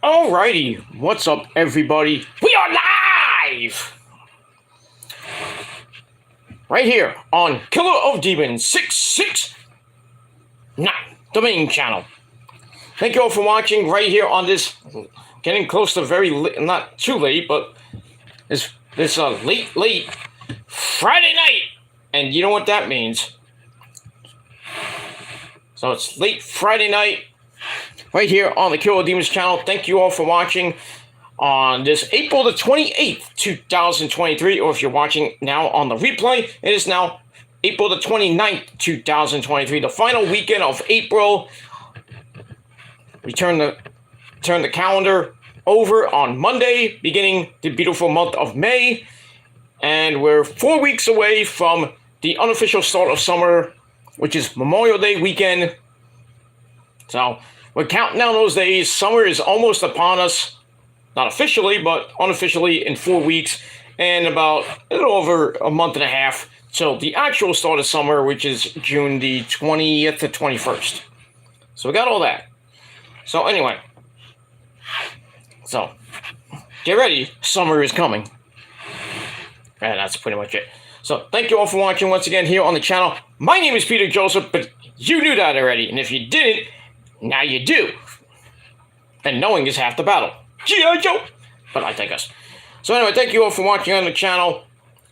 Alrighty, what's up, everybody? We are live! Right here on Killer of Demons 669, the main channel. Thank you all for watching right here on this, getting close to not too late, but this late Friday night. And you know what that means. So it's late Friday night, right here on the Killer of Demons channel. Thank you all for watching on this April the 28th, 2023, or if you're watching now on the replay, it is now April the 29th, 2023, the final weekend of April. We turn the calendar over on Monday, beginning the beautiful month of May, and we're 4 weeks away from the unofficial start of summer, which is Memorial Day weekend. So we're counting down those days. Summer is almost upon us. Not officially, but unofficially in 4 weeks. And about a little over a month and a half till the actual start of summer, which is June the 20th to 21st. So we got all that. So anyway. So, get ready. Summer is coming. And that's pretty much it. So, thank you all for watching once again here on the channel. My name is Peter Joseph, but you knew that already. And if you didn't, now you do. And knowing is half the battle. G.I. Joe! But I digress. So anyway, thank you all for watching on the channel.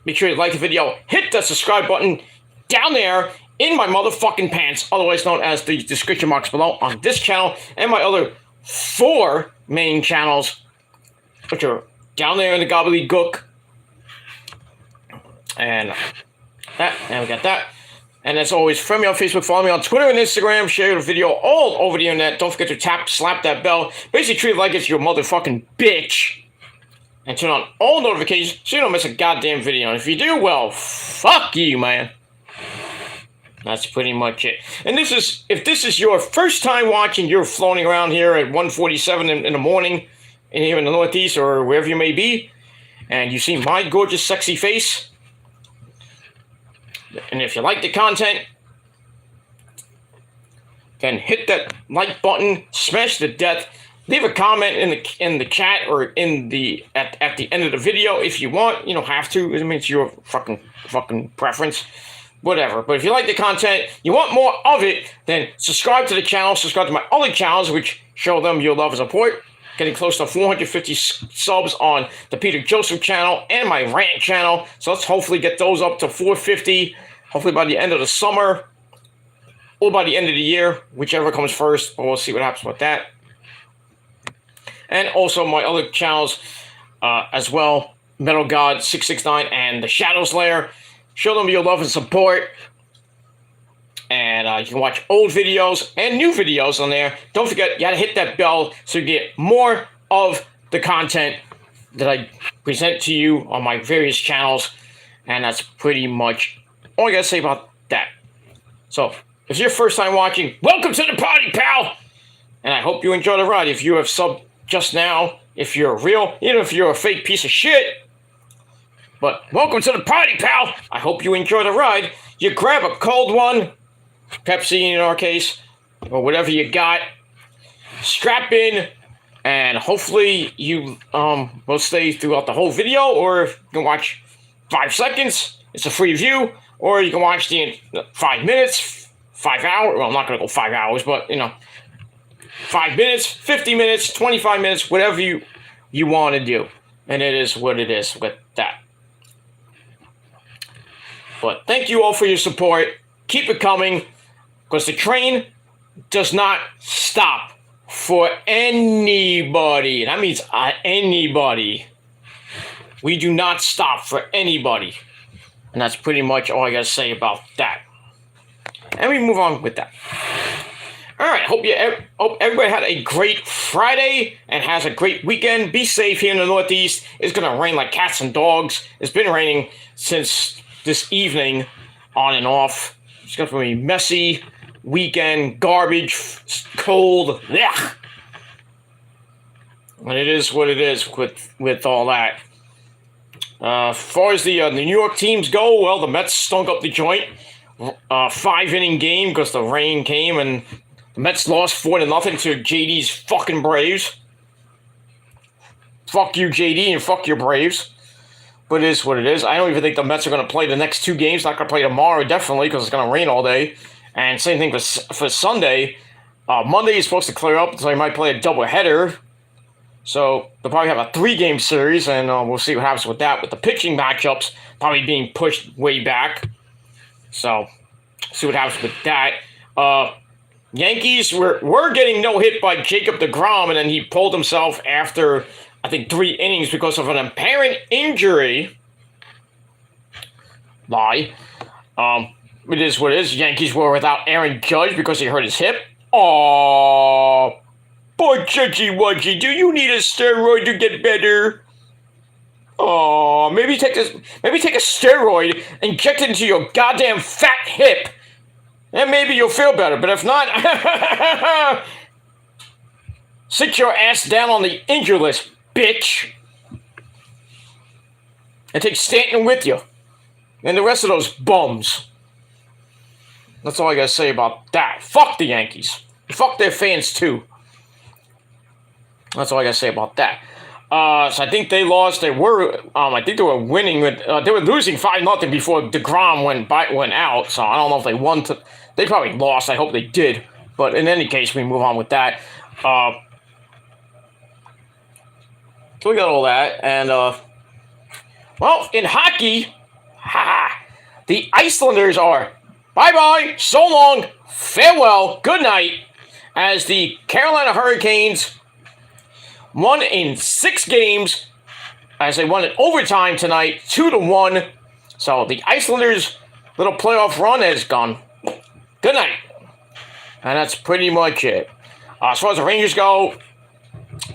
Make sure you like the video. Hit the subscribe button down there in my motherfucking pants, otherwise known as the description box below on this channel and my other 4 main channels, which are down there in the gobbledygook. And we got that. And as always, friend me on Facebook, follow me on Twitter and Instagram, share the video all over the internet. Don't forget to slap that bell. Basically treat it like it's your motherfucking bitch. And turn on all notifications so you don't miss a goddamn video. And if you do, well, fuck you, man. That's pretty much it. And if this is your first time watching, you're floating around here at 1:47 in the morning, here in the Northeast or wherever you may be, and you see my gorgeous, sexy face. And if you like the content, then hit that like button, smash the death, leave a comment in the chat or at the end of the video if you want. You don't have to. I mean, it's your fucking preference, whatever. But if you like the content, you want more of it, then subscribe to the channel. Subscribe to my other channels, which show them your love and support. Getting close to 450 subs on the Peter Joseph channel and my rant channel. So let's hopefully get those up to 450. Hopefully by the end of the summer or by the end of the year, whichever comes first. But we'll see what happens with that. And also my other channels as well, Metal God 669 and the Shadows Lair. Show them your love and support. And you can watch old videos and new videos on there. Don't forget, you gotta hit that bell so you get more of the content that I present to you on my various channels. And that's pretty much all I gotta say about that. So, if it's your first time watching, welcome to the party, pal! And I hope you enjoy the ride. If you have subbed just now, if you're real, even if you're a fake piece of shit. But welcome to the party, pal! I hope you enjoy the ride. You grab a cold one, Pepsi in our case, or whatever you got, strap in, and hopefully you will stay throughout the whole video, or you can watch 5 seconds, it's a free view, or you can watch the 5 minutes, 5 hours, well, I'm not going to go 5 hours, but, 5 minutes, 50 minutes, 25 minutes, whatever you want to do, and it is what it is with that. But thank you all for your support. Keep it coming. Because the train does not stop for anybody. That means anybody. We do not stop for anybody. And that's pretty much all I got to say about that. And we move on with that. Alright, hope everybody had a great Friday and has a great weekend. Be safe here in the Northeast. It's going to rain like cats and dogs. It's been raining since this evening, on and off. It's going to be messy. Weekend, garbage, cold, yeah. And it is what it is with all that. As far as the New York teams go, well, the Mets stunk up the joint. 5-inning game because the rain came and the Mets lost 4-0 to JD's fucking Braves. Fuck you, JD, and fuck your Braves. But it is what it is. I don't even think the Mets are going to play the next 2 games. Not going to play tomorrow, definitely, because it's going to rain all day. And same thing for Sunday. Monday is supposed to clear up, so they might play a doubleheader. So they'll probably have a 3-game series, and we'll see what happens with that. With the pitching matchups probably being pushed way back. So see what happens with that. Yankees were getting no hit by Jacob deGrom, and then he pulled himself after, I think, 3 innings because of an apparent injury. Lie. It is what it is. Yankees were without Aaron Judge because he hurt his hip. Aww. Poor Judgy Wudgy, do you need a steroid to get better? Aww, maybe take a steroid, inject it into your goddamn fat hip, and maybe you'll feel better. But if not, sit your ass down on the injury list, bitch. And take Stanton with you. And the rest of those bums. That's all I gotta say about that. Fuck the Yankees. Fuck their fans, too. That's all I gotta say about that. So I think they lost. I think they were winning. They were losing 5-0 before deGrom went out. So I don't know if they won. They probably lost. I hope they did. But in any case, we move on with that. So we got all that. And, well, in hockey, the Icelanders are bye-bye, so long, farewell, good night, as the Carolina Hurricanes won in 6 games, as they won in overtime tonight, 2-1. So the Icelanders' little playoff run has gone. Good night. And that's pretty much it. As far as the Rangers go,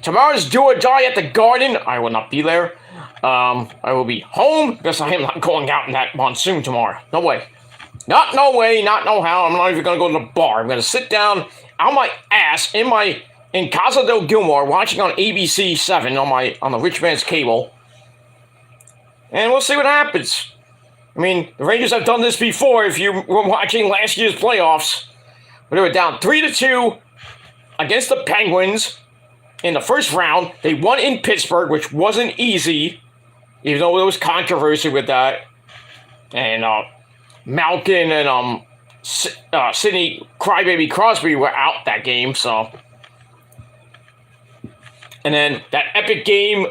tomorrow's do or die at the Garden. I will not be there. I will be home because I am not going out in that monsoon tomorrow. No way. No way, not no how. I'm not even going to go to the bar. I'm going to sit down on my ass in Casa del Gilmore watching on ABC 7 on the rich man's cable. And we'll see what happens. I mean, the Rangers have done this before if you were watching last year's playoffs. They were down 3-2 against the Penguins in the first round. They won in Pittsburgh, which wasn't easy, even though there was controversy with that. And Malkin and Sidney Crybaby Crosby were out that game, so. And then that epic game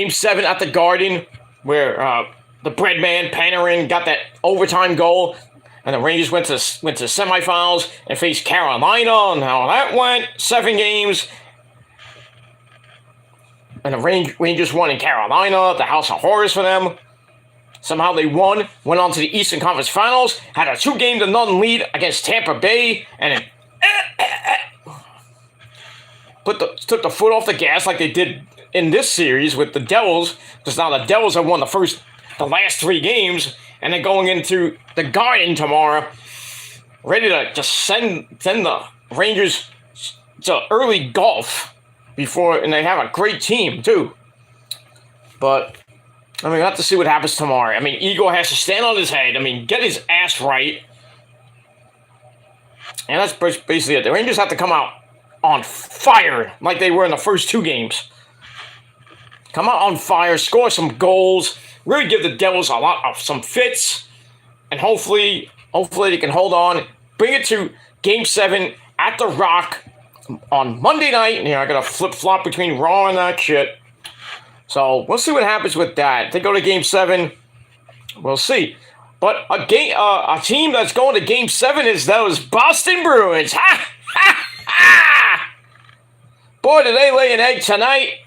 7 at the Garden, where the bread man Panarin got that overtime goal, and the Rangers went to semifinals and faced Carolina, and how that went, 7 games. And the Rangers won in Carolina, the house of horrors for them. Somehow they won, went on to the Eastern Conference Finals, had a 2-0 lead against Tampa Bay, and took the foot off the gas like they did in this series with the Devils, because now the Devils have won the last 3 games, and they're going into the Garden tomorrow, ready to just send the Rangers to early golf and they have a great team too. But I mean, we'll have to see what happens tomorrow. I mean, Igor has to stand on his head. I mean, get his ass right. And that's basically it. The Rangers have to come out on fire like they were in the first 2 games. Come out on fire, score some goals, really give the Devils a lot of some fits, and hopefully they can hold on, bring it to Game 7 at the Rock on Monday night. I got to flip-flop between Raw and that shit. So we'll see what happens with that. If they go to Game 7, we'll see. But a team that's going to Game 7 is those Boston Bruins. Ha! Ha! Ha! Boy, did they lay an egg tonight.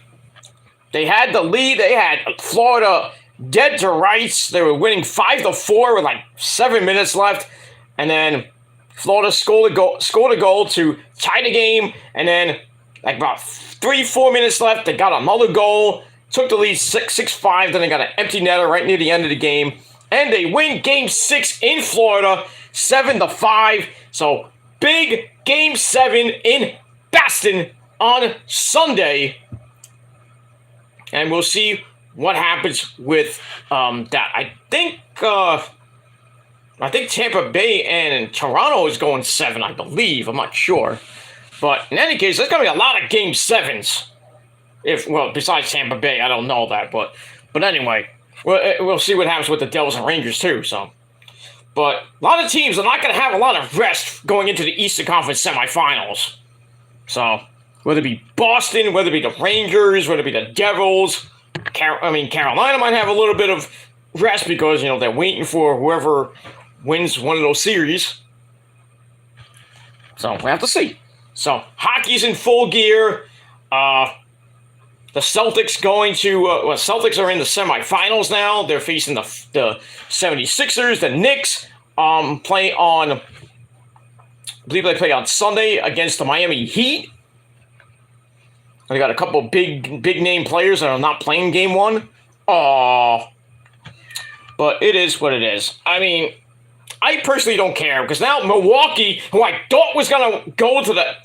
They had the lead. They had Florida dead to rights. They were winning 5-4 with like 7 minutes left. And then Florida scored a goal to tie the game. And then like about 3-4 minutes left, they got another goal. Took the lead 6-5. Then they got an empty netter right near the end of the game. And they win Game 6 in Florida, 7-5. So big Game 7 in Boston on Sunday. And we'll see what happens with that. I think Tampa Bay and Toronto is going 7, I believe. I'm not sure. But in any case, there's going to be a lot of Game 7s. Besides Tampa Bay, I don't know that, but anyway, we'll see what happens with the Devils and Rangers too. So, but a lot of teams are not going to have a lot of rest going into the Eastern Conference semifinals. So, whether it be Boston, whether it be the Rangers, whether it be the Devils, Carolina might have a little bit of rest because they're waiting for whoever wins one of those series. So we have to see. So hockey's in full gear. The Celtics Celtics are in the semifinals now. They're facing the 76ers. The Knicks play on, I believe they play on Sunday against the Miami Heat. They got a couple of big name players that are not playing game one. But it is what it is. I mean, I personally don't care because now Milwaukee, who I thought was going to go to the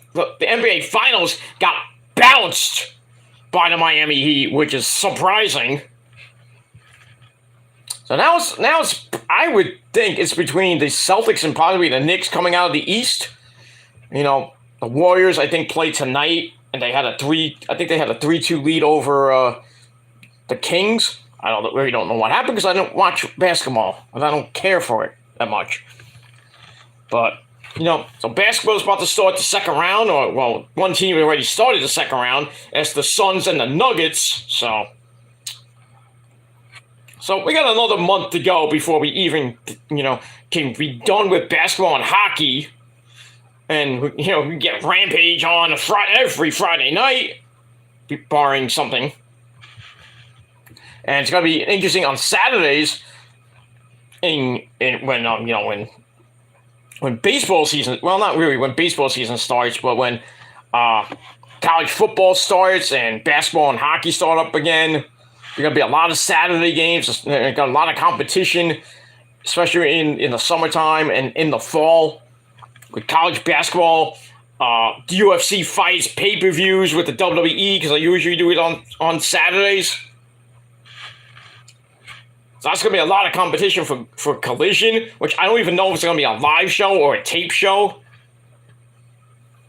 NBA Finals, got bounced by the Miami Heat, which is surprising. So now it's I would think it's between the Celtics and probably the Knicks coming out of the East. The Warriors, I think, play tonight, and they had a 3-2 lead over the Kings. I really don't know what happened because I don't watch basketball and I don't care for it that much. But so basketball's about to start the second round, one team already started the second round. It's the Suns and the Nuggets. So we got another month to go before we even can be done with basketball and hockey. And we get Rampage on every Friday night, barring something. And it's gonna be interesting on Saturdays. When baseball season, well, not really when baseball season starts, but when college football starts and basketball and hockey start up again, there's gonna be a lot of Saturday games. Got a lot of competition, especially in the summertime and in the fall. With college basketball, the UFC fights, pay-per-views with the WWE, because I usually do it on Saturdays. So that's going to be a lot of competition for Collision, which I don't even know if it's going to be a live show or a tape show.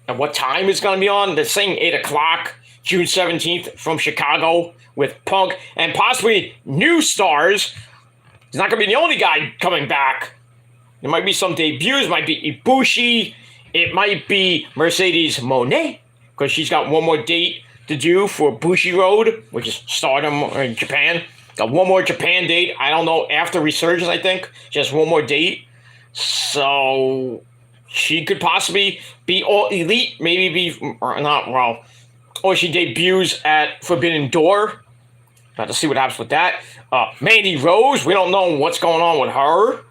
And what time it's going to be on. They're saying 8 o'clock, June 17th, from Chicago, with Punk and possibly new stars. He's not going to be the only guy coming back. There might be some debuts. It might be Ibushi. It might be Mercedes Moné, because she's got one more date to do for Bushi Road, which is Stardom in Japan. Got one more Japan date. I don't know, after Resurgence, I think. Just one more date. So she could possibly be All Elite. Maybe be, or not, well, or she debuts at Forbidden Door. Got to see what happens with that. Mandy Rose, we don't know what's going on with her.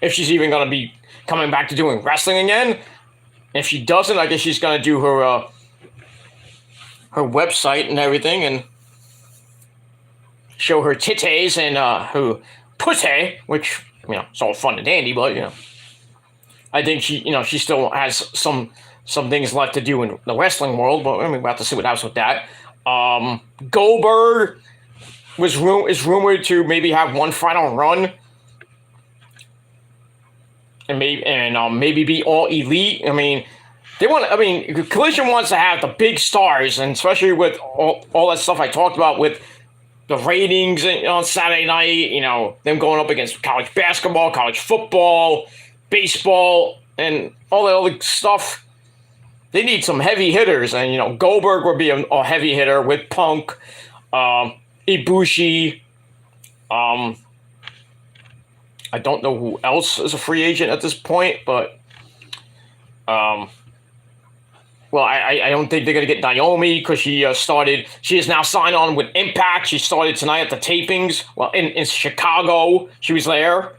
If she's even going to be coming back to doing wrestling again. If she doesn't, I guess she's going to do her website and everything and show her titties and her pussy, which, it's all fun and dandy, but, I think she still has some things left to do in the wrestling world, but we're about to see what happens with that. Goldberg is rumored to maybe have one final run and maybe be All Elite. Collision wants to have the big stars, and especially with all that stuff I talked about with the ratings on Saturday night, them going up against college basketball, college football, baseball, and all that other stuff. They need some heavy hitters, and Goldberg would be a heavy hitter with Punk, Ibushi. I don't know who else is a free agent at this point, but I don't think they're going to get Naomi because she is now signed on with Impact. She started tonight at the tapings. Well, in Chicago, she was there.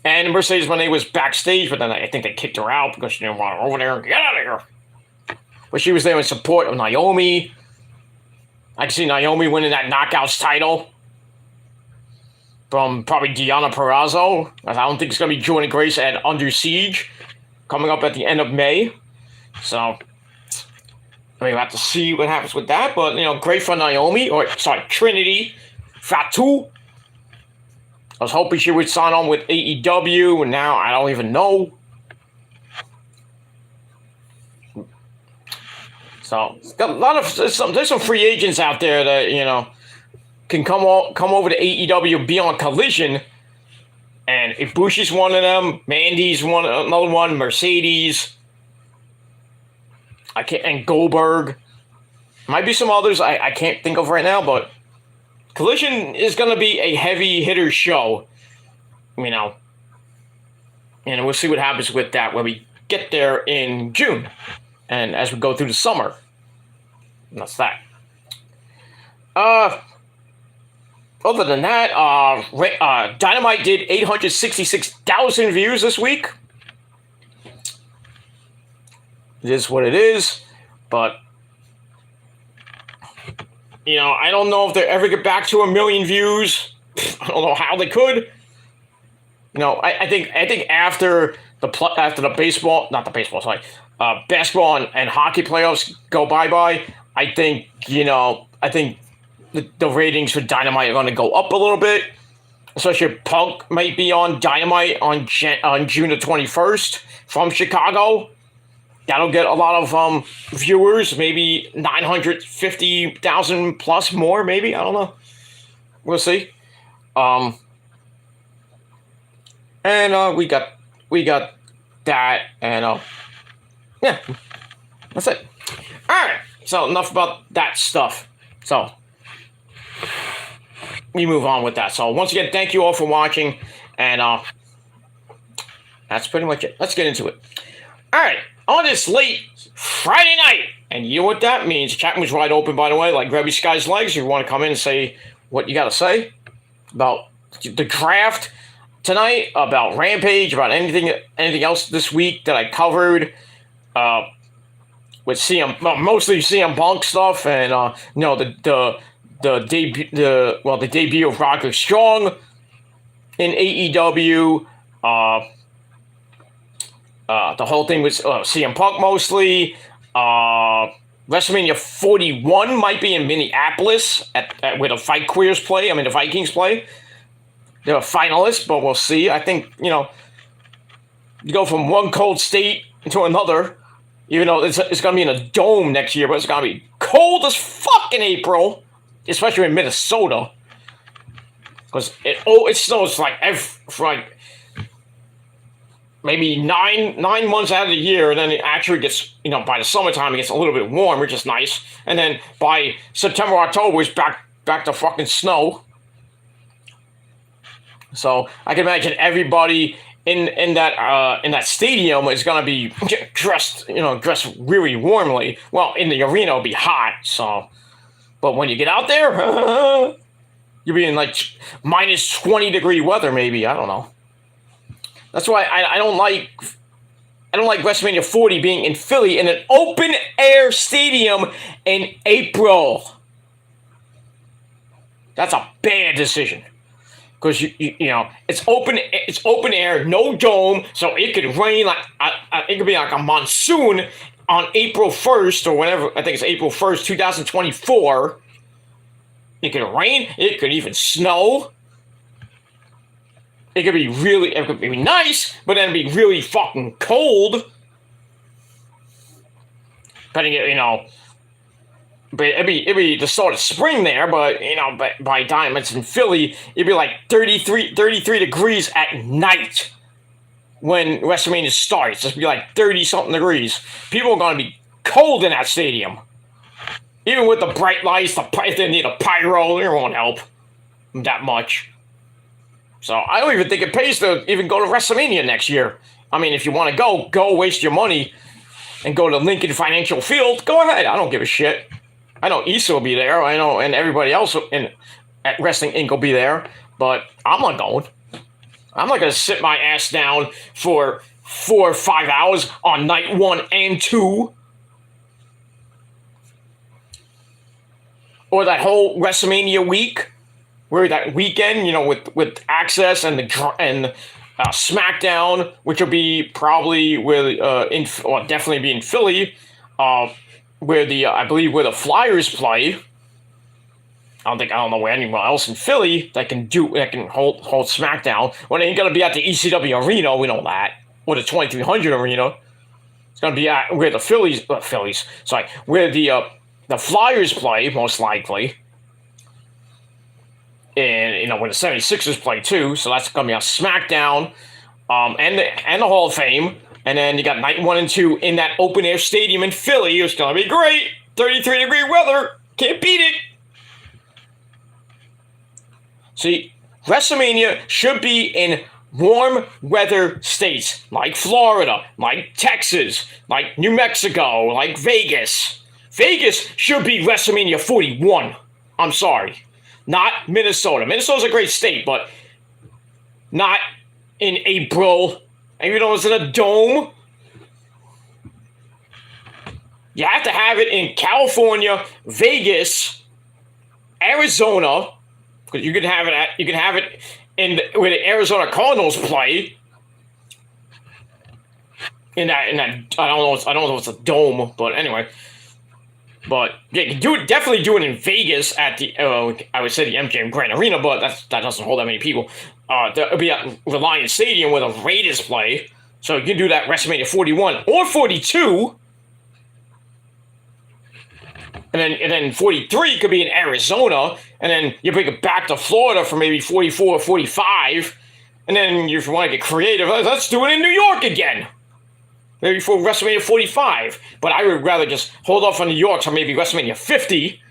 And Mercedes Moné was backstage, but then I think they kicked her out because she didn't want her over there. Get out of here. But she was there in support of Naomi. I can see Naomi winning that Knockouts title from probably Deonna Purrazzo. I don't think it's going to be Jordan Grace at Under Siege coming up at the end of May. So we'll have to see what happens with that. But, great for Naomi, Trinity Fatu. I was hoping she would sign on with AEW, and now I don't even know. So it's got a lot of there's some free agents out there that can come over to AEW, be on Collision, and Ibushi's one of them. Mandy's another one. Mercedes. And Goldberg. Might be some others I can't think of right now, but Collision is going to be a heavy hitter show. And we'll see what happens with that when we get there in June and as we go through the summer. And that's that. Other than that, Dynamite did 866,000 views this week. It is what it is, but I don't know if they ever get back to 1 million views. I don't know how they could. I think after the baseball, not the baseball, sorry, basketball and hockey playoffs go bye. I think the ratings for Dynamite are going to go up a little bit. Especially Punk might be on Dynamite on June the 21st from Chicago. That'll get a lot of viewers, maybe 950,000 plus more, maybe. I don't know. We'll see. And we got that, and yeah, that's it. All right. So enough about that stuff. So we move on with that. So once again, thank you all for watching, and that's pretty much it. Let's get into it. All right. On this late Friday night, and you know what that means. Chat room's wide open, by the way, like Grabby Sky's legs. If you want to come in and say what you got to say about the draft tonight, about Rampage, about anything else this week that I covered, with mostly CM Punk stuff, and the debut of Roderick Strong in AEW. The whole thing was CM Punk mostly. WrestleMania 41 might be in Minneapolis at where the the Vikings play. They're a finalist, but we'll see. I think, you go from one cold state to another, even though it's going to be in a dome next year, but it's going to be cold as fuck in April, especially in Minnesota. Because it snows maybe nine months out of the year, and then it actually gets, by the summertime, it gets a little bit warm, which is nice. And then by September, October, it's back to fucking snow. So I can imagine everybody in that stadium is going to be dressed really warmly. Well, in the arena, it'll be hot. So, but when you get out there, you'll be in minus 20 degree weather, maybe. I don't know. That's why I don't like WrestleMania 40 being in Philly in an open air stadium in April. That's a bad decision. Because it's open air, no dome, so it could rain it could be like a monsoon on April 1st or whenever. I think it's April 1st, 2024. It could rain, it could even snow. It could be nice, but then it'd be really fucking cold. But but it'd be the start of spring there, but by the time it's in Philly, it'd be like 33 degrees at night when WrestleMania starts. It'd be like 30-something degrees. People are going to be cold in that stadium. Even with the bright lights, if they need a pyro, it won't help that much. So I don't even think it pays to even go to WrestleMania next year. I mean, if you want to go waste your money and go to Lincoln Financial Field, go ahead. I don't give a shit. I know Issa will be there. I know, and everybody else at Wrestling Inc. will be there. But I'm not going. I'm not going to sit my ass down for 4 or 5 hours on night 1 and 2. Or that whole WrestleMania week. Where that weekend, with Access and Smackdown, which will be probably definitely be in Philly, where I believe where the Flyers play. I don't know where anyone else in Philly that can hold Smackdown. Well, they ain't gonna be at the ECW arena, we know that, or the 2300 arena. It's going to be at where the where the Flyers play, most likely. And, you know, where the 76ers play, too. So that's going to be on Smackdown and the Hall of Fame. And then you got night 1 and 2 in that open-air stadium in Philly. It's going to be great. 33-degree weather. Can't beat it. See, WrestleMania should be in warm weather states like Florida, like Texas, like New Mexico, like Vegas. Vegas should be WrestleMania 41. I'm sorry. Not Minnesota. Minnesota's a great state, but not in April. Even though it's in a dome. You have to have it in California, Vegas, Arizona. Because you can have it in where the Arizona Cardinals play. In that I don't know if it's a dome, but anyway. But yeah, you can definitely do it in Vegas at the I would say the MGM Grand Arena, but that doesn't hold that many people. There'll be at Reliant Stadium where the Raiders play, so you can do that WrestleMania 41 or 42. And then 43 could be in Arizona, and then you bring it back to Florida for maybe 44 or 45, and then if you want to get creative, let's do it in New York again. Maybe for WrestleMania 45, but I would rather just hold off on New York so maybe WrestleMania 50,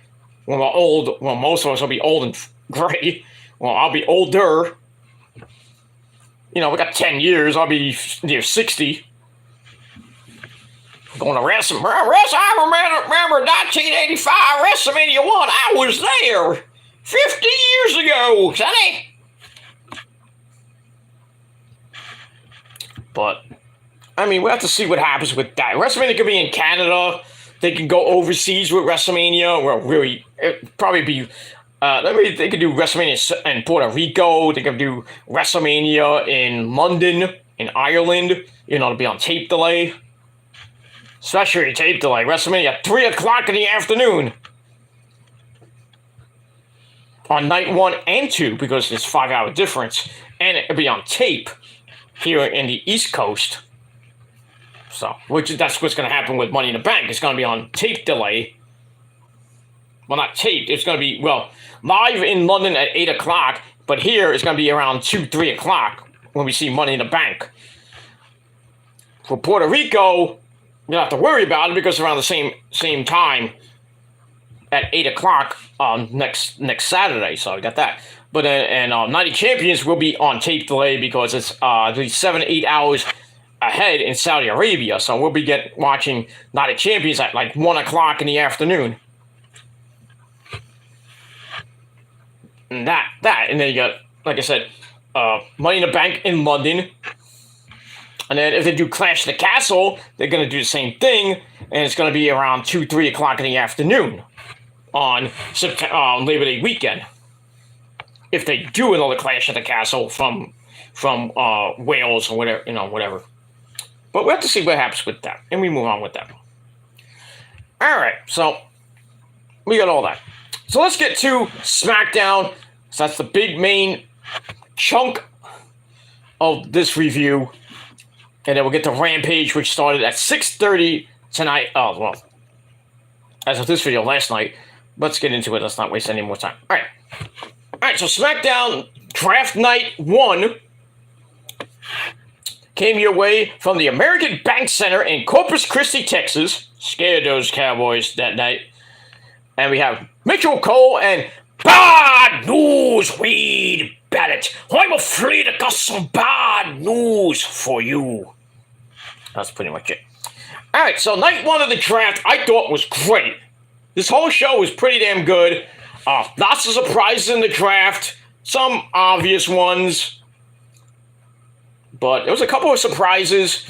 when we're old, well, most of us will be old and gray. Well, I'll be older. You know, we got 10 years, I'll be near 60. Going to WrestleMania. I remember 1985 WrestleMania 1. I was there 50 years ago, sonny. But, I mean, we'll have to see what happens with that. WrestleMania could be in Canada. They can go overseas with WrestleMania. Well, really, it'd probably be... they could do WrestleMania in Puerto Rico. They could do WrestleMania in London, in Ireland. You know, to be on tape delay. Especially tape delay. WrestleMania at 3 o'clock in the afternoon. On night 1 and 2, because there's 5-hour difference. And it'll be on tape here in the East Coast. So, that's what's going to happen with Money in the Bank. It's going to be on tape delay. Well, not taped. It's going to be, live in London at 8 o'clock. But here, it's going to be around 2, 3 o'clock when we see Money in the Bank. For Puerto Rico... You don't have to worry about it because around the same time at 8 o'clock next Saturday. So I got that. But Night of Champions will be on tape delay because it's 7 to 8 hours ahead in Saudi Arabia. So we'll be watching Night of Champions at like 1 o'clock in the afternoon. And and then you got, like I said, Money in the Bank in London. And then if they do Clash of the Castle, they're going to do the same thing, and it's going to be around 2, 3 o'clock in the afternoon on Labor Day weekend. If they do another Clash of the Castle from Wales or whatever. But we'll have to see what happens with that, and we move on with that. All right, so we got all that. So let's get to SmackDown. So that's the big main chunk of this review. And then we'll get to Rampage, which started at 6:30 tonight. Oh, well, as of this video last night. Let's get into it. Let's not waste any more time. All right, so SmackDown Draft Night 1 came your way from the American Bank Center in Corpus Christi, Texas. Scared those Cowboys that night. And we have Mitchell Cole and Bad News Reed Barrett. I'm afraid I got some bad news for you. That's pretty much it. All right, so night 1 of the draft I thought was great. This whole show was pretty damn good. Lots of surprises in the draft. Some obvious ones. But there was a couple of surprises.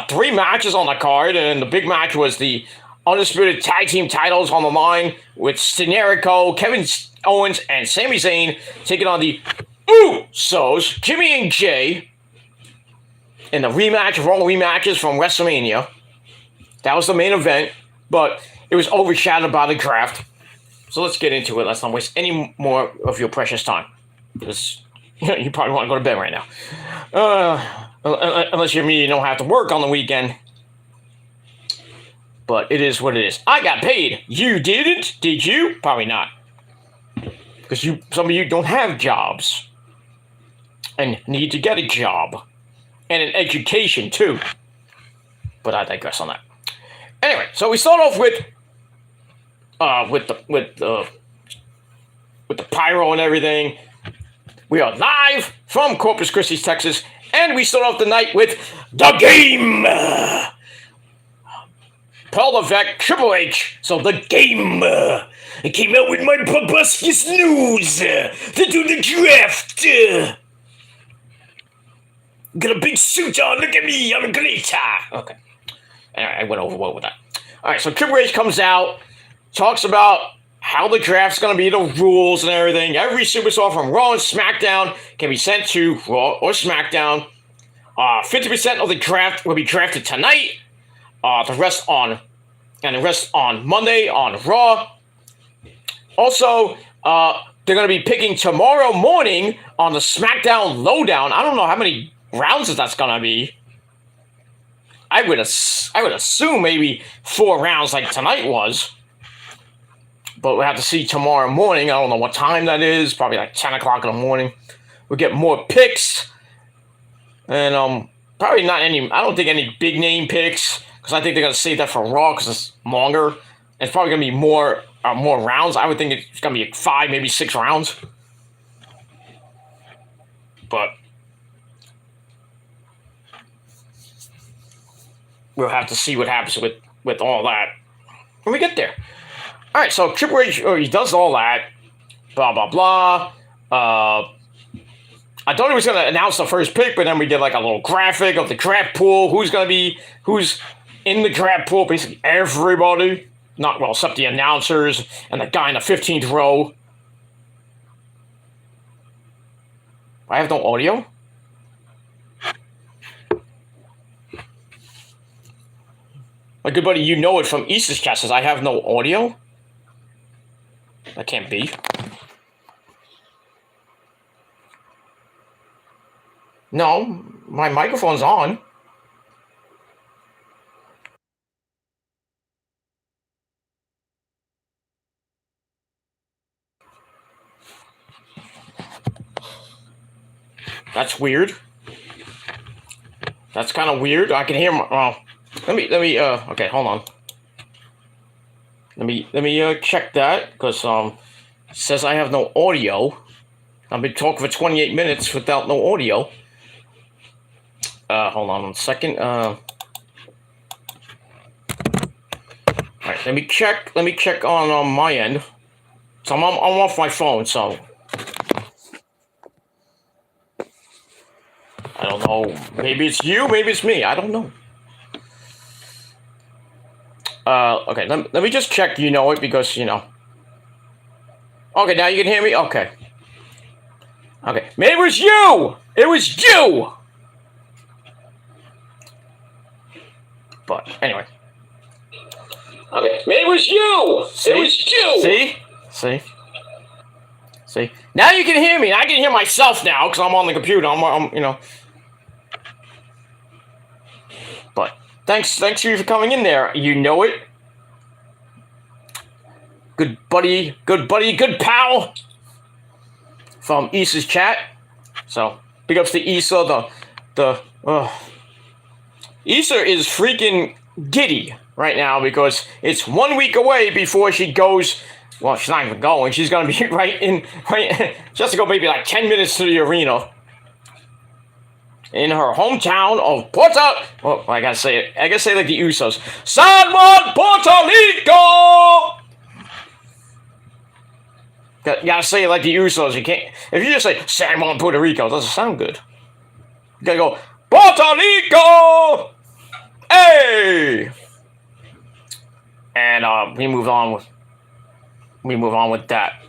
3 matches on the card, and the big match was the Undisputed Tag Team titles on the line with Stenerico, Kevin Owens, and Sami Zayn taking on the Usos, Jimmy and Jay, in the Raw rematches from WrestleMania. That was the main event, but it was overshadowed by the draft. So let's get into it. Let's not waste any more of your precious time. Because you probably want to go to bed right now. Unless you don't have to work on the weekend. But it is what it is. I got paid. You didn't? Did you? Probably not. Because some of you don't have jobs. And need to get a job. And an education, too. But I digress on that. Anyway, so we start off with the pyro and everything. We are live from Corpus Christi, Texas, and we start off the night with the game. Paul Levesque, Triple H. So the game. I came out with my proboscis news to do the draft. Got a big suit on. Look at me. I'm a glitter. Okay. Anyway, I went overboard with that. All right, so Triple H comes out, talks about how the draft's going to be, the rules and everything. Every superstar from Raw and SmackDown can be sent to Raw or SmackDown. 50% of the draft will be drafted tonight. The rest on Monday on Raw. Also, they're going to be picking tomorrow morning on the SmackDown Lowdown. I don't know how many rounds that's going to be. I would assume maybe 4 rounds like tonight was. But we'll have to see tomorrow morning. I don't know what time that is. Probably like 10 o'clock in the morning. We'll get more picks. And probably not any, I don't think any big name picks. Because I think they're going to save that for Raw because it's longer. It's probably going to be more rounds. I would think it's going to be 5, maybe 6 rounds. But we'll have to see what happens with all that when we get there. All right, so Triple H, he does all that, blah, blah, blah. I thought he was going to announce the first pick, but then we did like a little graphic of the draft pool, who's in the draft pool, basically everybody. Not, well, except the announcers and the guy in the 15th row. I have no audio? My good buddy, you know it from Easter's chat says I have no audio? That can't be. No, my microphone's on. That's weird. That's kind of weird. I can hear my, let me okay, hold on. Let me check that, because it says I have no audio. I've been talking for 28 minutes without no audio. Hold on a second. All right, let me check on my end. So I'm off my phone, so I don't know. Maybe it's you, maybe it's me. I don't know. Okay, let me just check, you know it, because, you know. Okay, now you can hear me? Okay. Okay, maybe it was you! It was you! But, anyway. Okay, maybe it was you! See? It was you! See? Now you can hear me. I can hear myself now, because I'm on the computer. I'm, you know. But, thanks to you for coming in there. You know it. Good buddy, good pal from Issa's chat. So, big ups to Issa. Issa is freaking giddy right now because it's 1 week away before she goes. Well, she's not even going. She's gonna be right. She has to go maybe like 10 minutes to the arena in her hometown of Puerto. Oh, I gotta say it. I gotta say like the Usos. San Juan, Puerto Rico. You gotta say it like the Usos. You can't. If you just say San Juan, Puerto Rico, it doesn't sound good. You gotta go Puerto Rico. Hey. And we move on with that.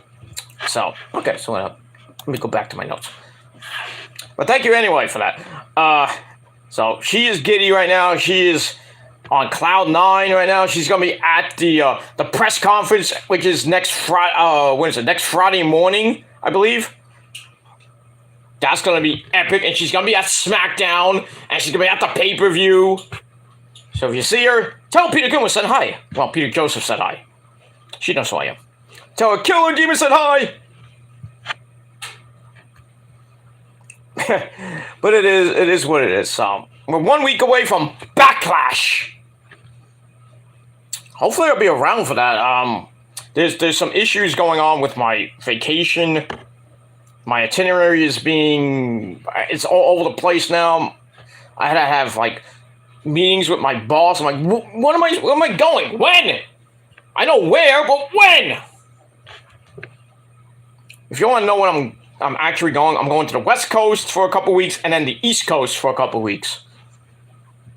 So okay. So let me go back to my notes. But thank you anyway for that. So she is giddy right now. She is on cloud 9 right now. She's gonna be at the press conference, which is next Friday. When is it? Next Friday morning, I believe. That's gonna be epic, and she's gonna be at SmackDown, and she's gonna be at the pay-per-view. So if you see her, Tell Peter Gilman said hi. Well, Peter Joseph said hi. She knows who I am. Tell her Killer Demon said hi. But it is what it is. We're 1 week away from Backlash. Hopefully I'll be around for that. There's some issues going on with my vacation. My itinerary is it's all over the place now. I had to have like meetings with my boss. I'm like, where am I going? When? I know where, but when? If you want to know when I'm actually going, I'm going to the West Coast for a couple weeks and then the East Coast for a couple weeks.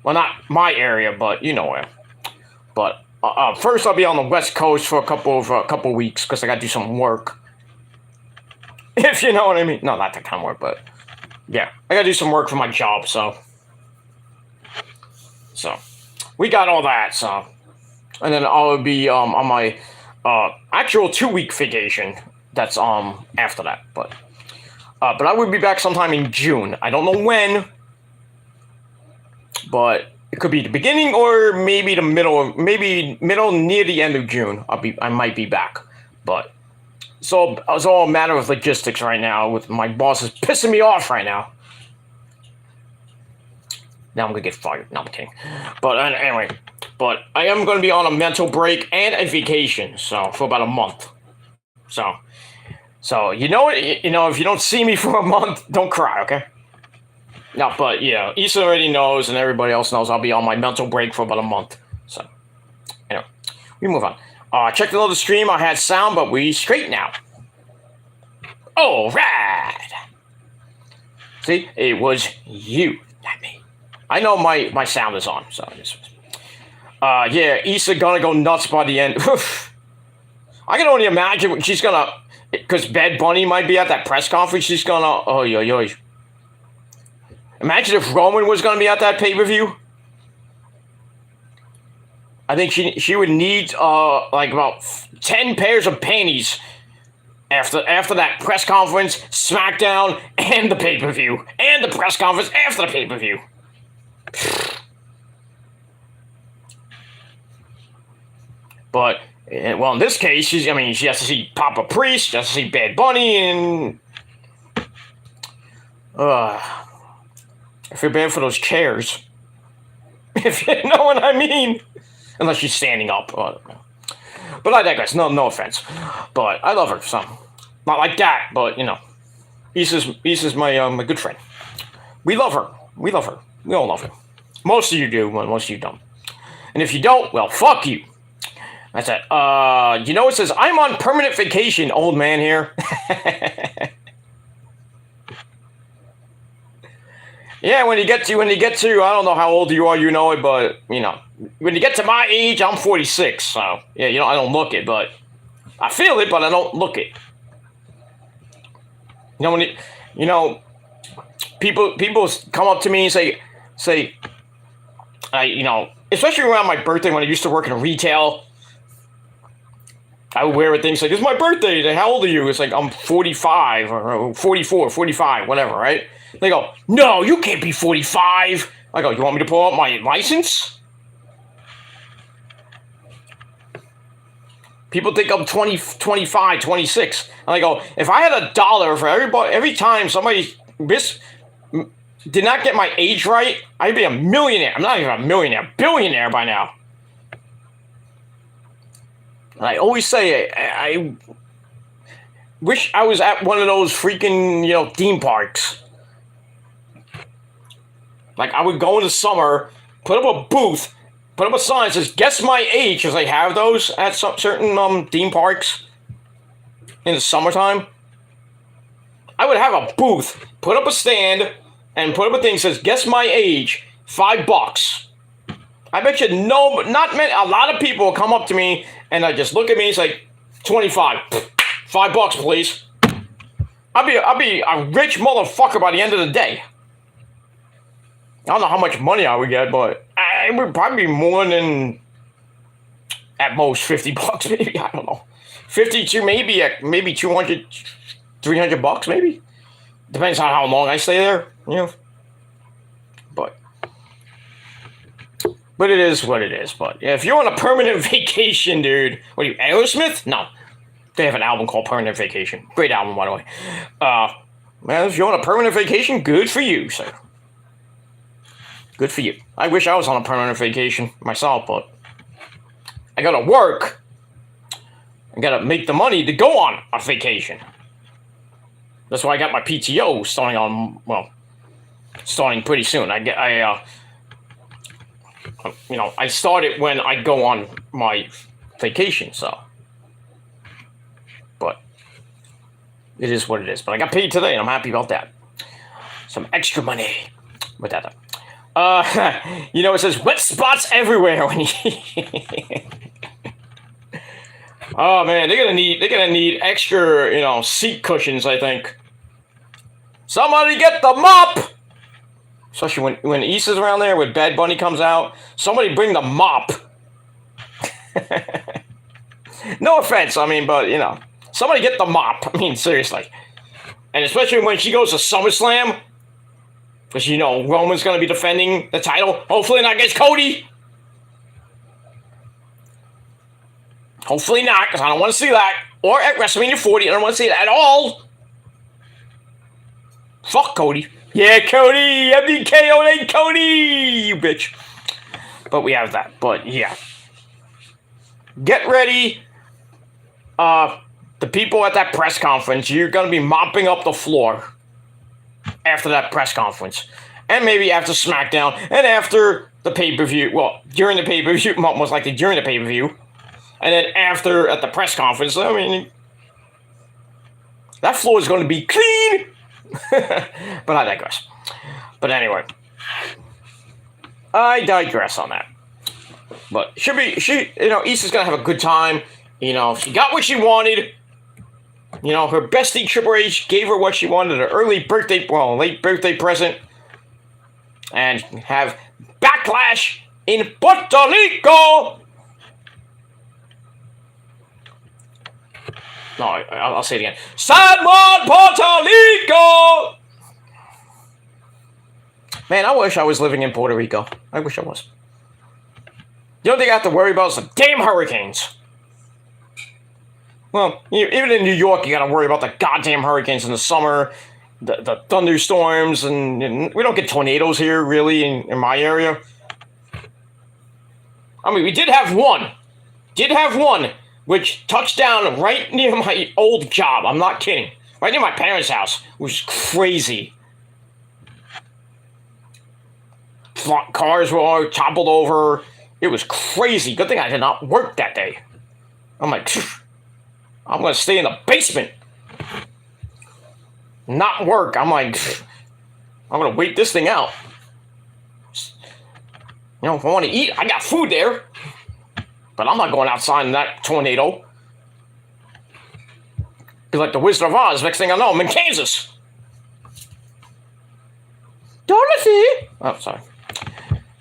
Well, not my area, but you know where. But first, I'll be on the West Coast for a couple weeks because I got to do some work. If you know what I mean. No, not that kind of work, but yeah, I got to do some work for my job. So we got all that. So, and then I'll be on my actual 2-week vacation. That's after that, but I will be back sometime in June. I don't know when, but it could be the beginning or maybe the middle near the end of June. I might be back, but so it's all a matter of logistics right now. With my boss is pissing me off right now. Now I'm gonna get fired. No, I'm kidding. But anyway, I am gonna be on a mental break and a vacation, so for about a month. So you know if you don't see me for a month, don't cry, okay? No, but yeah, Issa already knows, and everybody else knows I'll be on my mental break for about a month. So, anyway, we move on. Checked another stream. I had sound, but we straight now. All right. See, it was you, not me. I know my sound is on, so yeah, Issa gonna go nuts by the end. I can only imagine what she's gonna. Because Bad Bunny might be at that press conference, she's gonna... Oh, yo. Imagine if Roman was gonna be at that pay-per-view. I think she would need, like, about 10 pairs of panties after that press conference, Smackdown, and the pay-per-view. And the press conference after the pay-per-view. But... well, in this case, she has to see Papa Priest, she has to see Bad Bunny, and I feel bad for those chairs, if you know what I mean. Unless she's standing up. But I digress. No offense. But I love her, so not like that. But Issa's my good friend. We love her. We all love her. Most of you do, but most of you don't. And if you don't, well, fuck you. That's it. It says, I'm on permanent vacation, old man here. Yeah, when you get to, I don't know how old you are, you know it, but, when you get to my age, I'm 46, so, yeah, I don't look it, but I feel it, but I don't look it. People come up to me and say, especially around my birthday when I used to work in retail, I would wear things like, it's my birthday. Like, how old are you? It's like, I'm 45 or 44, 45, whatever, right? They go, no, you can't be 45. I go, you want me to pull out my license? People think I'm 20, 25, 26. And I go, if I had $1 for every time somebody did not get my age right, I'd be a millionaire. I'm not even a millionaire, billionaire by now. And I always say, I wish I was at one of those freaking, theme parks. Like, I would go in the summer, put up a booth, put up a sign that says, guess my age, because they have those at some certain theme parks in the summertime. I would have a booth, put up a stand, and put up a thing that says, guess my age, $5. I bet you not many, a lot of people will come up to me and I just look at me, it's like, 25, $5, please. I'll be a rich motherfucker by the end of the day. I don't know how much money I would get, but it would probably be more than, at most, $50, maybe, I don't know. 50 to maybe 200, $300, maybe. Depends on how long I stay there, But But it is what it is. But yeah, if you're on a permanent vacation, dude, what are you, Aerosmith? No. They have an album called Permanent Vacation. Great album, by the way. Man, if you're on a permanent vacation, good for you, sir. Good for you. I wish I was on a permanent vacation myself, but I gotta work. I gotta make the money to go on a vacation. That's why I got my PTO starting pretty soon. I start it when I go on my vacation, so. But it is what it is. But I got paid today, and I'm happy about that. Some extra money with that. It says wet spots everywhere when you. Oh man, they're gonna need extra, seat cushions, I think. Somebody get the mop! Especially when Issa's around there, when Bad Bunny comes out, somebody bring the mop. No offense, but somebody get the mop. Seriously. And especially when she goes to SummerSlam, because Roman's gonna be defending the title, hopefully not against Cody. Hopefully not, because I don't want to see that. Or at WrestleMania 40, I don't want to see that at all. Fuck Cody. Yeah, Cody! MDKO Cody! You bitch. But we have that. But, yeah. Get ready. The people at that press conference, you're going to be mopping up the floor after that press conference. And maybe after Smackdown. And after the pay-per-view. Well, during the pay-per-view. Most likely during the pay-per-view. And then after, at the press conference, that floor is going to be clean. But I digress. But anyway, I digress on that. But Issa's gonna have a good time. She got what she wanted. Her bestie Triple H gave her what she wanted, an late birthday present, and have Backlash in Puerto Rico. No, I'll say it again. San Juan, Puerto Rico! Man, I wish I was living in Puerto Rico. I wish I was. The only thing I have to worry about is the damn hurricanes. Well, even in New York, you gotta worry about the goddamn hurricanes in the summer, the thunderstorms, and we don't get tornadoes here, really, in my area. We did have one. Which touched down right near my old job. I'm not kidding. Right near my parents' house. Which was crazy. Cars were all toppled over. It was crazy. Good thing I did not work that day. I'm like, I'm going to stay in the basement. Not work. I'm like, I'm going to wait this thing out. If I want to eat, I got food there. But I'm not going outside in that tornado. Be like the Wizard of Oz. Next thing I know, I'm in Kansas. Dorothy! Oh, sorry.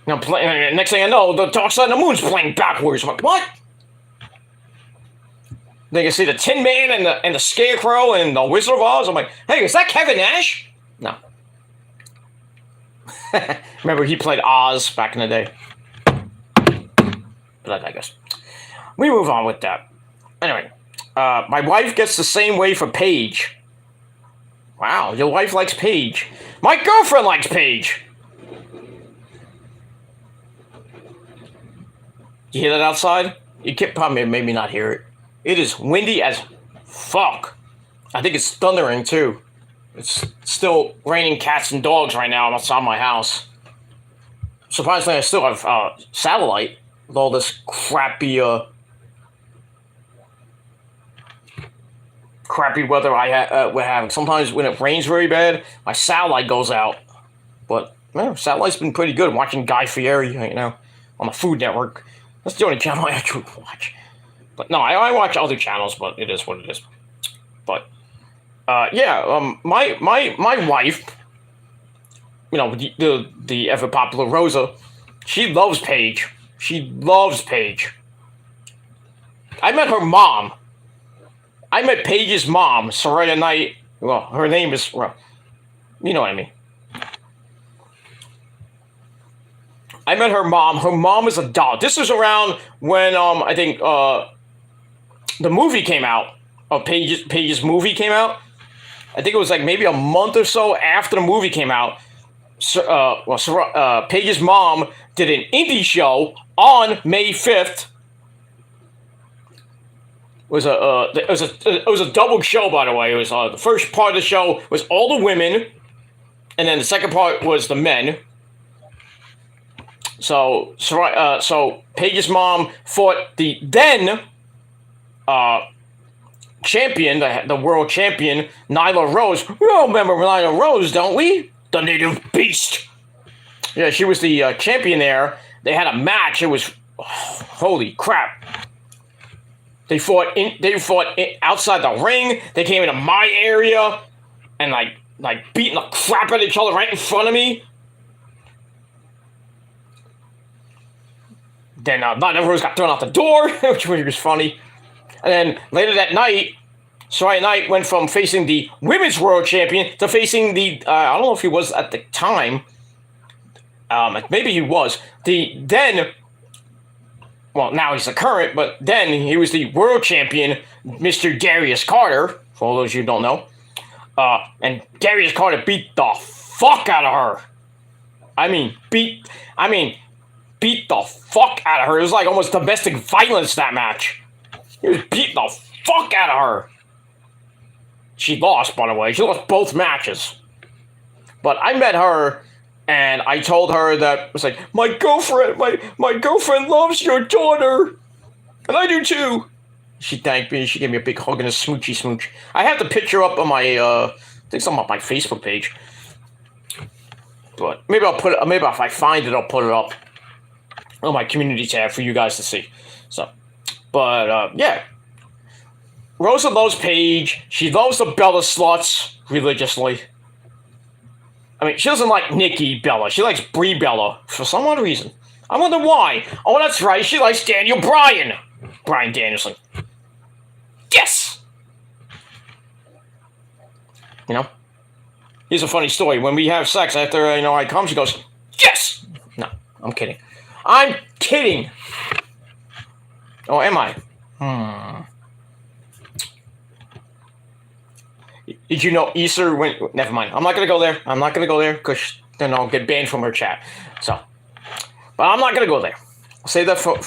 Next thing I know, the Dark Side of the Moon's playing backwards. I'm like, what? Then you see the Tin Man and the Scarecrow and the Wizard of Oz. I'm like, hey, is that Kevin Nash? No. Remember, he played Oz back in the day. But I guess. We move on with that. Anyway, my wife gets the same way for Paige. Wow, your wife likes Paige. My girlfriend likes Paige. You hear that outside? You can't probably maybe not hear it. It is windy as fuck. I think it's thundering too. It's still raining cats and dogs right now outside my house. Surprisingly, I still have satellite with all this crappy weather we're having. Sometimes when it rains very bad, my satellite goes out. But man, satellite's been pretty good. I'm watching Guy Fieri, on the Food Network. That's the only channel I actually watch. But no, I watch other channels, but it is what it is. But my wife, the ever popular Rosa, she loves Paige. She loves Paige. I met her mom. I met Paige's mom, Soraya Knight. Well, her name is, you know what I mean. I met her mom. Her mom was a doll. This was around when I think the movie came out. Paige's movie came out. I think it was like maybe a month or so after the movie came out. Paige's mom did an indie show on May 5th. It was a double show, by the way. It was the first part of the show was all the women, and then the second part was the men. So Paige's mom fought the then champion, the world champion, Nyla Rose. We all remember Nyla Rose, don't we? The native beast. Yeah, she was the champion there. They had a match. It was holy crap. They fought outside the ring. They came into my area and like beating the crap out of each other right in front of me. Then Nyla Rose got thrown out the door, which was funny. And then later that night, Soraya Knight went from facing the women's world champion to facing the, I don't know if he was at the time, maybe he was, now he's the current, but then he was the world champion, Mr. Darius Carter, for all those you don't know. And Darius Carter beat the fuck out of her. Beat the fuck out of her. It was like almost domestic violence, that match. He was beating the fuck out of her. She lost, by the way. She lost both matches. But I met her, and I told her that, it was like, my girlfriend loves your daughter. And I do too. She thanked me. She gave me a big hug and a smoochy smooch. I have the picture up on my, I think something on my Facebook page. But maybe if I find it, I'll put it up on my community tab for you guys to see. So, but, yeah. Rosa loves Paige. She loves the Bella sluts religiously. She doesn't like Nikki Bella. She likes Brie Bella for some odd reason. I wonder why. Oh, that's right. She likes Daniel Bryan. Bryan Danielson. Yes! Here's a funny story. When we have sex after, I come, she goes, yes! No, I'm kidding. I'm kidding! Oh, am I? Did you know Easter went... Never mind. I'm not going to go there because then I'll get banned from her chat. So, but I'm not going to go there. I'll say that for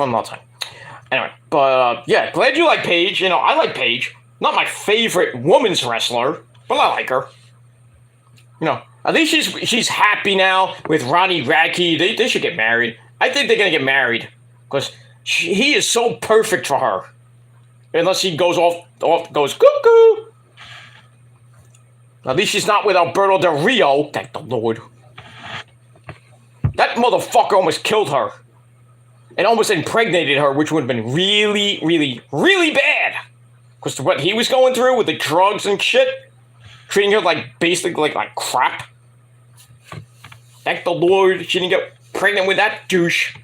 another time. Anyway, but yeah, glad you like Paige. I like Paige. Not my favorite women's wrestler, but I like her. At least she's happy now with Ronnie Radke. They should get married. I think they're going to get married because he is so perfect for her. Unless he goes goes cuckoo. At least she's not with Alberto Del Rio. Thank the Lord. That motherfucker almost killed her. And almost impregnated her, which would have been really, really, really bad. Because what he was going through with the drugs and shit. Treating her basically like crap. Thank the Lord she didn't get pregnant with that douche.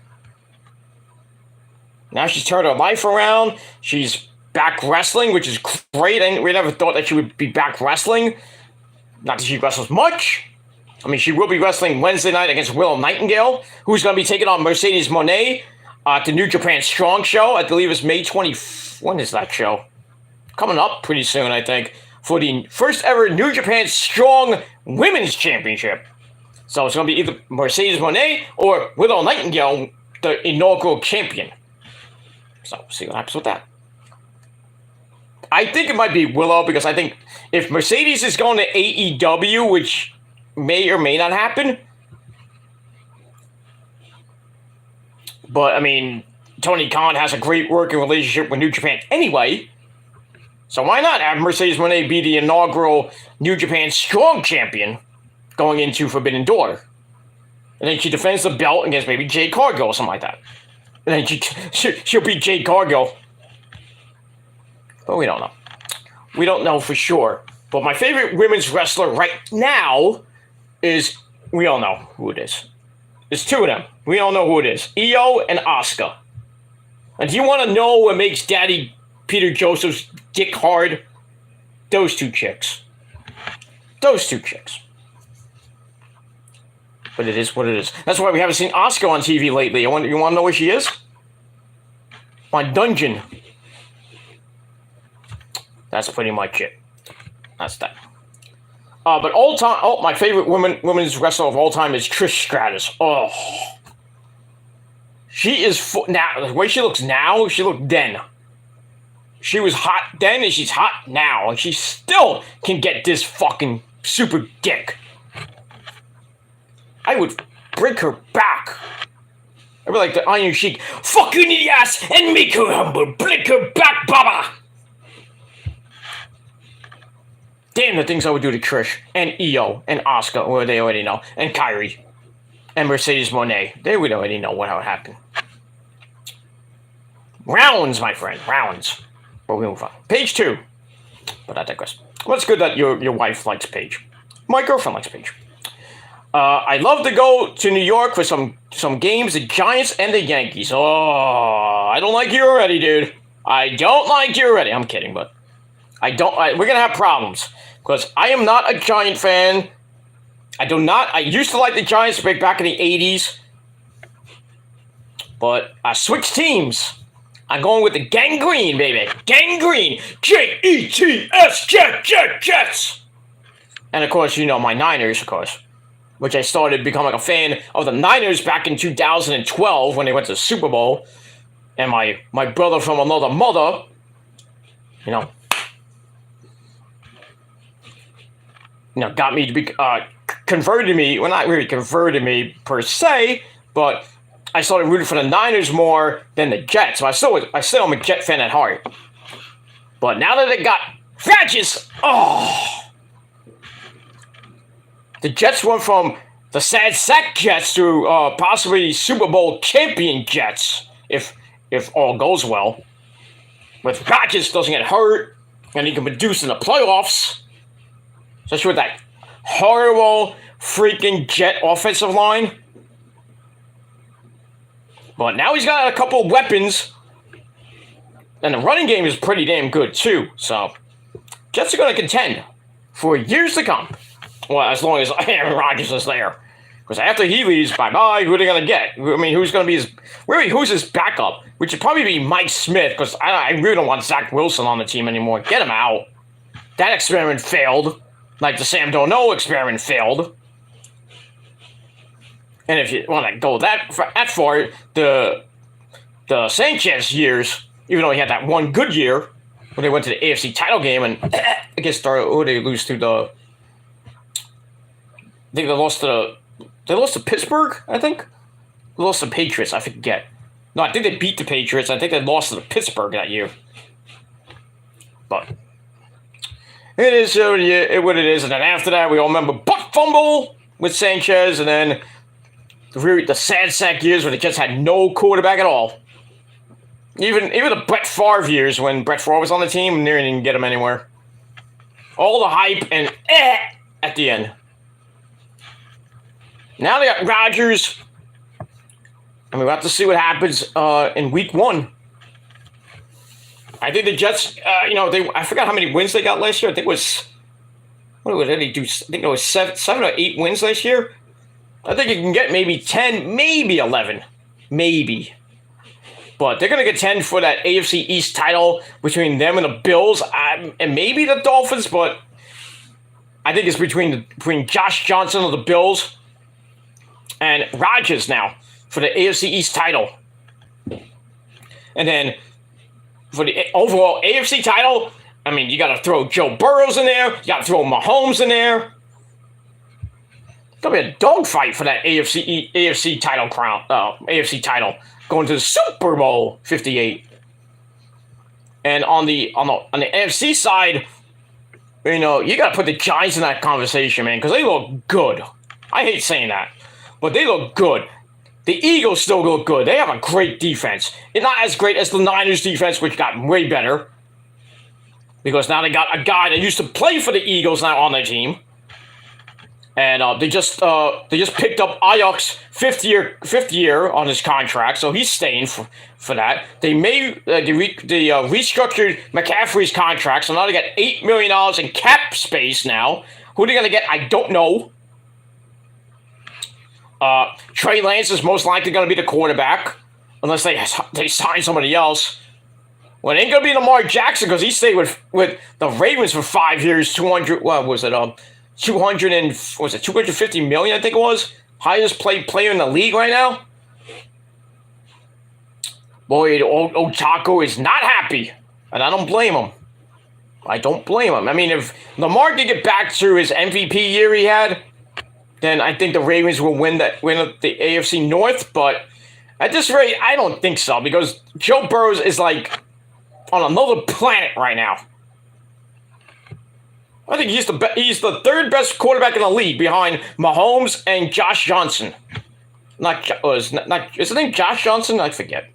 Now she's turned her life around. She's back wrestling, which is great. And we never thought that she would be back wrestling. Not that she wrestles much. She will be wrestling Wednesday night against Willow Nightingale, who's going to be taking on Mercedes Moné at the New Japan Strong show. I believe it's May 20th. When is that show? Coming up pretty soon, I think, for the first ever New Japan Strong Women's Championship. So it's going to be either Mercedes Moné or Willow Nightingale, the inaugural champion. So we'll see what happens with that. I think it might be Willow because I think if Mercedes is going to AEW, which may or may not happen, but Tony Khan has a great working relationship with New Japan anyway, so why not have Mercedes Moné be the inaugural New Japan Strong Champion going into Forbidden Door? And then she defends the belt against maybe Jade Cargill or something like that. And then she'll beat Jade Cargill. But we don't know. We don't know for sure. But my favorite women's wrestler right now is, we all know who it is. There's two of them. We all know who it is. Io and Asuka. And do you want to know what makes Daddy Peter Joseph's dick hard? Those two chicks. Those two chicks. But it is what it is. That's why we haven't seen Asuka on TV lately. You want to know where she is? On Dungeon. That's pretty much it. That's that. But my favorite women's wrestler of all time is Trish Stratus. Oh, she is now. The way she looks now, she looked then. She was hot then, and she's hot now, and she still can get this fucking super dick. I would break her back. I'd be like the Iron Sheik, fuck you in the ass and make her humble. Break her back, Baba. Damn the things I would do to Trish and Io and Asuka, or they already know, and Kyrie and Mercedes Moné. They would already know what would happen. Rounds, my friend, rounds. But we move on. Page 2. But I digress. Well, it's good that your wife likes Paige. My girlfriend likes Paige. I'd love to go to New York for some games, the Giants and the Yankees. Oh, I don't like you already, dude. I don't like you already. I'm kidding, but we're going to have problems. Because I am not a Giant fan. I used to like the Giants back in the 80s. But I switched teams. I'm going with the Gangrene, baby. Gangrene. Jets, Jets. And, of course, you know my Niners, of course. Which I started becoming a fan of the Niners back in 2012 when they went to the Super Bowl. And my brother from another mother, got me to be, converted me, well, not really converted me per se, but I started rooting for the Niners more than the Jets. So I still am a Jet fan at heart. But now that they got Rodgers, the Jets went from the sad sack Jets to possibly Super Bowl champion Jets, if all goes well. With Rodgers doesn't get hurt, and he can produce in the playoffs. Especially with that horrible freaking Jet offensive line. But now he's got a couple of weapons. And the running game is pretty damn good, too. So, Jets are going to contend for years to come. Well, as long as Aaron Rodgers is there. Because after he leaves, bye-bye, who are they going to get? I mean, who's going to be who's his backup? Which would probably be Mike Smith, because I really don't want Zach Wilson on the team anymore. Get him out. That experiment failed. Like the Sam Darnold experiment failed. And if you want to go that far, the Sanchez years, even though he had that one good year, when they went to the AFC title game, and I guess they lose to I think they lost to Pittsburgh, I think? They lost to Patriots, I forget. No, I think they beat the Patriots. I think they lost to Pittsburgh that year. But it is what it is. And then after that, we all remember butt fumble with Sanchez. And then the sad sack years where the Jets had no quarterback at all. Even the Brett Favre years when Brett Favre was on the team, they didn't get him anywhere. All the hype and at the end. Now they got Rodgers. And we'll have to see what happens in week 1. I think the Jets, I forgot how many wins they got last year. I think it was, what did they do? I think it was 7 or 8 wins last year. I think you can get maybe 10, maybe 11. Maybe. But they're going to contend for that AFC East title between them and the Bills, and maybe the Dolphins, but I think it's between Josh Johnson of the Bills and Rodgers now for the AFC East title. And then for the overall AFC title, I mean, you got to throw Joe Burrows in there. You got to throw Mahomes in there. It's going to be a dogfight for that AFC title crown. AFC title going to the Super Bowl 58. And on the AFC side, you got to put the Giants in that conversation, man, because they look good. I hate saying that, but they look good. The Eagles still look good. They have a great defense. It's not as great as the Niners defense, which got way better. Because now they got a guy that used to play for the Eagles now on their team. And they just picked up Ayuk's fifth year on his contract, so he's staying for that. They restructured McCaffrey's contract, so now they got $8 million in cap space now. Who are they going to get? I don't know. Trey Lance is most likely going to be the quarterback, unless they sign somebody else. Well, it ain't going to be Lamar Jackson because he stayed with the Ravens for 5 years. 200. What was it? 200 and was it 250 million? I think it was highest paid player in the league right now. Boy, old Taco is not happy, and I don't blame him. I don't blame him. I mean, if Lamar can get back to his MVP year he had, then I think the Ravens will win the AFC North. But at this rate, I don't think so because Joe Burrow is like on another planet right now. I think he's the third best quarterback in the league behind Mahomes and Josh Johnson. Is his name Josh Johnson? I forget.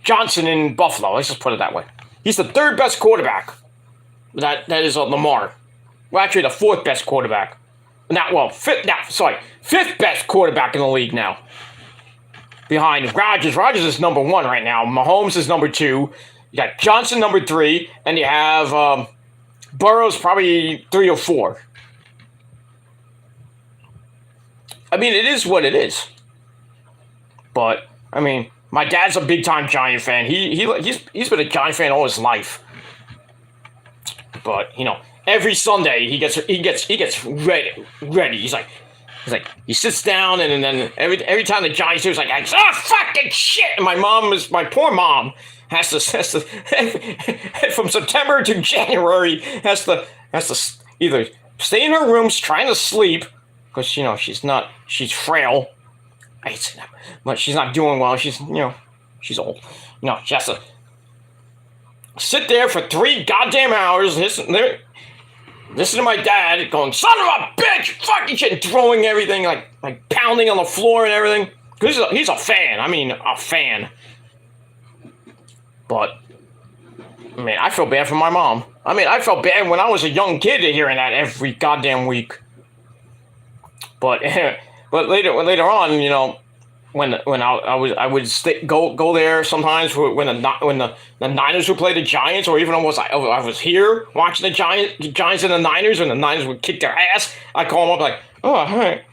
Johnson in Buffalo. Let's just put it that way. He's the third best quarterback. That is Lamar. Well, actually, the fourth best quarterback. Fifth best quarterback in the league now. Behind Rodgers. Rodgers is number 1 right now. Mahomes is number 2. You got Johnson number 3, and you have Burrow's probably 3 or 4. I mean, it is what it is. But I mean, my dad's a big time Giant fan. He's been a Giant fan all his life. But every Sunday he gets ready. He's like he sits down and then every time the Giants do, he's like, oh fucking shit! And my poor mom has to from September to January has to either stay in her rooms trying to sleep because she's frail. I hate saying that, but she's not doing well. She's old. She has to sit there for 3 goddamn hours. Listen to my dad going, son of a bitch, fucking shit, and throwing everything, like pounding on the floor and everything. Because he's a fan. I mean, a fan. But, I mean, I feel bad for my mom. I mean, I felt bad when I was a young kid hearing that every goddamn week. But later on, when I would go there sometimes when the Niners would play the Giants, or even I was here watching the Giants and the Niners, and the Niners would kick their ass. I call them up like, oh, hey,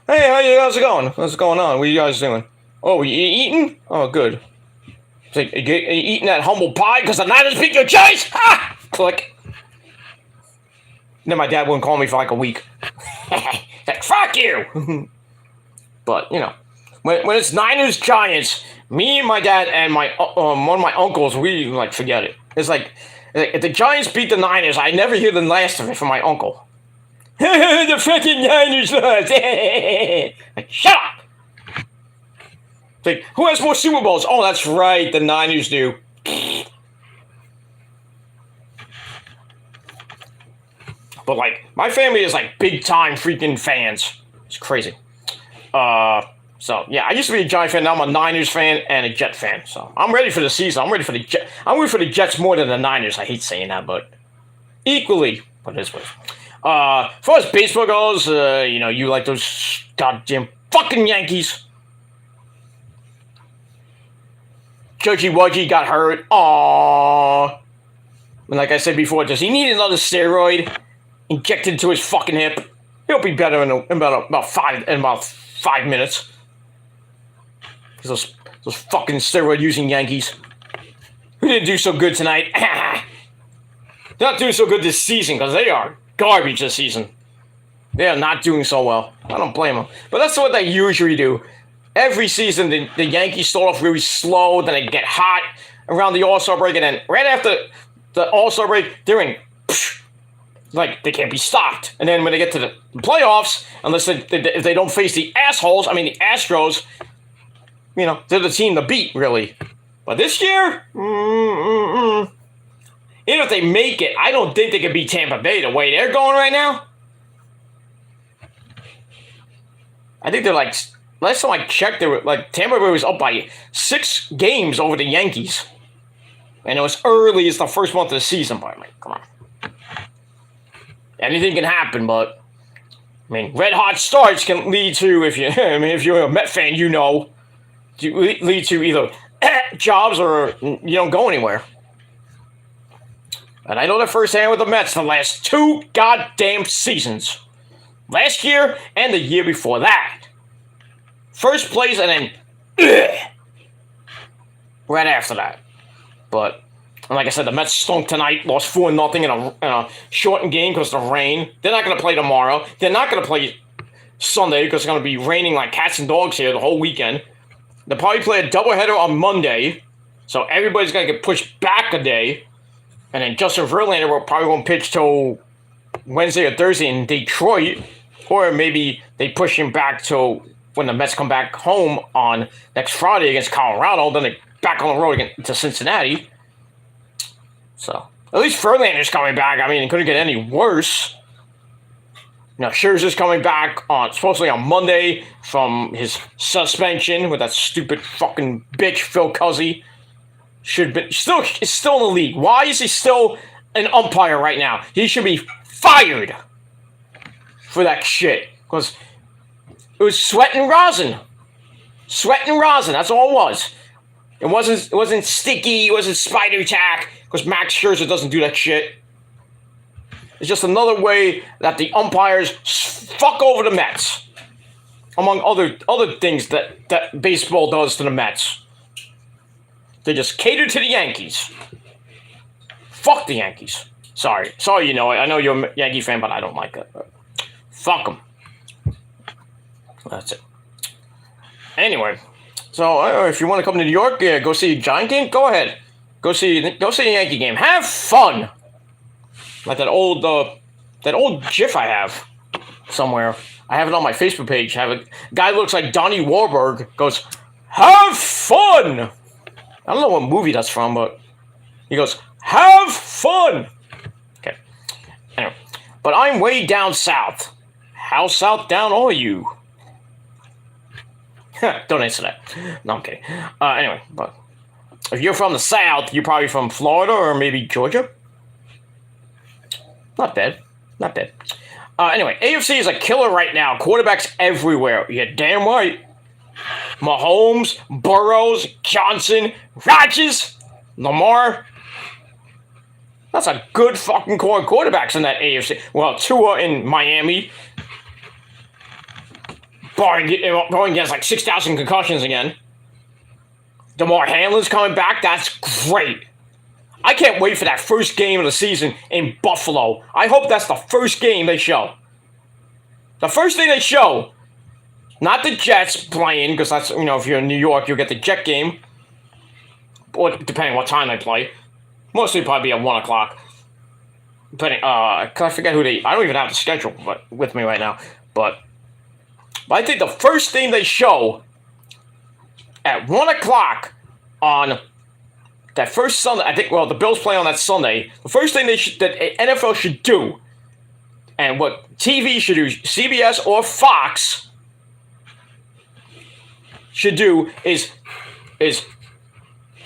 how's it going? What's going on? What are you guys doing? Oh, you eating? Oh, good. It's like, are you eating that humble pie because the Niners beat your Giants? Ah! Click. And then my dad wouldn't call me for like a week. He's like, fuck you. But when it's Niners Giants, me and my dad and my one of my uncles, we forget it. It's like if the Giants beat the Niners, I never hear the last of it from my uncle. The fucking Niners lost. Like, shut up. It's like, who has more Super Bowls? Oh, that's right, the Niners do. But my family is big time freaking fans. It's crazy. So yeah, I used to be a Giant fan. Now I'm a Niners fan and a Jet fan. So I'm ready for the season. I'm ready for the Jets more than the Niners. I hate saying that, but equally. But it is what it is. As far as baseball goes, you like those goddamn fucking Yankees. Judgy Wudgy got hurt. Aww. And like I said before, does he need another steroid injected into his fucking hip? He'll be better in about 5 minutes. Those fucking steroid-using Yankees. Who didn't do so good tonight? They're not doing so good this season because they are garbage this season. They are not doing so well. I don't blame them. But that's what they usually do. Every season, the Yankees start off really slow, then they get hot around the All-Star break, and then right after the All-Star break, they're in... they can't be stopped. And then when they get to the playoffs, unless if they don't face the assholes, the Astros, they're the team to beat, really. But this year, even if they make it, I don't think they can beat Tampa Bay the way they're going right now. I think they're last time I checked, they were Tampa Bay was up by 6 games over the Yankees. And it was early, it's the first month of the season, but come on. Anything can happen, but red hot starts can lead to, if you're a Met fan, lead to either jobs or you don't go anywhere. And I know that firsthand with the Mets the last 2 goddamn seasons. Last year and the year before that. first place and then right after that. But like I said, the Mets stunk tonight, lost 4-0 in a shortened game because of the rain. They're not going to play tomorrow. They're not going to play Sunday because it's going to be raining like cats and dogs here the whole weekend. They'll probably play a doubleheader on Monday, so everybody's going to get pushed back a day. And then Justin Verlander will probably won't pitch till Wednesday or Thursday in Detroit, or maybe they push him back till when the Mets come back home on next Friday against Colorado. Then they're back on the road again to Cincinnati. So at least Verlander's coming back. I mean, it couldn't get any worse. Scherzer's coming back supposedly on Monday from his suspension with that stupid fucking bitch Phil Cuzzy. Is still in the league. Why is he still an umpire right now? He should be fired for that shit. Because it was sweat and rosin. Sweat and rosin. That's all it was. It wasn't sticky. It wasn't spider attack. Because Max Scherzer doesn't do that shit. It's just another way that the umpires fuck over the Mets. Among other things that baseball does to the Mets. They just cater to the Yankees. Fuck the Yankees. Sorry, I know you're a Yankee fan, but I don't like it. Fuck them. That's it. Anyway, so if you want to come to New York, go see a Giant game. Go ahead. Go see a Yankee game. Have fun. Like that old GIF I have somewhere. I have it on my Facebook page. Have a guy looks like Donnie Wahlberg goes, "Have fun." I don't know what movie that's from, but he goes, "Have fun." Okay. Anyway, but I'm way down south. How south down are you? Don't answer that. No, I'm kidding. Anyway, but if you're from the south, you're probably from Florida or maybe Georgia. Not bad. Anyway, AFC is a killer right now. Quarterbacks everywhere. You're damn right. Mahomes, Burrows, Johnson, Rodgers, Lamar. That's a good fucking core of quarterbacks in that AFC. Well, Tua in Miami. Going against like 6,000 concussions again. DeMar Hamlin's coming back. That's great. I can't wait for that first game of the season in Buffalo. I hope that's the first game they show. The first thing they show. Not the Jets playing, because that's, if you're in New York, you'll get the Jet game. Or depending what time they play. Mostly probably at 1 o'clock. Depending, I forget who I don't even have the schedule with me right now. But I think the first thing they show at 1 o'clock on that first Sunday, I think, the Bills play on that Sunday. The first thing that NFL should do, and what TV should do, CBS or Fox should do is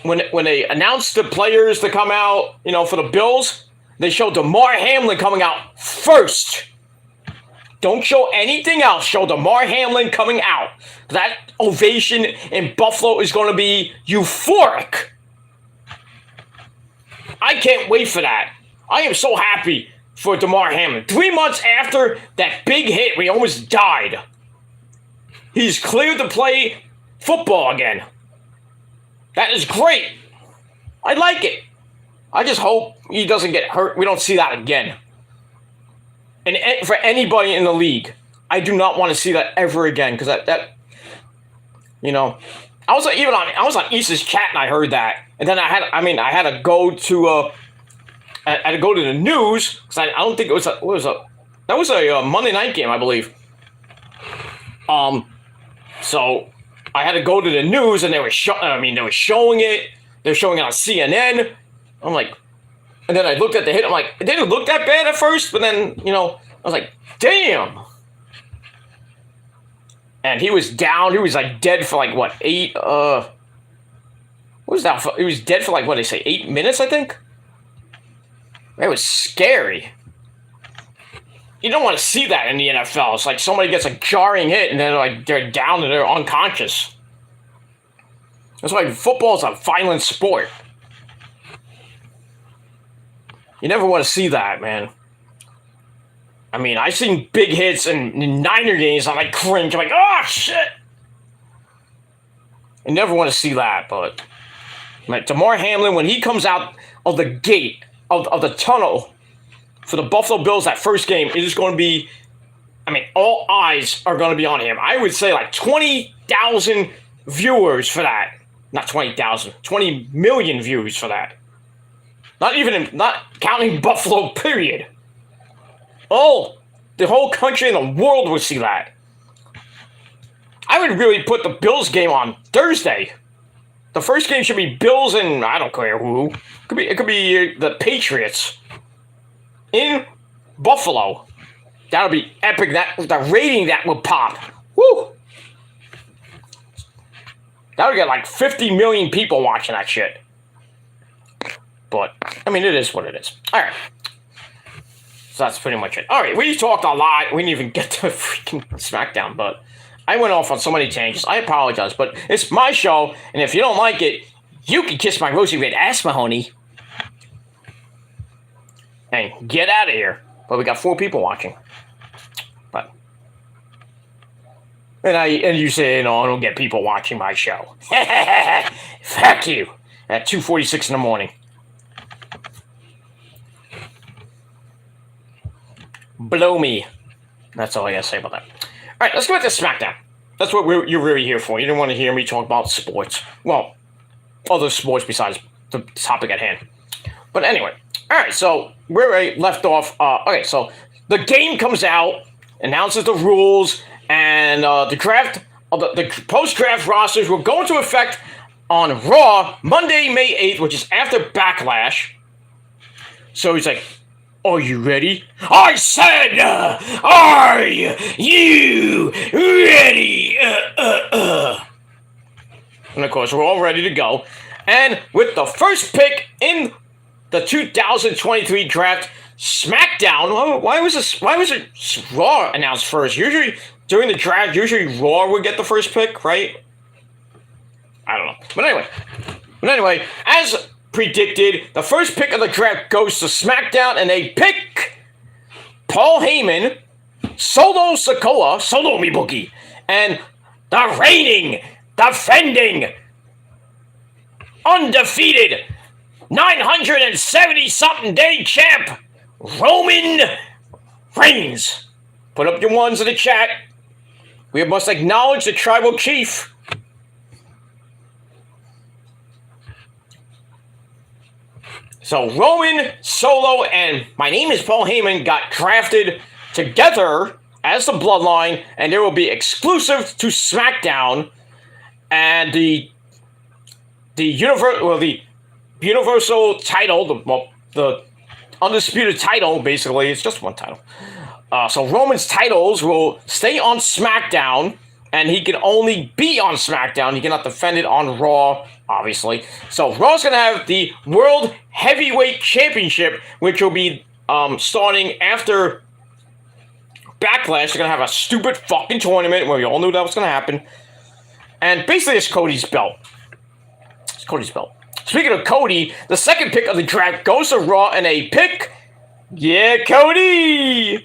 when they announce the players to come out, for the Bills, they show DeMar Hamlin coming out first. Don't show anything else. Show DeMar Hamlin coming out. That ovation in Buffalo is going to be euphoric. I can't wait for that. I am so happy for DeMar Hamlin. 3 months after that big hit where he almost died, he's cleared to play football again. That is great. I like it. I just hope he doesn't get hurt. We don't see that again. And for anybody in the league, I do not want to see that ever again, because that I was on East's chat and I heard that, and then I had to go to the news because I don't think it was that was a Monday night game, I believe. So I had to go to the news, and they were showing it. They're showing it on CNN. I'm like, and then I looked at the hit. I'm like, it didn't look that bad at first, but then I was like, damn. And he was down. He was like dead for like what, 8? What was that? He was dead for like what they say, 8 minutes, I think. It was scary. You don't want to see that in the NFL. It's like somebody gets a jarring hit and they're down and they're unconscious. That's why football is a violent sport. You never want to see that, man. I mean, I've seen big hits in Niner games. I'm like cringe. I'm like, oh shit. You never want to see that, but like, Damar Hamlin, when he comes out of the gate, of the tunnel for the Buffalo Bills, that first game, it is going to be, I mean, all eyes are going to be on him. I would say like 20,000 viewers for that. Not 20,000, 20 million views for that. Not counting Buffalo, period. Oh, the whole country and the world would see that. I would really put the Bills game on Thursday. The first game should be Bills and I don't care who. It could be the Patriots in Buffalo. That would be epic. The rating that would pop. Woo! That would get like 50 million people watching that shit. But, I mean, it is what it is. All right. So that's pretty much it. All right, we talked a lot. We didn't even get to freaking Smackdown, but I went off on so many tangents. I apologize, but it's my show, and if you don't like it, you can kiss my rosy red ass, Mahoney. And get out of here. But we got 4 people watching. But and you say, no, I don't get people watching my show. Fuck you. At 2:46 in the morning. Blow me. That's all I gotta say about that. All right, let's go back to Smackdown. That's what you're really here for. You didn't want to hear me talk about sports. Well, other sports besides the topic at hand. But anyway, all right, so where I left off, okay, so the game comes out, announces the rules, and the draft, the post-draft rosters will go into effect on Raw Monday, May 8th, which is after Backlash. So he's like, are you ready? I said, are you ready? And of course, we're all ready to go. And with the first pick in the 2023 draft, Smackdown. Why was it Raw announced first? Usually during the draft, Raw would get the first pick, right? I don't know. But anyway, as predicted, the first pick of the draft goes to Smackdown, and they pick Paul Heyman, Solo Sikoa, Solo Mibuki, and the reigning, defending, undefeated, 970-something day champ, Roman Reigns. Put up your ones in the chat. We must acknowledge the tribal chief. So Roman, Solo, and my name is Paul Heyman got drafted together as the Bloodline, and they will be exclusive to SmackDown. And the Universal title, the undisputed title, basically, it's just one title. So Roman's titles will stay on SmackDown, and he can only be on SmackDown. He cannot defend it on Raw, obviously. So Raw's going to have the World Heavyweight Championship, which will be starting after Backlash. They're going to have a stupid fucking tournament where we all knew that was going to happen. And basically it's Cody's belt. It's Cody's belt. Speaking of Cody, the second pick of the draft goes to Raw, and a pick, yeah, Cody!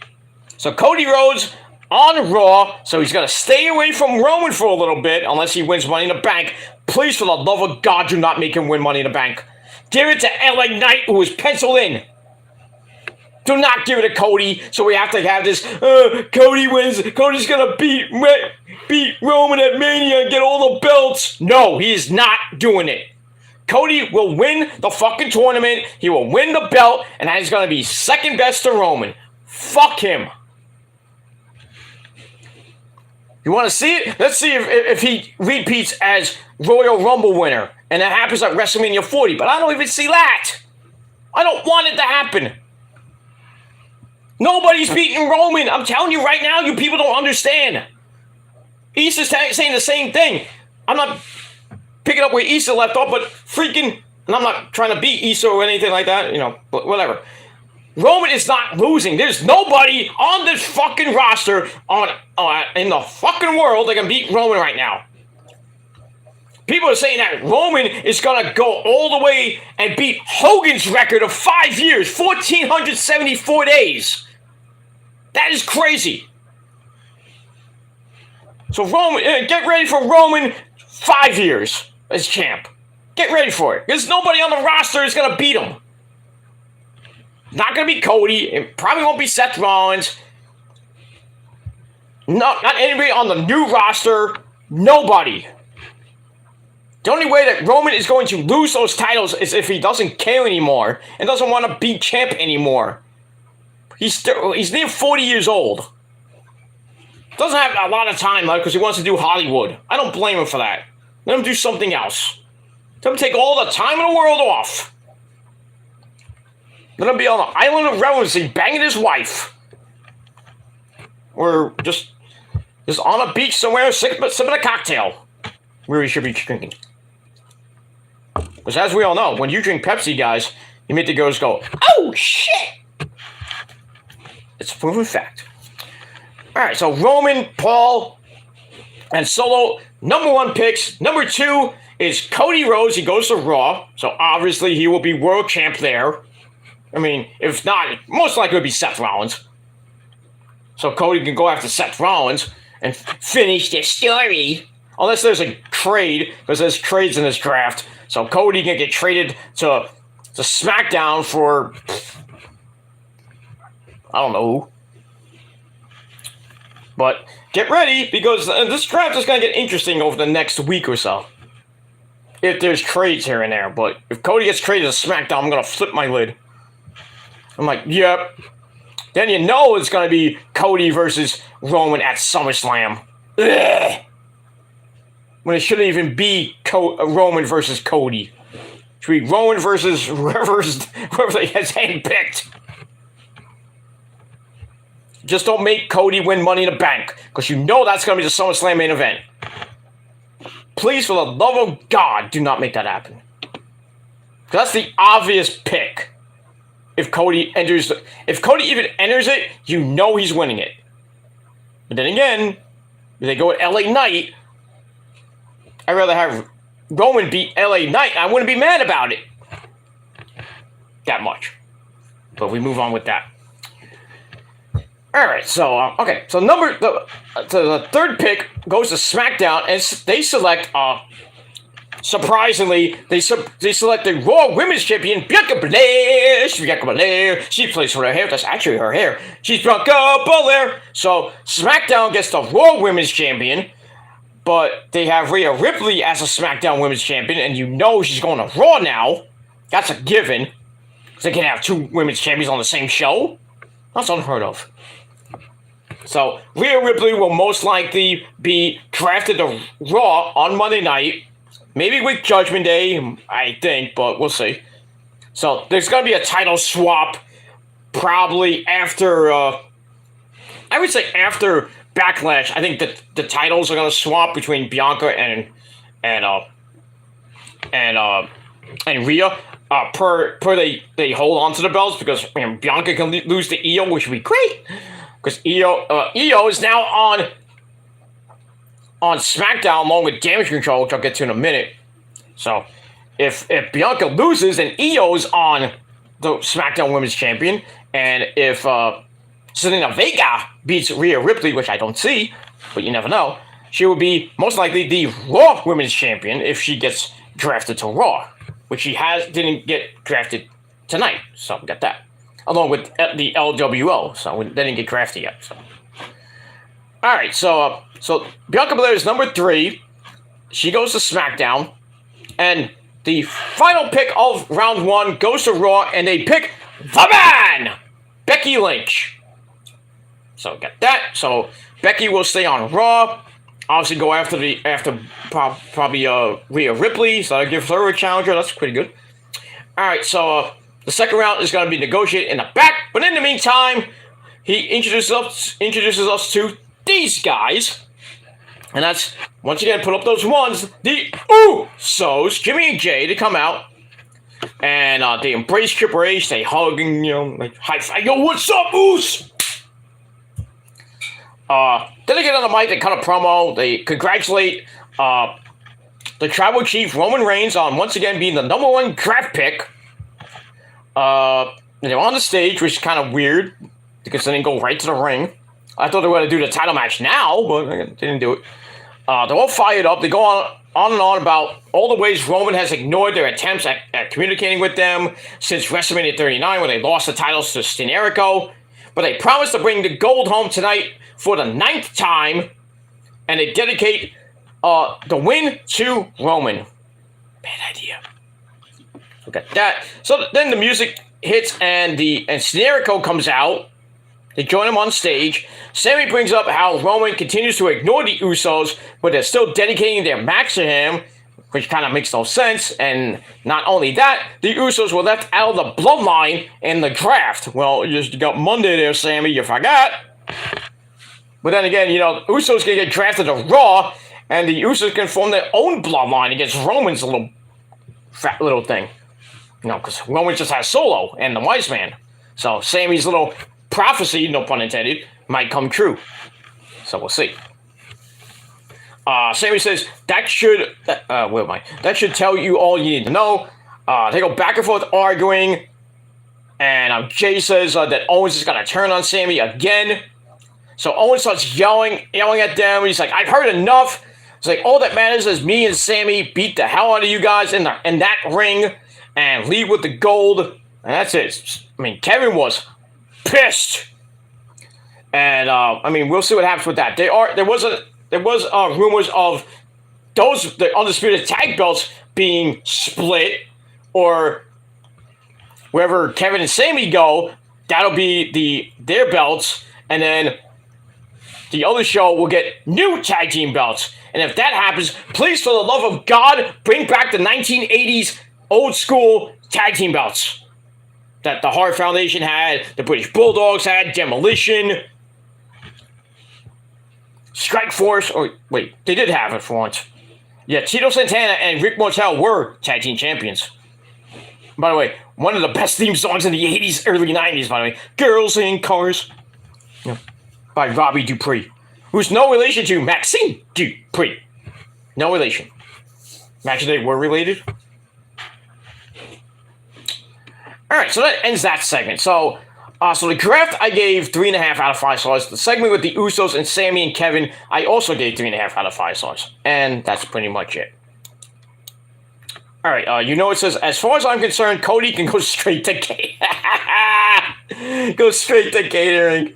So Cody Rhodes on Raw, so he's going to stay away from Roman for a little bit, unless he wins Money in the Bank. Please, for the love of God, do not make him win Money in the Bank. Give it to LA Knight, who is penciled in. Do not give it to Cody, so we have to have this, Cody wins, Cody's going to beat Roman at Mania and get all the belts. No, he is not doing it. Cody will win the fucking tournament, he will win the belt, and he's going to be second best to Roman. Fuck him. You want to see it? Let's see if he repeats as Royal Rumble winner, and that happens at WrestleMania 40, but I don't even see that. I don't want it to happen. Nobody's beating Roman. I'm telling you right now, you people don't understand. Issa's saying the same thing. I'm not picking up where Issa left off, but freaking, and I'm not trying to beat Issa or anything like that, but whatever. Roman is not losing. There's nobody on this fucking roster in the fucking world that can beat Roman right now. People are saying that Roman is going to go all the way and beat Hogan's record of 5 years, 1,474 days. That is crazy. So Roman, get ready for Roman 5 years as champ. Get ready for it. Because nobody on the roster is going to beat him. Not going to be Cody. It probably won't be Seth Rollins. No, not anybody on the new roster. Nobody. The only way that Roman is going to lose those titles is if he doesn't care anymore and doesn't want to be champ anymore. He's near 40 years old. Doesn't have a lot of time left because he wants to do Hollywood. I don't blame him for that. Let him do something else. Let him take all the time in the world off. Let him be on the island of relevancy banging his wife. Or just on a beach somewhere sipping a cocktail. Where he should be drinking. Because as we all know, when you drink Pepsi, guys, you make the girls go, oh, shit! It's a proven fact. Alright, so Roman, Paul, and Solo, number 1 picks. Number 2 is Cody Rhodes. He goes to Raw, so obviously he will be world champ there. I mean, if not, most likely it would be Seth Rollins. So Cody can go after Seth Rollins and finish the story. Unless there's a trade, because there's trades in this draft. So Cody can get traded to Smackdown for, I don't know who. But get ready, because this draft is going to get interesting over the next week or so. If there's trades here and there. But if Cody gets traded to SmackDown, I'm going to flip my lid. I'm like, yep. Then you know it's going to be Cody versus Roman at SummerSlam. Ugh. When it shouldn't even be Roman versus Cody. It should be Roman versus whoever they has handpicked. Just don't make Cody win Money in the Bank, because you know that's going to be the SummerSlam main event. Please, for the love of God, do not make that happen. That's the obvious pick. If Cody even enters it, you know he's winning it. But then again, if they go at LA Knight, I'd rather have Roman beat LA Knight. I wouldn't be mad about it. That much. But we move on with that. Alright, so, okay. So the third pick goes to SmackDown, and they select, surprisingly, they select the Raw Women's Champion, Bianca Belair. She plays for her hair. That's actually her hair. She's Bianca Belair. So So gets the Raw Women's Champion. But they have Rhea Ripley as a SmackDown Women's Champion, and you know she's going to Raw now. That's a given. They can have 2 Women's Champions on the same show. That's unheard of. So, Rhea Ripley will most likely be drafted to Raw on Monday night. Maybe with Judgment Day, I think, but we'll see. So, there's going to be a title swap probably after, I would say after Backlash. I think that the titles are going to swap between Bianca and Rhea. They hold on to the belts, because Bianca can lose to Io, which would be great. Because Io is now on SmackDown along with Damage Control, which I'll get to in a minute. So if Bianca loses, then Io's on the SmackDown Women's Champion, and if Zelina Vega beats Rhea Ripley, which I don't see, but you never know, she will be most likely the Raw Women's Champion if she gets drafted to Raw, which she didn't get drafted tonight, so we got that. Along with the LWO, so they didn't get drafted yet. So. Alright, so Bianca Belair is number 3. She goes to SmackDown, and the final pick of round 1 goes to Raw, and they pick the man, Becky Lynch. So get that. So Becky will stay on Raw. Obviously go after probably Rhea Ripley. So I give her a challenger. That's pretty good. All right. So the second round is going to be negotiated in the back. But in the meantime, he introduces us to these guys, and that's once again put up those ones. The Usos, Jimmy and Jay, to come out. And they embrace Triple H. They hug and like high five. Yo, what's up, Usos? Then they get on the mic, they cut a promo, they congratulate the Tribal Chief Roman Reigns on once again being the number 1 draft pick. They're on the stage, which is kind of weird, because they didn't go right to the ring. I thought they were going to do the title match now, but they didn't do it. They're all fired up, they go on and on about all the ways Roman has ignored their attempts at communicating with them since WrestleMania 39 when they lost the titles to Steinerico. But they promised to bring the gold home tonight for the 9th time, and they dedicate the win to Roman. Bad idea. Look at that. So then the music hits and Steinerico comes out. They join him on stage. Sammy brings up how Roman continues to ignore the Usos, but they're still dedicating their match to him, which kind of makes no sense. And not only that, the Usos were left out of the bloodline in the draft. Well, you just got Monday there, Sammy. You forgot. But then again, Usos can get drafted to Raw, and the Usos can form their own bloodline against Roman's little fat little thing. Because Roman just has Solo and the Wise Man. So Sammy's little prophecy, no pun intended, might come true. So we'll see. Sammy says, that should tell you all you need to know. They go back and forth arguing. And Jay says that Owens is going to turn on Sammy again. So Owens starts yelling at them. He's like, I've heard enough. It's like, all that matters is me and Sammy beat the hell out of you guys in that ring and leave with the gold. And that's it. I mean, Kevin was pissed. And, we'll see what happens with that. There was rumors of the Undisputed Tag Belts being split, or wherever Kevin and Sammy go, that'll be their belts, and then the other show will get new tag team belts. And if that happens, please, for the love of God, bring back the 1980s old school tag team belts that the Hart Foundation had, the British Bulldogs had, Demolition, Strike Force, they did have it for once. Yeah, Tito Santana and Rick Martel were tag team champions. By the way, one of the best theme songs in the 80s, early 90s, by the way. Girls in Cars. Yeah. By Robbie Dupree, who's no relation to Maxine Dupree. No relation. Imagine they were related. Alright, so that ends that segment. So the draft I gave 3.5 out of 5 stars. The segment with the Usos and Sammy and Kevin, I also gave 3.5 out of 5 stars. And that's pretty much it. Alright, it says, as far as I'm concerned, Cody can go straight to catering. Go straight to catering.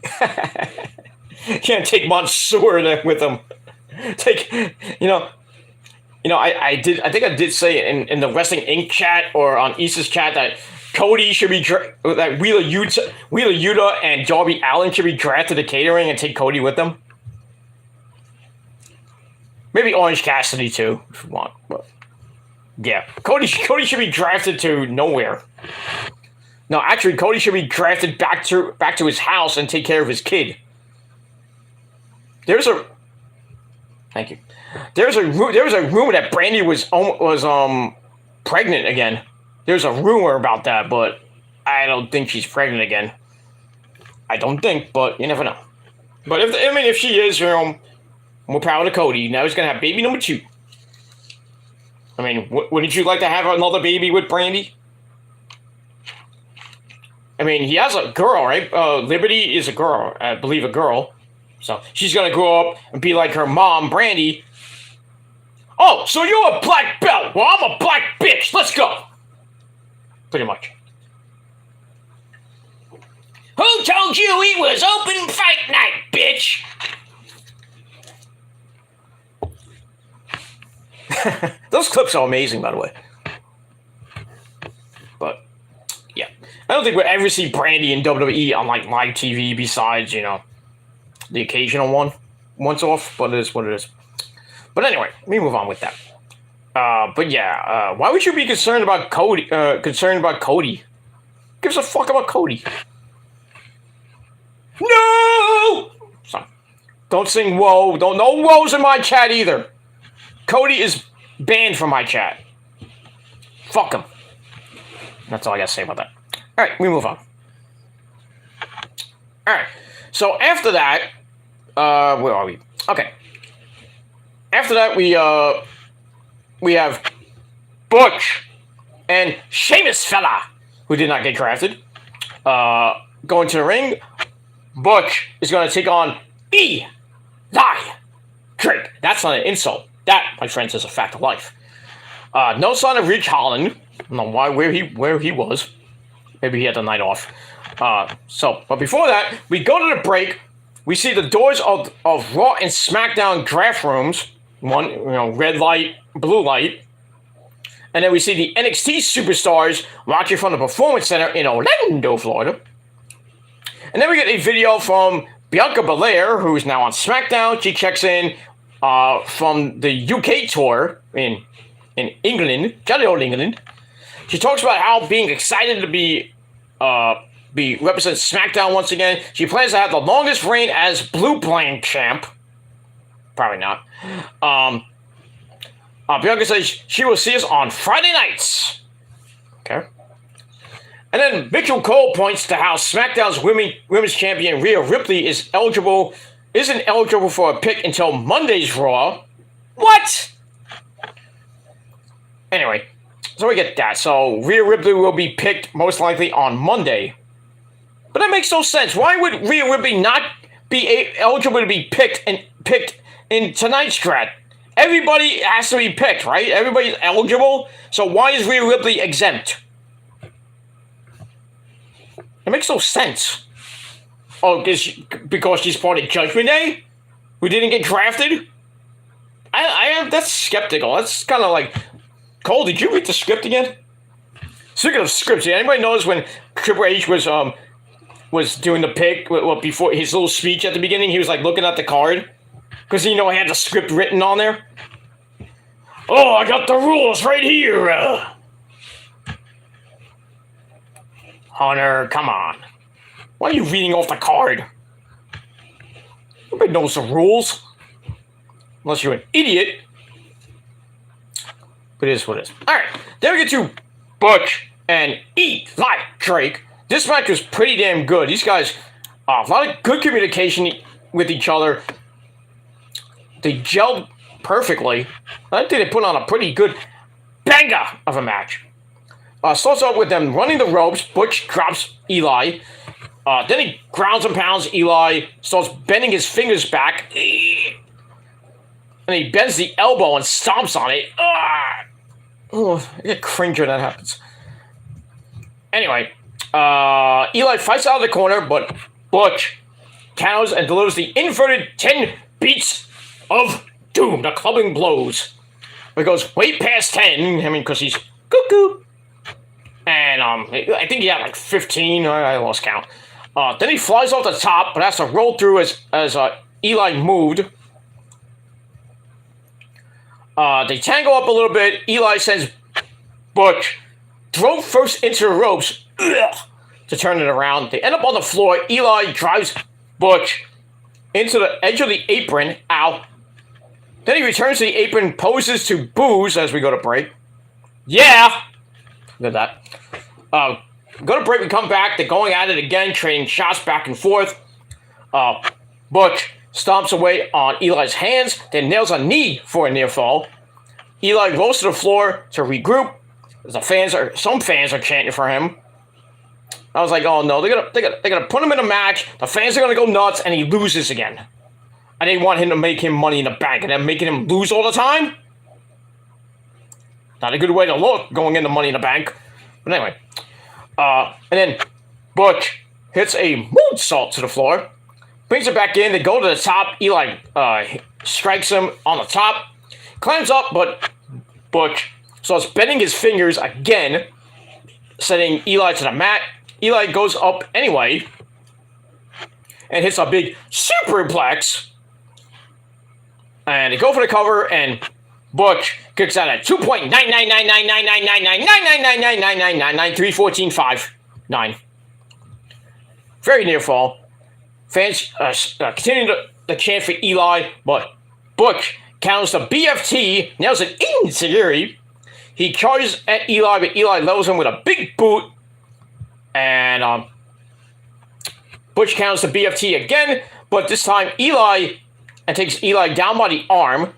Can't take Mansoor there with him. I think I did say in the Wrestling Inc. chat or on Issa's chat that Cody should be that Wheeler Yuta and Darby Allin should be drafted to catering and take Cody with them. Maybe Orange Cassidy too, if you want. But yeah, Cody should be drafted to nowhere. No, actually, Cody should be drafted back to his house and take care of his kid. Thank you. There was a rumor that Brandy was pregnant again. There's a rumor about that, but I don't think she's pregnant again. I don't think, but you never know. But if she is, more power to Cody. Now he's gonna have baby number 2. I mean, wouldn't you like to have another baby with Brandy? I mean, he has a girl, right? Liberty is a girl, I believe a girl. So she's gonna grow up and be like her mom, Brandy. Oh, so you're a black belt. Well, I'm a black bitch. Let's go. Pretty much. Who told you it was open fight night, bitch? Those clips are amazing, by the way. But, yeah. I don't think we'll ever see Brandy in WWE on, live TV besides, the occasional one. Once off, but it is what it is. But anyway, let me move on with that. Why would you be concerned about Cody? Gives a fuck about Cody. No! So, don't sing whoa. No whoas in my chat either. Cody is banned from my chat. Fuck him. That's all I gotta say about that. Alright, we move on. Alright. So after that, where are we? Okay. After that, we have Butch and Sheamus fella, who did not get drafted, going to the ring. Butch is going to take on Eli Drake. That's not an insult. That, my friends, is a fact of life. No sign of Ridge Holland. I don't know where he was. Maybe he had the night off. But before that, we go to the break. We see the doors of Raw and SmackDown draft rooms. One, red light, blue light. And then we see the NXT superstars watching from the Performance Center in Orlando, Florida. And then we get a video from Bianca Belair, who is now on SmackDown. She checks in from the UK tour in England, jolly old England. She talks about how being excited to be represent SmackDown once again. She plans to have the longest reign as Blue Brand champ. Probably not. Bianca says she will see us on Friday nights. Okay. And then Mitchell Cole points to how SmackDown's women's champion Rhea Ripley isn't eligible for a pick until Monday's Raw. What? Anyway, so we get that. So Rhea Ripley will be picked most likely on Monday. But that makes no sense. Why would Rhea Ripley not be eligible to be picked in tonight's draft? Everybody has to be picked, right? Everybody's eligible. So why is Rhea Ripley exempt? It makes no sense. Oh, because she's part of Judgment Day? Who didn't get drafted? I am that's skeptical. That's kind of like, Cole, did you read the script again? Speaking of scripts, did anybody notice when Triple H was doing the pick, before his little speech at the beginning, he was like looking at the card? Because, he had the script written on there. Oh, I got the rules right here. Hunter, come on. Why are you reading off the card? Nobody knows the rules. Unless you're an idiot. But it is what it is. Alright, then we get to Butch and Eli Drake. This match was pretty damn good. These guys, a lot of good communication with each other. They gelled perfectly. I think they put on a pretty good banger of a match. Starts out with them running the ropes. Butch drops Eli. Then he grounds and pounds Eli. Starts bending his fingers back. And he bends the elbow and stomps on it. Oh, I get cringe when that happens. Anyway, Eli fights out of the corner, but Butch counters and delivers the inverted 10 beats of doom, the clubbing blows. It goes way past 10, because he's cuckoo. And I think he had like 15, I lost count. Then he flies off the top, but has to roll through as Eli moved. They tangle up a little bit. Eli sends Butch drove first into the ropes to turn it around. They end up on the floor. Eli drives Butch into the edge of the apron. Ow. Then he returns to the apron, poses to boos as we go to break. Yeah. Look at that. Go to break, we come back. They're going at it again, trading shots back and forth. Butch stomps away on Eli's hands, then nails a knee for a near fall. Eli rolls to the floor to regroup. Some fans are chanting for him. I was like, oh no, they're gonna put him in a match. The fans are gonna go nuts, and he loses again. I didn't want him to make him Money in the Bank, and then making him lose all the time. Not a good way to look going into Money in the Bank. But anyway, and then Butch hits a moonsault to the floor, brings it back in. They go to the top. Eli strikes him on the top, climbs up, but Butch starts bending his fingers again, sending Eli to the mat. Eli goes up anyway and hits a big superplex. And they go for the cover, and Butch kicks out at 2.99999999999999999999999. Very near fall. Fans continue to chant for Eli, but Butch counters the BFT, nails an insecurity. He charges at Eli, but Eli levels him with a big boot. And Butch counters the BFT again, but this time takes Eli down by the arm.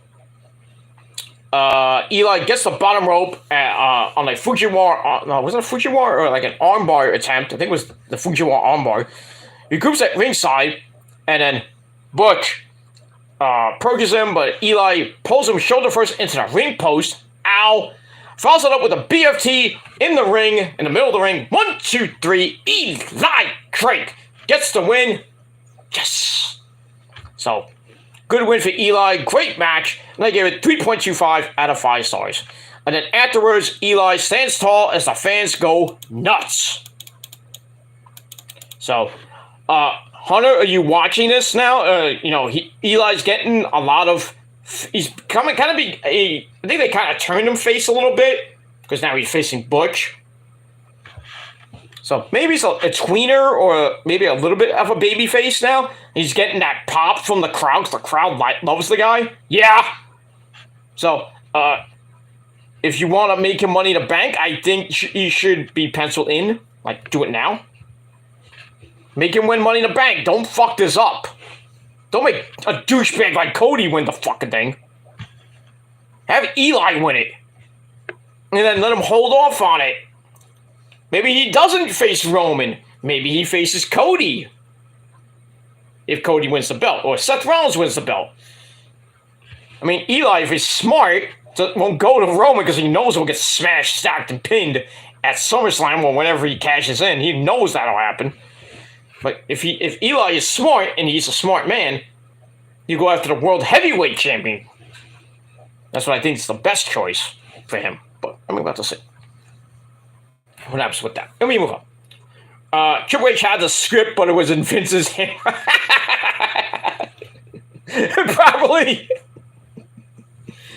Eli gets the bottom rope on a Fujiwara. No, was it a Fujiwara or like an armbar attempt? I think it was the Fujiwara armbar. He groups at ringside, and then Butch approaches him, but Eli pulls him shoulder first into the ring post. Ow. Follows it up with a BFT in the ring, in the middle of the ring. 1, 2, 3. Eli Drake gets the win. Yes. So, good win for Eli. Great match. And I gave it 3.25 out of 5 stars. And then afterwards, Eli stands tall as the fans go nuts. So, Hunter, are you watching this now? Eli's getting a lot of... He's coming kind of be a... I think they kind of turned him face a little bit. Because now he's facing Butch. So maybe he's a tweener or maybe a little bit of a baby face now. He's getting that pop from the crowd. The crowd loves the guy. Yeah. So, if you want to make him Money in the Bank, I think he should be penciled in. Like, do it now. Make him win Money in the Bank. Don't fuck this up. Don't make a douchebag like Cody win the fucking thing. Have Eli win it. And then let him hold off on it. Maybe he doesn't face Roman. Maybe he faces Cody. If Cody wins the belt. Or Seth Rollins wins the belt. I mean, Eli, if he's smart, won't go to Roman because he knows he'll get smashed, stacked, and pinned at SummerSlam or whenever he cashes in. He knows that'll happen. But if Eli is smart, and he's a smart man, you go after the World Heavyweight Champion. That's what I think is the best choice for him. But I'm about to see what happens with that. Let me move on. Triple H had the script, but it was in Vince's hand. Probably.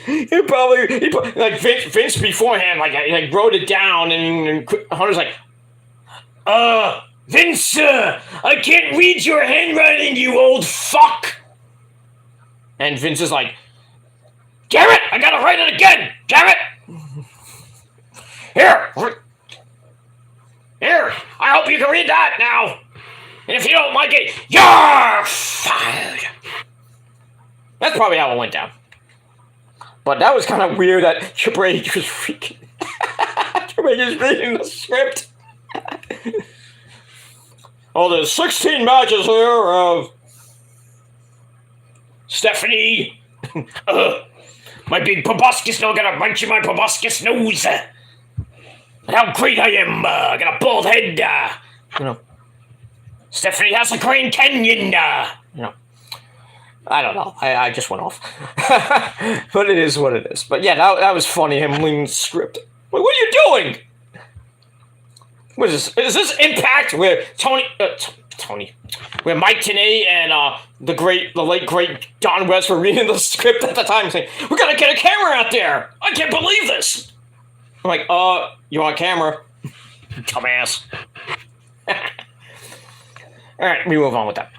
Vince beforehand, like wrote it down, and Hunter's like, Vince, I can't read your handwriting, you old fuck. And Vince is like, Garrett, I gotta write it again, Garrett. Here, I hope you can read that now. And if you don't like it, you're fired. That's probably how it went down. But that was kind of weird that Triple H was freaking... Triple H is reading the script. Oh, there's 16 matches here of... Stephanie. My big proboscis now got a wrench in my proboscis nose. And how great I am. I got a bald head. Stephanie has a Grand Canyon. I don't know. I just went off. But it is what it is. But yeah, that was funny, him reading the script. Wait, what are you doing? What is this? Is this Impact where where Mike Tenay and the late great Don West were reading the script at the time saying, we gotta get a camera out there. I can't believe this. I'm like, you on camera? Dumbass. Alright, we move on with that.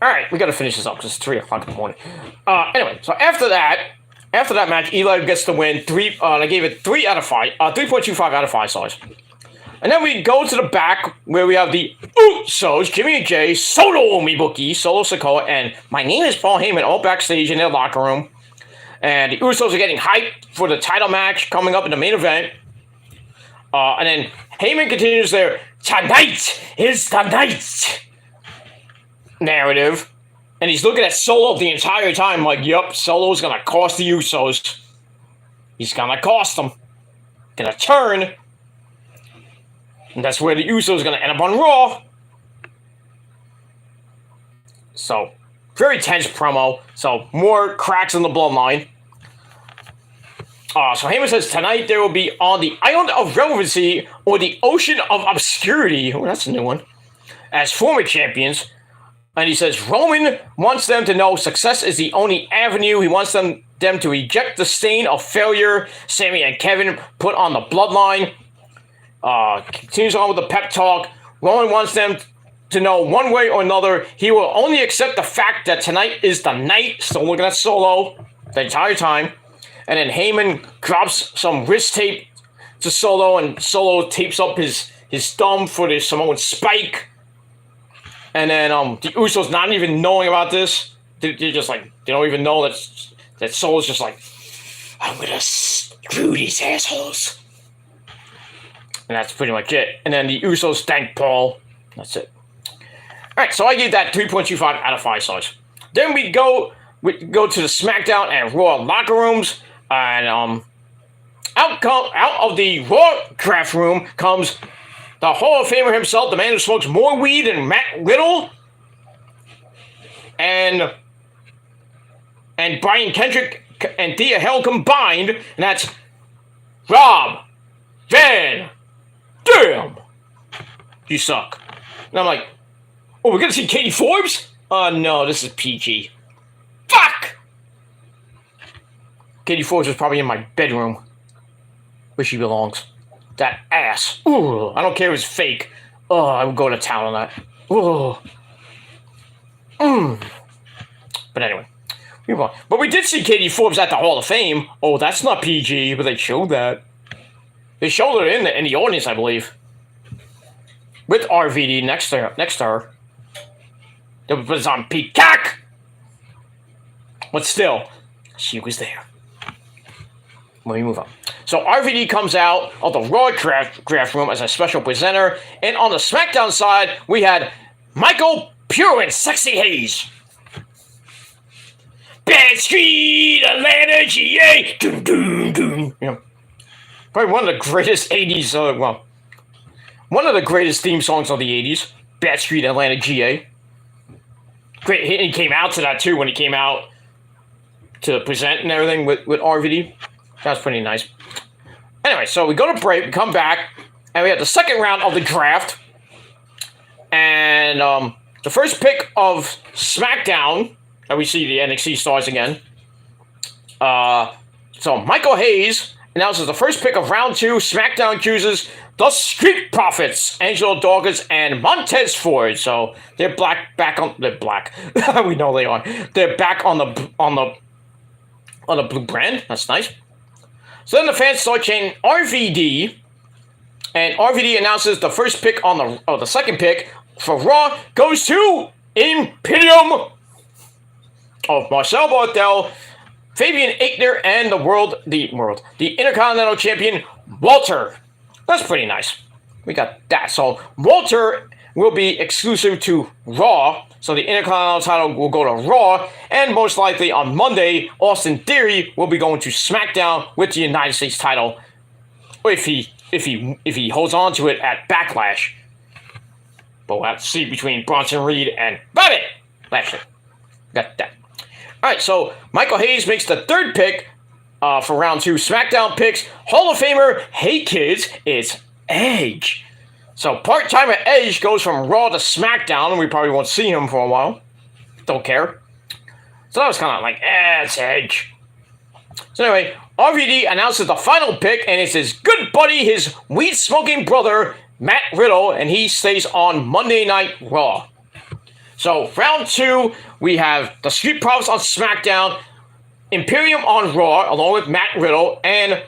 Alright, we gotta finish this up because it's 3 o'clock in the morning. Anyway, so after that match, Eli gets the win. I gave it 3.25 out of 5 stars. And then we go to the back where we have the Usos, Jimmy and Jay, Solo Mibuki, Solo Sikoa, and my name is Paul Heyman, all backstage in their locker room. And the Usos are getting hyped for the title match coming up in the main event. And then Heyman continues their tonight is the night narrative. And he's looking at Solo the entire time like, yep, Solo's gonna cost the Usos. He's gonna cost them. Gonna turn. And that's where the Usos gonna end up on Raw. So, very tense promo. So, more cracks in the bloodline. So Heyman says tonight there will be on the Island of Relevancy or the Ocean of Obscurity. Oh, that's a new one. As former champions. And he says Roman wants them to know success is the only avenue. He wants them to eject the stain of failure Sami and Kevin put on the bloodline. Continues on with the pep talk. Roman wants them to know one way or another he will only accept the fact that tonight is the night. Still looking at Solo the entire time. And then Heyman drops some wrist tape to Solo, and Solo tapes up his thumb for the Samoan spike. And then the Usos not even knowing about this. They're just like, they don't even know that Solo's just like, I'm gonna screw these assholes. And that's pretty much it. And then the Usos thank Paul. That's it. Alright, so I gave that 3.25 out of 5 stars. Then we go we go to the SmackDown and Raw locker rooms, and out of the Raw draft room comes the Hall of Famer himself, the man who smokes more weed than Matt Riddle, and Brian Kendrick and Thea Hell combined, and that's Rob Van Dam. You suck. And I'm like, oh, we're gonna see Katie Forbes? No, this is PG. Fuck! Katie Forbes is probably in my bedroom, where she belongs. That ass. Ooh, I don't care if it's fake. Oh, I would go to town on that. Ooh. But anyway, move on. But we did see Katie Forbes at the Hall of Fame. Oh, that's not PG, but they showed that. They showed her in the audience, I believe, with RVD next to her. It was on Peacock, but still, she was there. Let me move on. So RVD comes out of the Raw draft room as a special presenter, and on the SmackDown side, we had Michael Pure and Sexy Hayes. Bad Street, Atlanta, GA. Doom, doom, doom. You know, probably one of the greatest 80s, one of the greatest theme songs of the 80s. Bad Street, Atlanta, GA. Great. He came out to that, too, when he came out to present and everything with RVD. That was pretty nice. Anyway, so we go to break, we come back, and we have the second round of the draft. And the first pick of SmackDown, and we see the NXT stars again. So Michael Hayes announces the first pick of round 2. SmackDown chooses the Street Profits, Angelo Dawkins and Montez Ford. So they're they're black. We know they are. They're back on the blue brand. That's nice. So then the fans start chanting RVD, and RVD announces the first pick the second pick for Raw goes to Imperium of Marcel Barthel, Fabian Aichner, and the Intercontinental Champion Walter. That's pretty nice. We got that. So Walter will be exclusive to Raw. So the Intercontinental title will go to Raw, and most likely on Monday, Austin Theory will be going to SmackDown with the United States title, if he holds on to it at Backlash. But we'll have to see between Bronson Reed and Bobby Lashley. Got that. All right, so Michael Hayes makes the third pick for round 2. SmackDown picks Hall of Famer. Hey kids, it's Edge. So part-timer Edge goes from Raw to SmackDown, and we probably won't see him for a while. Don't care. So that was kind of like, it's Edge. So anyway, RVD announces the final pick, and it's his good buddy, his weed-smoking brother, Matt Riddle, and he stays on Monday Night Raw. So round 2, we have the Street Profits on SmackDown, Imperium on Raw, along with Matt Riddle, and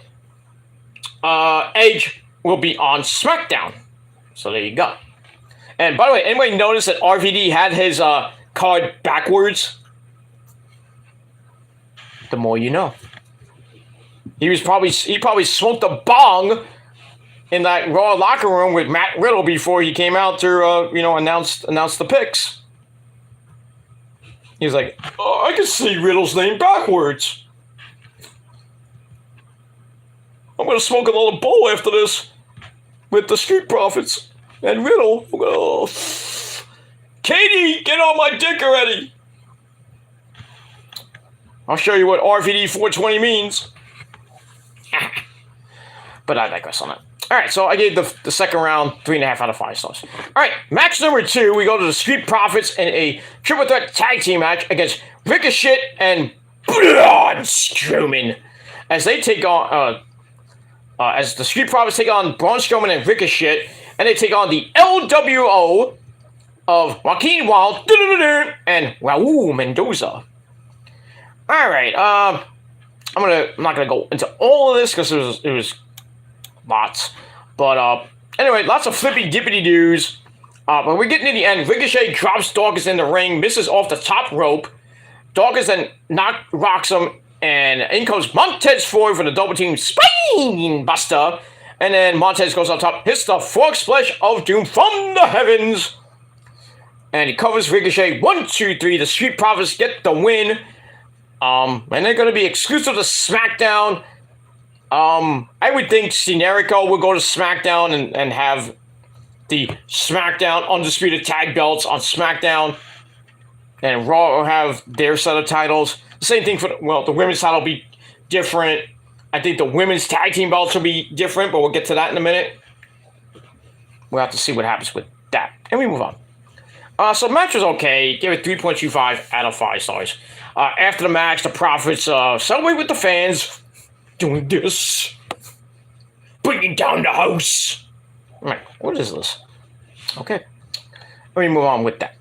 Edge will be on SmackDown. So there you go. And by the way, anybody notice that RVD had his card backwards? The more you know. He probably smoked a bong in that Raw locker room with Matt Riddle before he came out to announce the picks. He was like, oh, I can see Riddle's name backwards. I'm gonna smoke another bowl after this with the Street Profits. And Riddle, oh, Katie, get on my dick already. I'll show you what RVD 420 means. But I digress on that. All right, so I gave the second round 3.5 out of 5 stars. All right, match number 2, we go to the Street Profits in a triple threat tag team match against Ricochet and Braun Strowman as they take on as the Street Profits take on Braun Strowman and Ricochet, and they take on the LWO of Joaquin Wilde and Raul Mendoza. All right, I'm not gonna go into all of this because it was lots, but anyway, lots of flippy dippity doos. But we're getting to the end. Ricochet drops Dawkins in the ring, misses off the top rope. Dawkins then rocks him, and in comes Montez Ford for the double team spine buster. And then Montez goes on top, hits the fork splash of doom from the heavens, and he covers Ricochet. 1, 2, 3. The Street Profits get the win. And they're going to be exclusive to SmackDown. I would think Generico will go to SmackDown and have the SmackDown Undisputed Tag Belts on SmackDown. And Raw will have their set of titles. Same thing for, the women's title will be different. I think the women's tag team belts will be different, but we'll get to that in a minute. We'll have to see what happens with that. And we move on. So the match was okay. Give it 3.25 out of 5 stars. After the match, the Profits celebrate with the fans. Doing this. Bringing down the house. All right, what is this? Okay. Let me move on with that.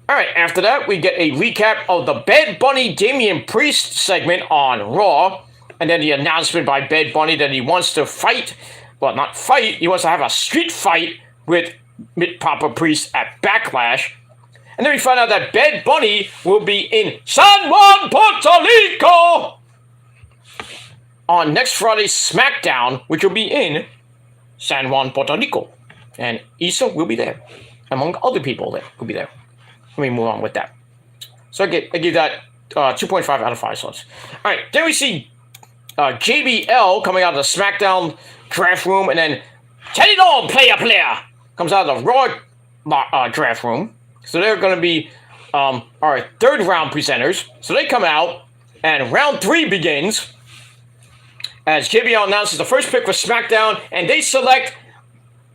All right, after that, we get a recap of the Bad Bunny Damian Priest segment on Raw. And then the announcement by Bad Bunny that he wants to fight. Well, not fight. He wants to have a street fight with Papa Priest at Backlash. And then we find out that Bad Bunny will be in San Juan, Puerto Rico on next Friday's Smackdown, which will be in San Juan, Puerto Rico. And Issa will be there, among other people that will be there. Let me move on with that. So I give that 2.5 out of 5 stars. All right, then we see JBL coming out of the SmackDown draft room, and then Teddy Long, player, comes out of the Raw draft room. So they're going to be our third round presenters. So they come out, and round 3 begins as JBL announces the first pick for SmackDown, and they select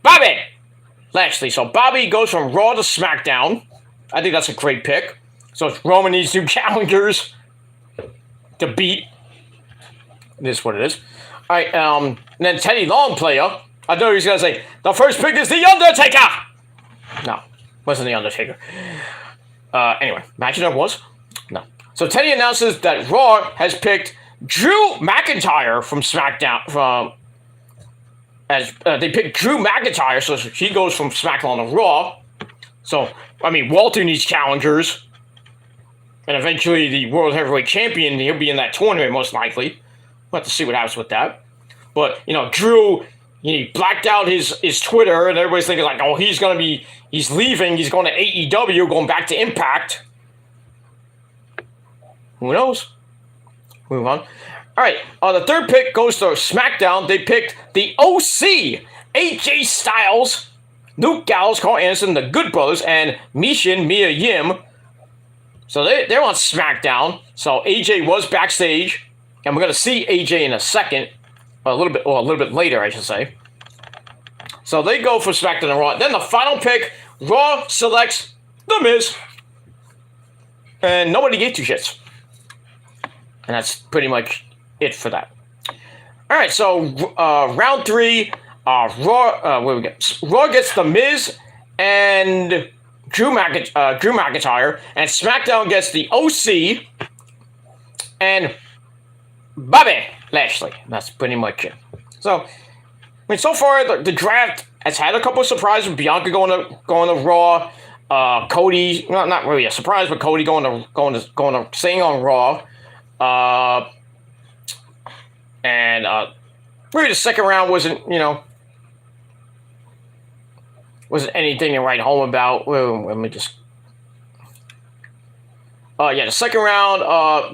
Bobby Lashley. So Bobby goes from Raw to SmackDown. I think that's a great pick. So it's Roman needs new challengers to beat. This is what it is. All right, and then Teddy Long, player. I know he's going to say, the first pick is The Undertaker. No, wasn't The Undertaker. Anyway, imagine it was. No. So Teddy announces that Raw has picked Drew McIntyre from SmackDown. They picked Drew McIntyre, so he goes from SmackDown to Raw. So, I mean, Walter needs challengers. And eventually the World Heavyweight Champion, he'll be in that tournament most likely. We'll have to see what happens with that. But, Drew, he blacked out his Twitter, and everybody's thinking like, oh, he's leaving, he's going to AEW, going back to Impact. Who knows? Move on. All right, the third pick goes to SmackDown. They picked the OC, AJ Styles, Luke Gallows, Carl Anderson, the Good Brothers, and Michin, Mia Yim. So they're on SmackDown. So AJ was backstage, and we're gonna see AJ in a second, a little bit later, I should say. So they go for SmackDown and Raw. Then the final pick, Raw selects The Miz, and nobody gave 2 shits. And that's pretty much it for that. All right, so round 3, Raw gets The Miz and Drew McIntyre, and SmackDown gets the OC and Bobby Lashley. That's pretty much it. So, I mean, so far the draft has had a couple of surprises. Bianca going to Raw. Cody, not really a surprise, but Cody going to staying on Raw. And really the second round wasn't anything to write home about. Well, let me just. The second round.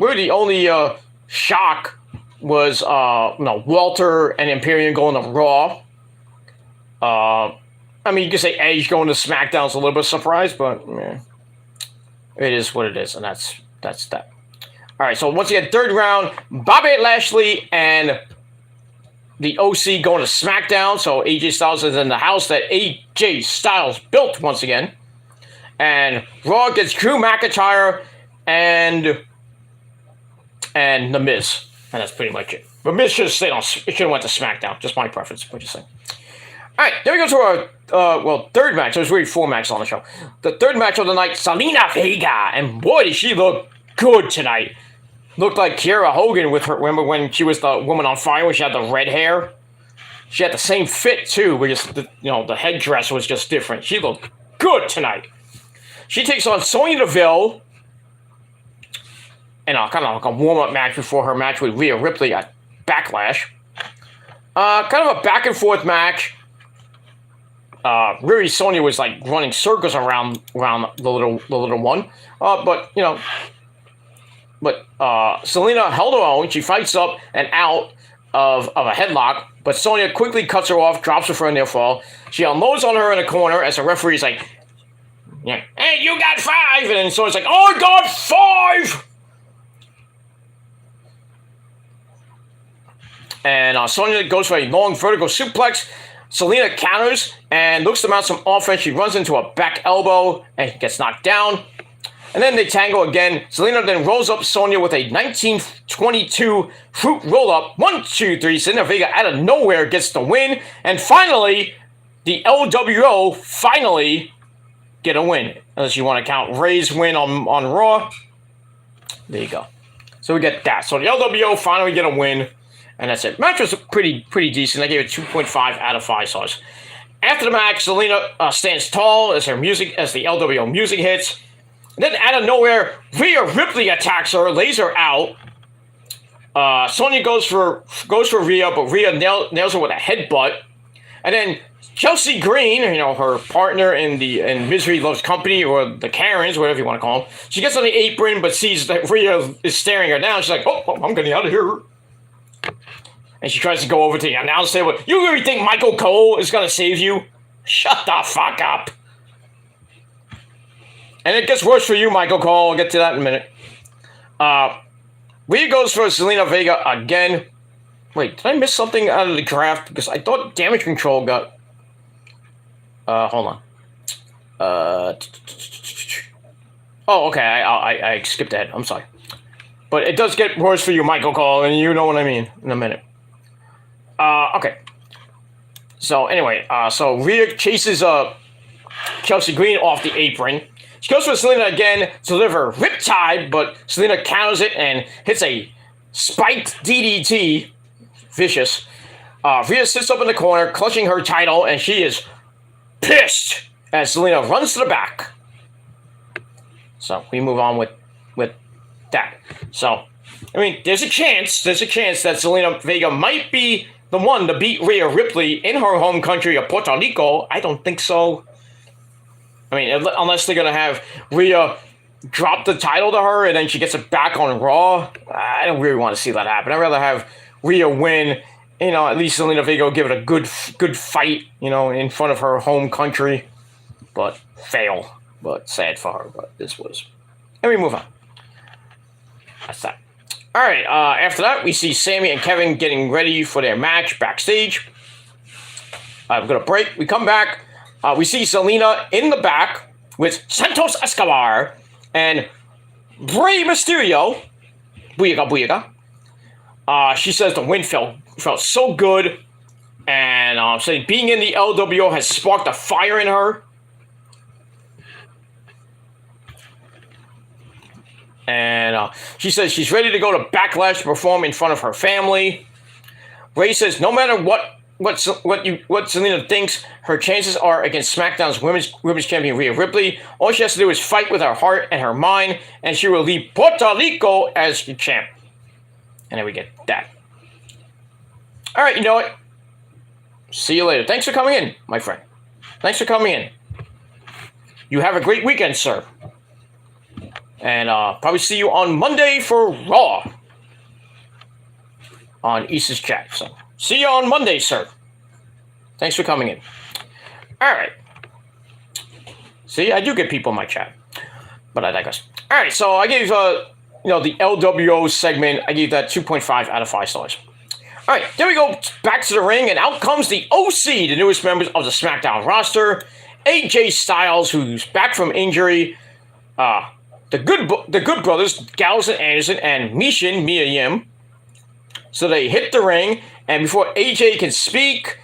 Really the only shock was Walter and Imperium going to Raw. I mean, you could say Edge going to SmackDown's a little bit of surprise, but it is what it is, and that's that. All right, so once again, third round, Bobby Lashley and the OC going to SmackDown. So AJ Styles is in the house that AJ Styles built once again. And Raw gets Drew McIntyre and The Miz. And that's pretty much it. The Miz should have stayed on. It should have went to SmackDown. Just my preference. What you say? All right, there we go to our third match. There's really 4 matches on the show. The third match of the night, Zelina Vega, and boy, did she look good tonight. Looked like Kiera Hogan with her. Remember when she was the woman on fire when she had the red hair? She had the same fit too, but just the headdress was just different. She looked good tonight. She takes on Sonya Deville in a kind of like a warm-up match before her match with Rhea Ripley at Backlash. Kind of a back-and-forth match. Really, Sonya was like running circles around the little one. But Selena held her own. She fights up and out of a headlock, but Sonya quickly cuts her off, drops her for a near fall. She unloads on her in a corner as the referee's like, yeah, hey, you got 5! And then Sonya's like, oh, I got 5! And Sonya goes for a long vertical suplex. Selena counters and looks to mount some offense. She runs into a back elbow and gets knocked down. And then they tangle again. Selena then rolls up Sonya with a 1922 fruit roll-up. 1, 2, 3. Selena Vega out of nowhere gets the win. And finally, the LWO finally get a win. Unless you want to count Ray's win on Raw. There you go. So we get that. So the LWO finally get a win. And that's it. Match was pretty decent. I gave it 2.5 out of 5 stars. After the match, Selena stands tall as the LWO music hits. And then out of nowhere, Rhea Ripley attacks her, lays her out. Sonya goes for Rhea, but Rhea nails her with a headbutt. And then Chelsea Green, her partner in Misery Loves Company, or the Karens, whatever you want to call them, she gets on the apron but sees that Rhea is staring her down. She's like, oh, I'm getting out of here. And she tries to go over to the announce table. You really think Michael Cole is going to save you? Shut the fuck up. And it gets worse for you, Michael Cole. I'll get to that in a minute. Rhea goes for Selena Vega again. Wait, did I miss something out of the draft? Because I thought Damage Control got... hold on. Oh, okay. I skipped ahead. I'm sorry. But it does get worse for you, Michael Cole, and you know what I mean in a minute. Okay. So anyway, so Rhea chases Chelsea Green off the apron. She goes for Selena again to deliver Riptide, but Selena counters it and hits a spiked DDT. Vicious. Rhea sits up in the corner, clutching her title, and she is pissed as Selena runs to the back. So we move on with that. So, I mean, there's a chance that Selena Vega might be the one to beat Rhea Ripley in her home country of Puerto Rico. I don't think so. I mean, unless they're going to have Rhea drop the title to her and then she gets it back on Raw. I don't really want to see that happen. I'd rather have Rhea win, at least Selena Vega give it a good fight, in front of her home country. But fail. But sad for her, but this was. And we move on. That's that. All right, after that, we see Sammy and Kevin getting ready for their match backstage. We're going to break. We come back. We see Selena in the back with Santos Escobar and Rey Mysterio. Booyaka, booyaka. She says the win felt so good. And saying being in the LWO has sparked a fire in her. And she says she's ready to go to Backlash to perform in front of her family. Ray says no matter what Selena thinks her chances are against SmackDown's women's champion Rhea Ripley, all she has to do is fight with her heart and her mind, and she will leave Puerto Rico as the champ. And then we get that. All right, you know what? See you later. Thanks for coming in, my friend. Thanks for coming in. You have a great weekend, sir. And probably see you on Monday for Raw on East's chat. So see you on Monday, sir. Thanks for coming in. All right. See, I do get people in my chat, but I digress. All right, so I gave the LWO segment. I gave that 2.5 out of 5 stars. All right, there we go. Back to the ring, and out comes the OC, the newest members of the SmackDown roster. AJ Styles, who's back from injury. The good brothers, Gallows and Anderson, and Mia Yim. So they hit the ring, and before AJ can speak,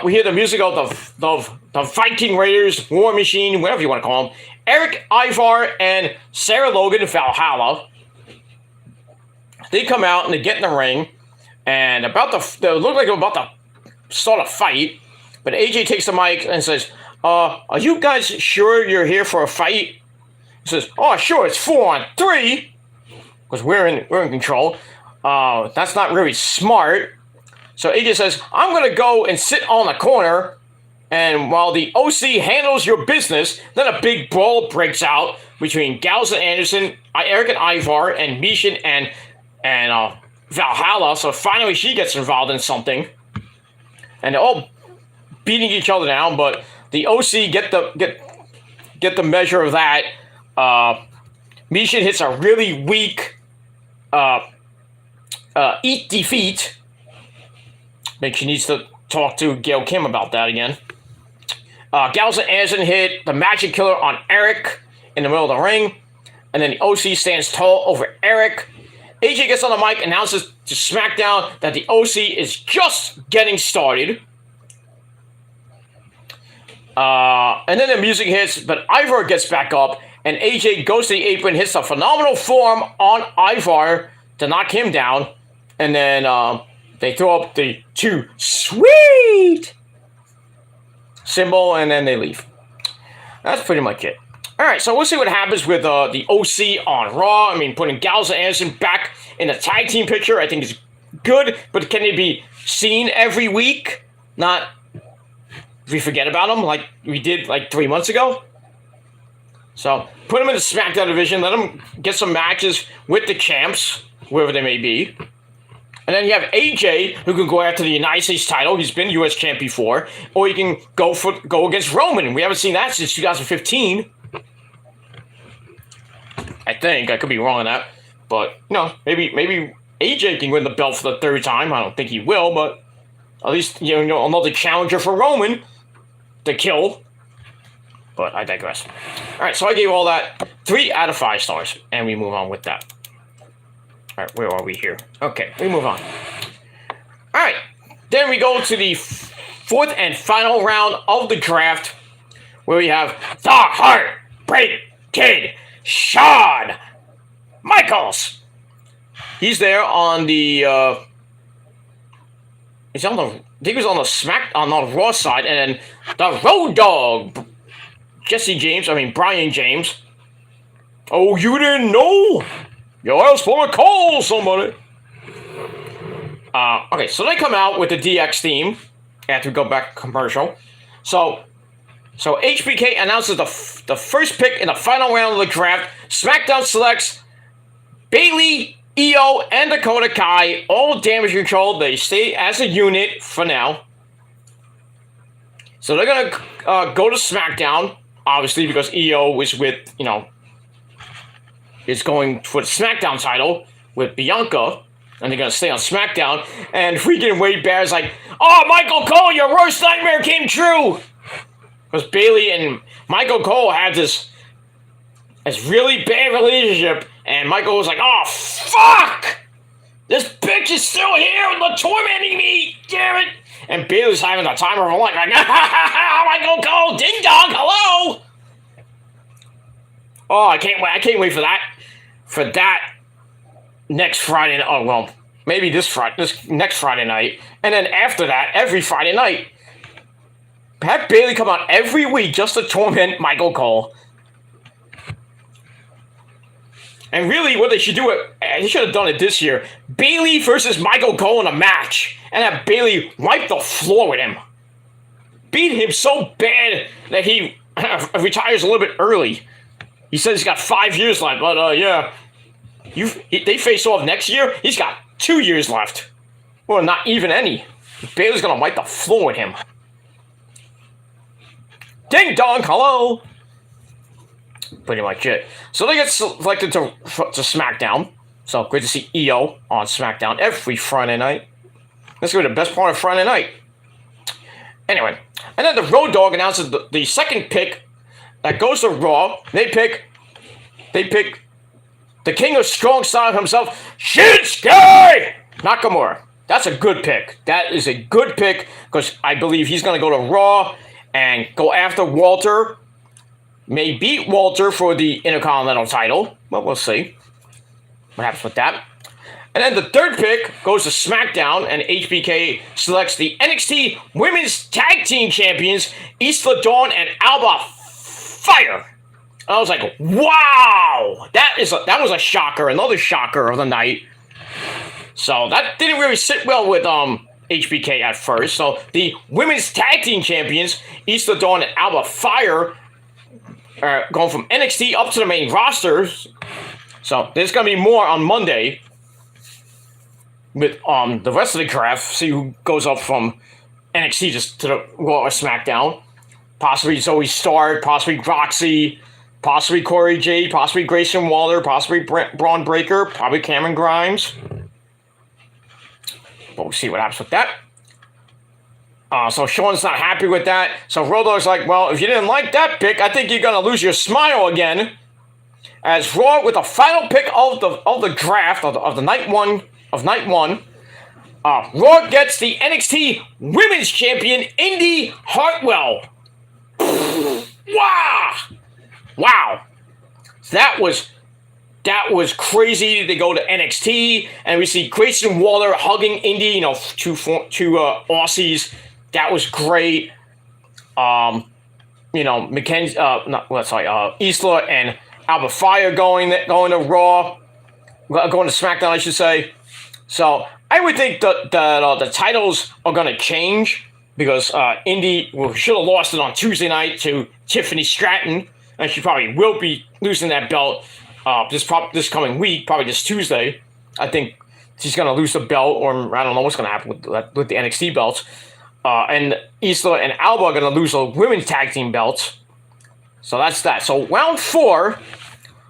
we hear the music of the Viking Raiders, War Machine, whatever you want to call them, Eric Ivar and Sarah Logan Valhalla. They come out and they get in the ring, and they look like they're about to start a fight, but AJ takes the mic and says, are you guys sure you're here for a fight? He says, oh, sure, it's 4-on-3, because we're in control. That's not really smart. So AJ says, I'm going to go and sit on the corner And while the OC handles your business, then a big brawl breaks out between Gallows and Anderson, Eric and Ivar, and Mishin and Valhalla. So finally she gets involved in something. And they're all beating each other down, but the OC get the measure of that. Mishin hits a really weak eat defeat. Maybe she needs to talk to Gail Kim about that again. Gallows and Anderson hit the Magic Killer on Eric in the middle of the ring. And then the OC stands tall over Eric. AJ gets on the mic, announces to SmackDown that the OC is just getting started. And then the music hits, but Ivar gets back up, and AJ goes to the apron, hits a phenomenal form on Ivar to knock him down. And then they throw up the two sweet symbol, and then they leave. That's pretty much it. All right, so we'll see what happens with the OC on Raw. I mean, putting Gallows and Anderson back in the tag team picture, I think is good, but can they be seen every week? Not we forget about them like we did like 3 months ago. So put them in the SmackDown division, let them get some matches with the champs, whoever they may be. And then you have AJ, who can go after the United States title. He's been U.S. champ before. Or you can go against Roman. We haven't seen that since 2015. I think. I could be wrong on that. But, maybe AJ can win the belt for the third time. I don't think he will, but at least, another challenger for Roman to kill. But I digress. All right, so I gave all that 3 out of 5 stars. And we move on with that. All right, where are we here? Okay, we move on. All right, then we go to the 4th and final round of the draft, where we have the Heartbreak Kid, Shawn Michaels. He's there on the. I think he was on the Raw side, and then the Road Dogg, Brian James. Oh, you didn't know? Yo, I was supposed to call somebody. Okay, so they come out with the DX theme after we go back to commercial. So HBK announces the first pick in the final round of the draft. SmackDown selects Bayley, Io, and Dakota Kai, all damage control. They stay as a unit for now. So they're going to go to SmackDown, obviously, because Io is with, is going for the SmackDown title with Bianca, and they're going to stay on SmackDown. And freaking Wade Barrett's like, oh, Michael Cole, your worst nightmare came true. Because Bayley and Michael Cole had this really bad relationship, and Michael was like, oh, fuck! This bitch is still here and tormenting me, damn it! And Bayley's having the time of her life, like, Michael Cole, ding dong, hello! Oh, I can't wait for that next Friday. Oh, well, maybe this next Friday night. And then after that, every Friday night. Have Bayley come out every week just to torment Michael Cole. And really, what they should do, they should have done it this year. Bayley versus Michael Cole in a match. And have Bayley wipe the floor with him. Beat him so bad that he retires a little bit early. He says he's got 5 years left, but yeah. They face off next year, he's got 2 years left. Well, not even any. Bayley's going to wipe the floor with him. Ding dong, hello! Pretty much it. So they get selected to SmackDown. So great to see Io on SmackDown every Friday night. That's going to be the best part of Friday night. Anyway, and then the Road Dogg announces the second pick that goes to Raw. They pick the king of strong style himself, Shinsuke Nakamura. That's a good pick. That is a good pick because I believe he's going to go to Raw and go after Walter. May beat Walter for the Intercontinental title. But we'll see what happens with that. And then the third pick goes to SmackDown, and HBK selects the NXT Women's Tag Team Champions, Isla Dawn and Alba Fire. I was like, wow! That was a shocker, another shocker of the night. So that didn't really sit well with HBK at first. So the women's tag team champions, Isla Dawn and Alba Fire, are going from NXT up to the main rosters. So there's going to be more on Monday with the rest of the craft. See who goes up from NXT just to the Raw or SmackDown. Possibly Zoe Stark, possibly Roxy, possibly Corey Jade, possibly Grayson Waller, possibly Braun Breaker, probably Cameron Grimes. But we'll see what happens with that. So Sean's not happy with that. So Rodo's like, well, if you didn't like that pick, I think you're going to lose your smile again. As Raw, with the final pick of the draft, of the night one, Raw gets the NXT Women's Champion, Indy Hartwell. Wow. That was crazy. They go to NXT, and we see Grayson Waller hugging Indy, two Aussies. That was great. Mackenzie, Isla and Alba Fire going to Raw, going to SmackDown, I should say. So I would think that the titles are going to change because Indy should have lost it on Tuesday night to Tiffany Stratton, and she probably will be losing that belt this coming week, probably this Tuesday. I think she's going to lose the belt, or I don't know what's going to happen with the NXT belts. And Isla and Alba are going to lose the women's tag team belts. So that's that. So round 4,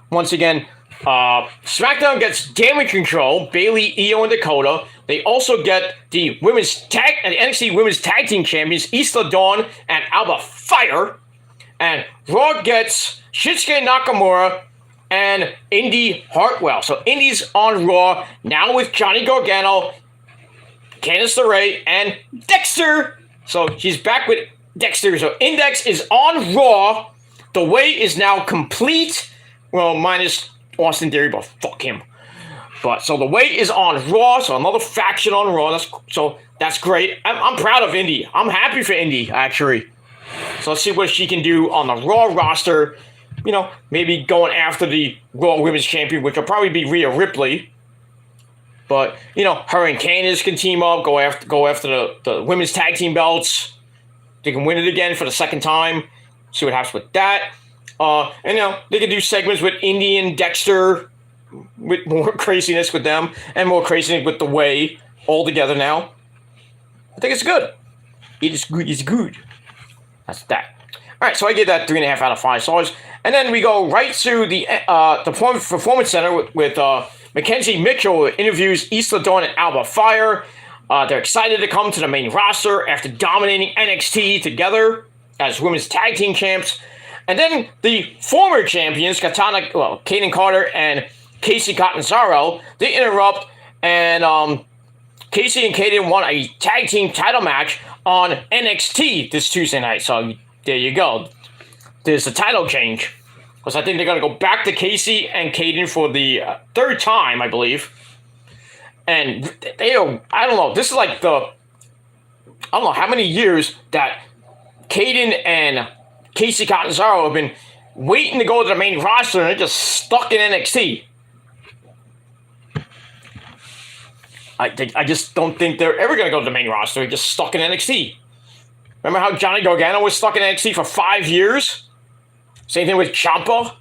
once again, SmackDown gets Damage Control, Bayley, Io, and Dakota. They also get the NXT Women's Tag Team Champions, Isla Dawn and Alba Fire. And Raw gets Shinsuke Nakamura and Indy Hartwell. So Indy's on Raw now with Johnny Gargano, Candice LeRae, and Dexter. So she's back with Dexter. So Index is on Raw. The wait is now complete. Well, minus Austin Theory, but fuck him. But so the wait is on Raw. So another faction on Raw. That's great. I'm proud of Indy. I'm happy for Indy, actually. So let's see what she can do on the Raw roster. Maybe going after the Raw Women's Champion, which will probably be Rhea Ripley. But, her and Candice can team up, go after the women's tag team belts. They can win it again for the second time. See what happens with that. And, they can do segments with Indy and Dexter, with more craziness with them, and more craziness with the Way all together now. I think it's good. It is good. It's good. That's that. All right, so I give that 3.5 out of 5 stars. And then we go right to the Performance Center with Mackenzie Mitchell interviews Isla Dawn and Alba Fire. They're excited to come to the main roster after dominating NXT together as women's tag team champs. And then the former champions, Kaden Carter and Casey Catanzaro, they interrupt, and Casey and Kaden won a tag team title match on NXT this Tuesday night. So there you go. There's a title change. Because I think they're going to go back to Casey and Kaden for the third time, I believe. And they are, I don't know, this is like I don't know how many years that Kaden and Casey Catanzaro have been waiting to go to the main roster, and they're just stuck in NXT. I just don't think they're ever going to go to the main roster. They're just stuck in NXT. Remember how Johnny Gargano was stuck in NXT for 5 years? Same thing with Ciampa.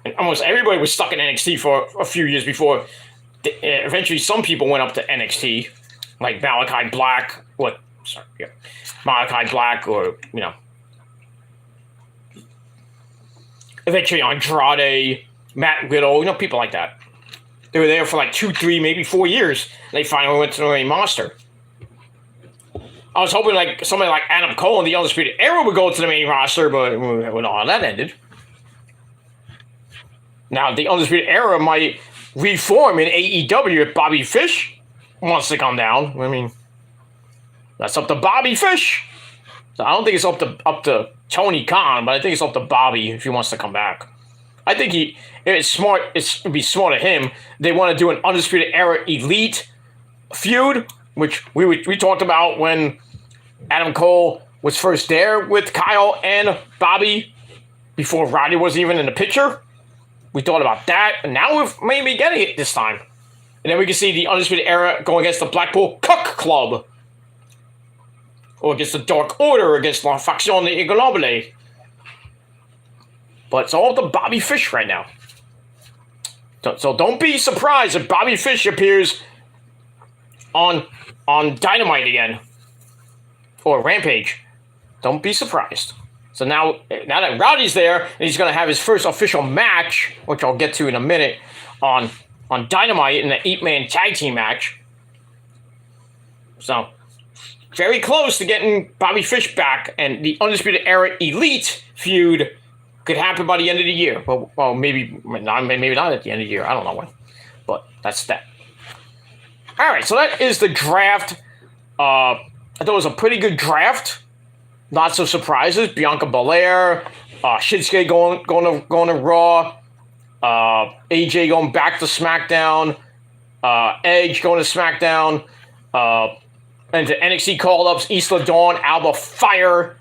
And almost everybody was stuck in NXT for a few years before. Eventually, some people went up to NXT, like Malachi Black. Malachi Black, or, eventually Andrade, Matt Riddle, people like that. They were there for like 2, 3, maybe 4 years. They finally went to the main roster. I was hoping like somebody like Adam Cole and the Undisputed Era would go to the main roster, but we don't know how that ended. Now, the Undisputed Era might reform in AEW if Bobby Fish wants to come down. I mean, that's up to Bobby Fish. So I don't think it's up to Tony Khan, but I think it's up to Bobby if he wants to come back. I think it's smart. It would be smart of him. They want to do an Undisputed Era Elite feud, which we talked about when Adam Cole was first there with Kyle and Bobby before Roddy was even in the picture. We thought about that, and now we're maybe getting it this time. And then we can see the Undisputed Era going against the Blackpool Cuck Club. or against the Dark Order, or against La Facción de Inglobile. But it's all up to Bobby Fish right now. So don't be surprised if Bobby Fish appears on Dynamite again. Or Rampage. Don't be surprised. So now that Rowdy's there, and he's going to have his first official match, which I'll get to in a minute, on Dynamite in the 8-man tag team match. So, very close to getting Bobby Fish back, and the Undisputed Era Elite feud could happen by the end of the year. Well, maybe not at the end of the year. I don't know when. But that's that. All right, so that is the draft. I thought it was a pretty good draft. Lots of surprises. Bianca Belair, Shinsuke going to Raw, AJ going back to SmackDown, Edge going to SmackDown, and the NXT call-ups, Isla Dawn, Alba Fire,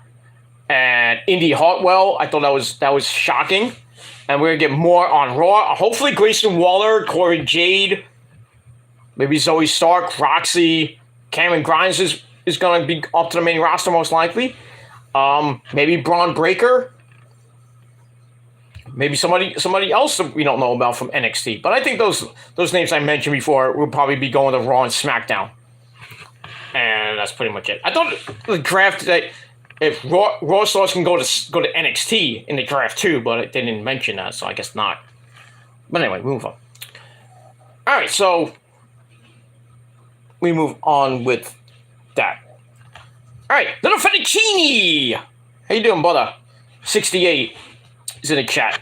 and Indy Hartwell. I thought that was shocking. And we're going to get more on Raw. Hopefully Grayson Waller, Corey Jade, maybe Zoe Stark, Roxy, Cameron Grimes is going to be up to the main roster most likely. Maybe Braun Breaker. Maybe somebody else that we don't know about from NXT. But I think those names I mentioned before will probably be going to Raw and SmackDown. And that's pretty much it. I thought the draft that if Raw stars can go to NXT in the draft too, but they didn't mention that, so I guess not. But anyway, move on. All right, so we move on with that. All right, Little Fettuccine. How you doing, brother? 68 is in the chat.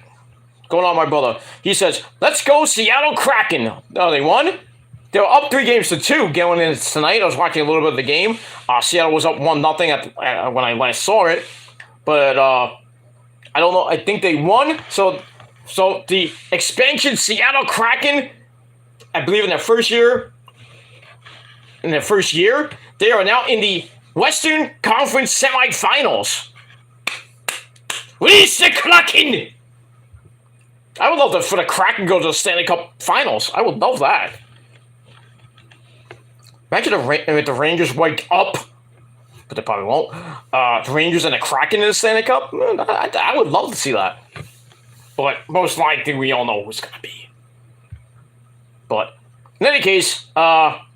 What's going on, my brother? He says, "Let's go Seattle Kraken." Oh, they won? They were up 3-2 going in tonight. I was watching a little bit of the game. Seattle was up 1-0 when I last saw it. But I don't know. I think they won. So the expansion Seattle Kraken, I believe in their first year, they are now in the Western Conference semifinals. Release the Kraken! I would love for the Kraken to go to the Stanley Cup Finals. I would love that. Imagine if the Rangers wake up, but they probably won't. The Rangers and the Kraken in the Stanley Cup? I would love to see that. But most likely, we all know who's going to be. But in any case,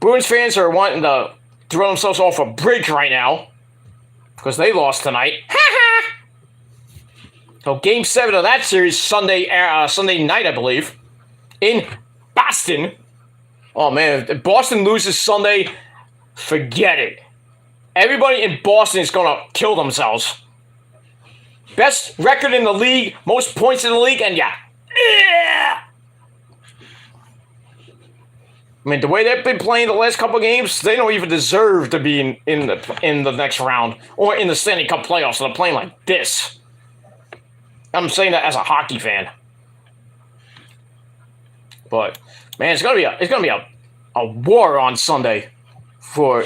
Bruins fans are wanting to throw themselves off a bridge right now because they lost tonight. So Game 7 of that series, Sunday night, I believe, in Boston. Oh, man, if Boston loses Sunday, forget it. Everybody in Boston is going to kill themselves. Best record in the league, most points in the league, and yeah. I mean, the way they've been playing the last couple of games, they don't even deserve to be in the next round or in the Stanley Cup playoffs. So they're playing like this. I'm saying that as a hockey fan. But man, it's gonna be a war on Sunday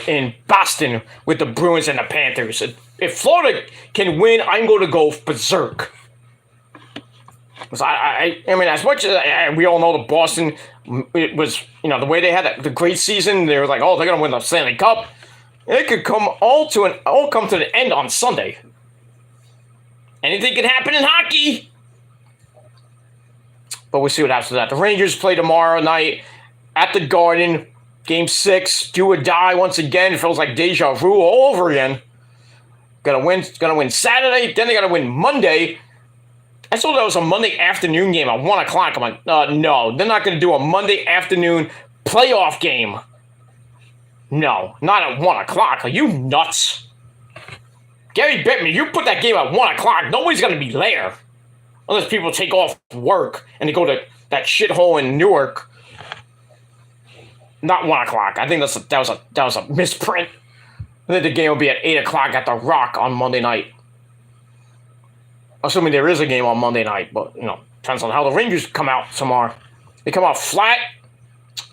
in Boston with the Bruins and the Panthers. If Florida can win, I'm going to go berserk. Because I mean, as much as we all know the Boston, it was, the way they had the great season, they were like, oh, they're going to win the Stanley Cup. It could all come to the end on Sunday. Anything can happen in hockey. But we'll see what happens to that. The Rangers play tomorrow night at the Garden. Game 6, do or die once again. It feels like deja vu all over again. Gonna win Saturday, then they gotta win Monday. I thought that was a Monday afternoon game at 1 o'clock. I'm like, no, they're not gonna do a Monday afternoon playoff game. No, not at 1 o'clock. Are you nuts? Gary Bettman, you put that game at 1 o'clock, nobody's gonna be there. Unless people take off work and they go to that shithole in Newark. Not 1 o'clock. I think that was a misprint. I think the game will be at 8 o'clock at the Rock on Monday night. Assuming there is a game on Monday night, but depends on how the Rangers come out tomorrow. They come out flat.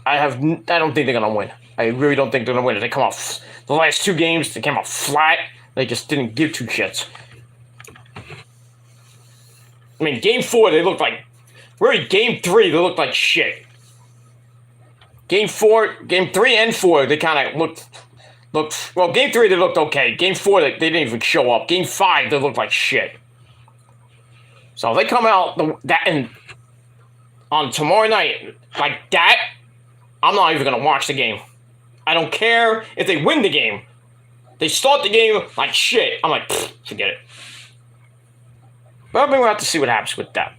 I don't think they're gonna win. I really don't think they're gonna win. If they come out the last 2 games, they came out flat. They just didn't give 2 shits. I mean, Game 4, they looked like... Really, Game 3, they looked like shit. Game 3 and 4, they kind of looked looked well. Game 3 they looked okay. Game 4 they didn't even show up. Game 5 they looked like shit. So if they come out on tomorrow night like that, I'm not even gonna watch the game. I don't care if they win the game. They start the game like shit. I'm like, forget it. But we'll have to see what happens with that.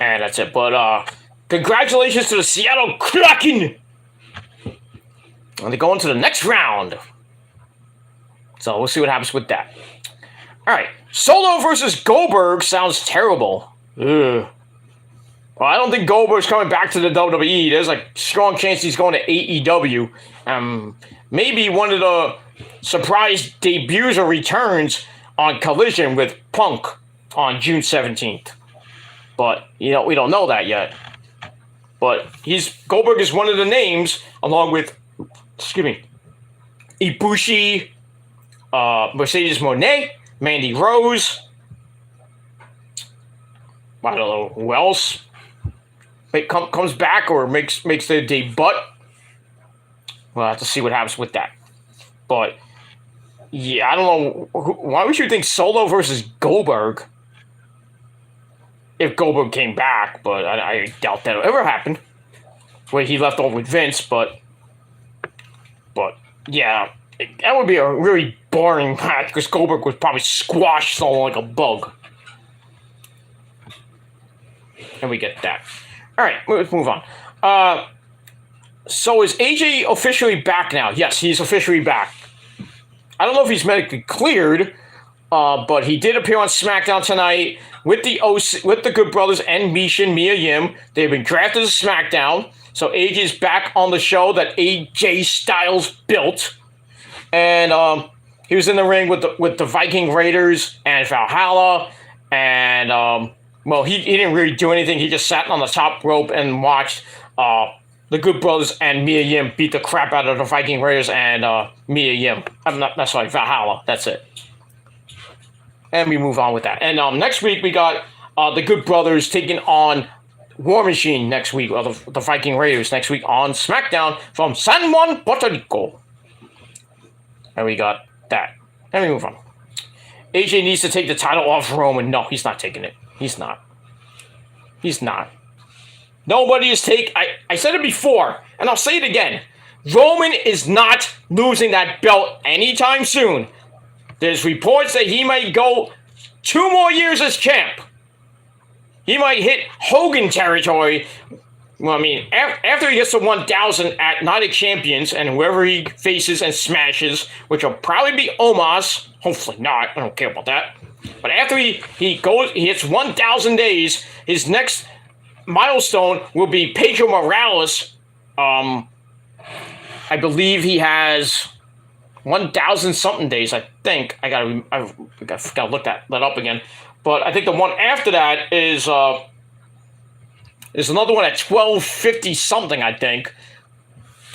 And that's it. But congratulations to the Seattle Kraken. And they go into the next round. So we'll see what happens with that. Alright. Solo versus Goldberg sounds terrible. Ugh. Well, I don't think Goldberg's coming back to the WWE. There's a strong chance he's going to AEW. Maybe one of the surprise debuts or returns on Collision with Punk on June 17th. But, we don't know that yet. But Goldberg is one of the names, along with, Ibushi, Mercedes Moné, Mandy Rose. I don't know who else comes back or makes their debut. We'll have to see what happens with that. But, yeah, I don't know. Why would you think Solo versus Goldberg? If Goldberg came back, but I doubt that'll ever happen. Where he left off with Vince, but yeah, that would be a really boring match because Goldberg would probably squash Solo like a bug. And we get that. All right, let's move on. So is AJ officially back now? Yes, he's officially back. I don't know if he's medically cleared, but he did appear on Smackdown tonight with the Good Brothers and Misha and Mia Yim. They've been drafted to Smackdown, so AJ's back on the show that AJ Styles built, and he was in the ring with the Viking Raiders and Valhalla, and well, he didn't really do anything. He just sat on the top rope and watched the Good Brothers and Mia Yim beat the crap out of the Viking Raiders and Mia Yim. That's right, Valhalla. That's it. And we move on with that. And next week, we got the Good Brothers taking on War Machine next week, or the Viking Raiders next week on SmackDown from San Juan, Puerto Rico. And we got that. And we move on. AJ needs to take the title off Roman. No, he's not taking it. He's not. Nobody is I said it before, and I'll say it again. Roman is not losing that belt anytime soon. There's reports that he might go 2 more years as champ. He might hit Hogan territory. Well, I mean, after he gets to 1,000 at Night of Champions, and whoever he faces and smashes, which will probably be Omos. Hopefully not. I don't care about that. But after he hits 1,000 days, his next milestone will be Pedro Morales. I believe he has 1,000 something days. I think I gotta look that up again. But I think the one after that is another one at 1,250 something. I think,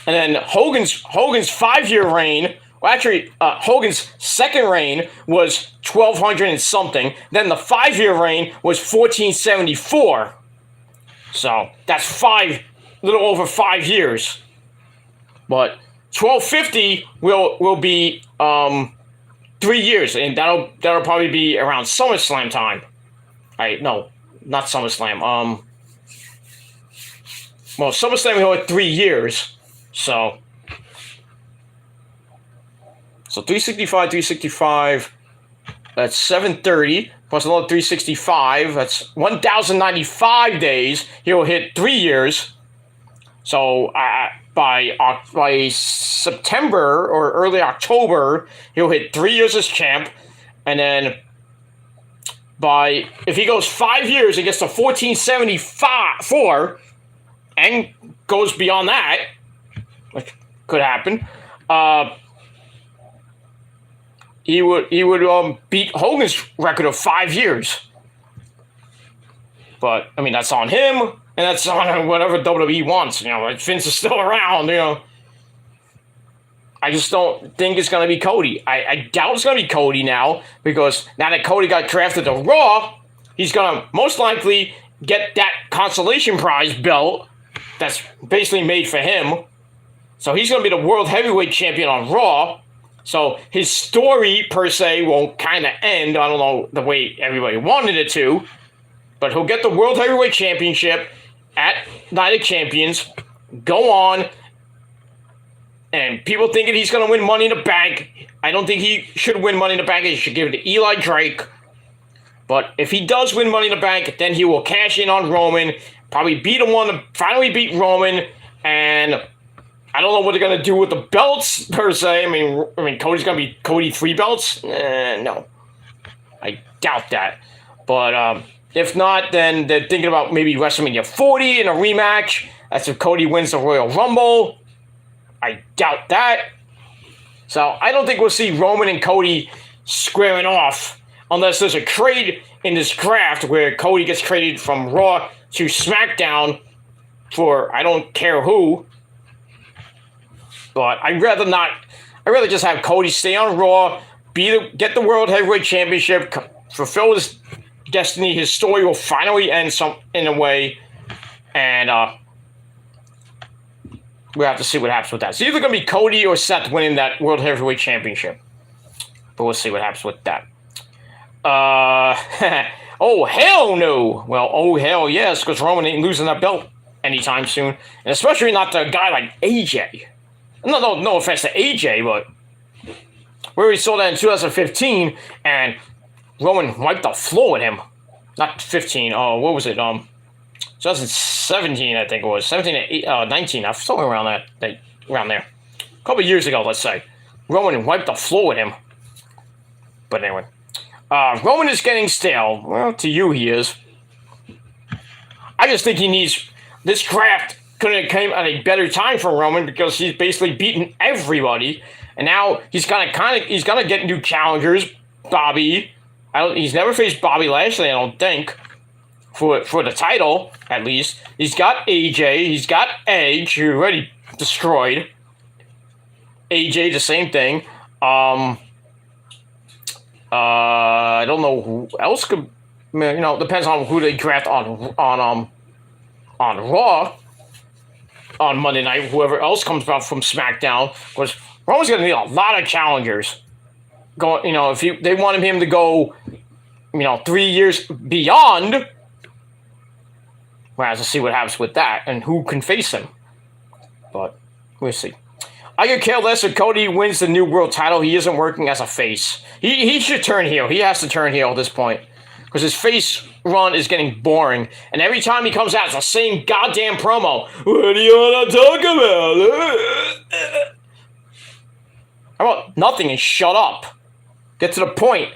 and then Hogan's 5-year reign. Well, actually, Hogan's second reign was 1,200 and something. Then the 5-year reign was 1,474. So that's little over 5 years. But 1,250 will be 3 years, and that'll probably be around SummerSlam time. No, not SummerSlam. Well, SummerSlam will have 3 years, so 365. That's 730 plus another 365. That's 1,095 days. He'll hit 3 years. So by September or early October, he'll hit 3 years as champ, and then if he goes 5 years, he gets to 1,474, and goes beyond that, which could happen. He would beat Hogan's record of 5 years. But I mean, that's on him, and that's on whatever WWE wants. Like Vince is still around. I just don't think it's gonna be Cody. I doubt it's gonna be Cody now, because now that Cody got drafted to Raw, he's gonna most likely get that consolation prize belt that's basically made for him. So he's gonna be the World Heavyweight Champion on Raw. So his story, per se, won't kind of end, I don't know, the way everybody wanted it to, but he'll get the World Heavyweight Championship at Night of Champions, go on, and people thinking he's going to win Money in the Bank. I don't think he should win Money in the Bank. He should give it to Eli Drake. But if he does win Money in the Bank, then he will cash in on Roman, probably finally beat Roman, and I don't know what they're going to do with the belts, per se. I mean, Cody's going to be Cody 3 belts? No. I doubt that. But if not, then they're thinking about maybe WrestleMania 40 in a rematch. That's if Cody wins the Royal Rumble. I doubt that. So I don't think we'll see Roman and Cody squaring off unless there's a trade in this draft where Cody gets traded from Raw to SmackDown for I don't care who. But I'd rather not. I'd rather just have Cody stay on Raw, get the World Heavyweight Championship, fulfill his destiny. His story will finally end in a way, and we'll have to see what happens with that. It's either going to be Cody or Seth winning that World Heavyweight Championship. But we'll see what happens with that. Oh, hell no. Well, oh, hell yes, because Roman ain't losing that belt anytime soon. And especially not to a guy like AJ. No offense to AJ, but we already saw that in 2015, and Roman wiped the floor with him. Not 15, what was it? 2017, I think it was. 17 to 19, somewhere around around there. A couple of years ago, let's say. Roman wiped the floor with him. But anyway. Roman is getting stale. Well, to you, he is. I just think he needs... This draft couldn't have came at a better time for Roman because he's basically beaten everybody. And now he's gonna get new challengers. Bobby. He's never faced Bobby Lashley, I don't think. For the title, at least. He's got AJ. He's got Edge, who already destroyed. AJ, the same thing. I don't know who else could. Depends on who they draft on Raw on Monday night. Whoever else comes out from SmackDown, because Roman's going to need a lot of challengers. If they wanted him to go, 3 years beyond. We'll have to see what happens with that and who can face him. But we'll see. I could care less if Cody wins the new world title. He isn't working as a face. He should turn heel. He has to turn heel at this point. Because his face run is getting boring. And every time he comes out, it's the same goddamn promo. What do you want to talk about? How about nothing and shut up? Get to the point.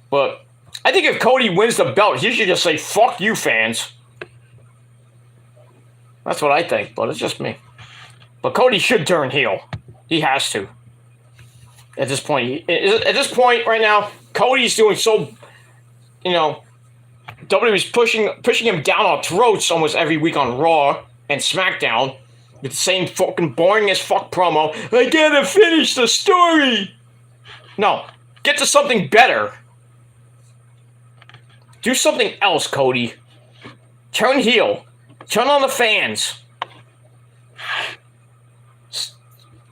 But I think if Cody wins the belt, he should just say, fuck you, fans. That's what I think, but it's just me. But Cody should turn heel. He has to. At this point right now, Cody's doing so, WWE's pushing him down our throats almost every week on Raw and SmackDown with the same fucking boring as fuck promo. I gotta finish the story. No, get to something better. Do something else, Cody. Turn heel. Turn on the fans.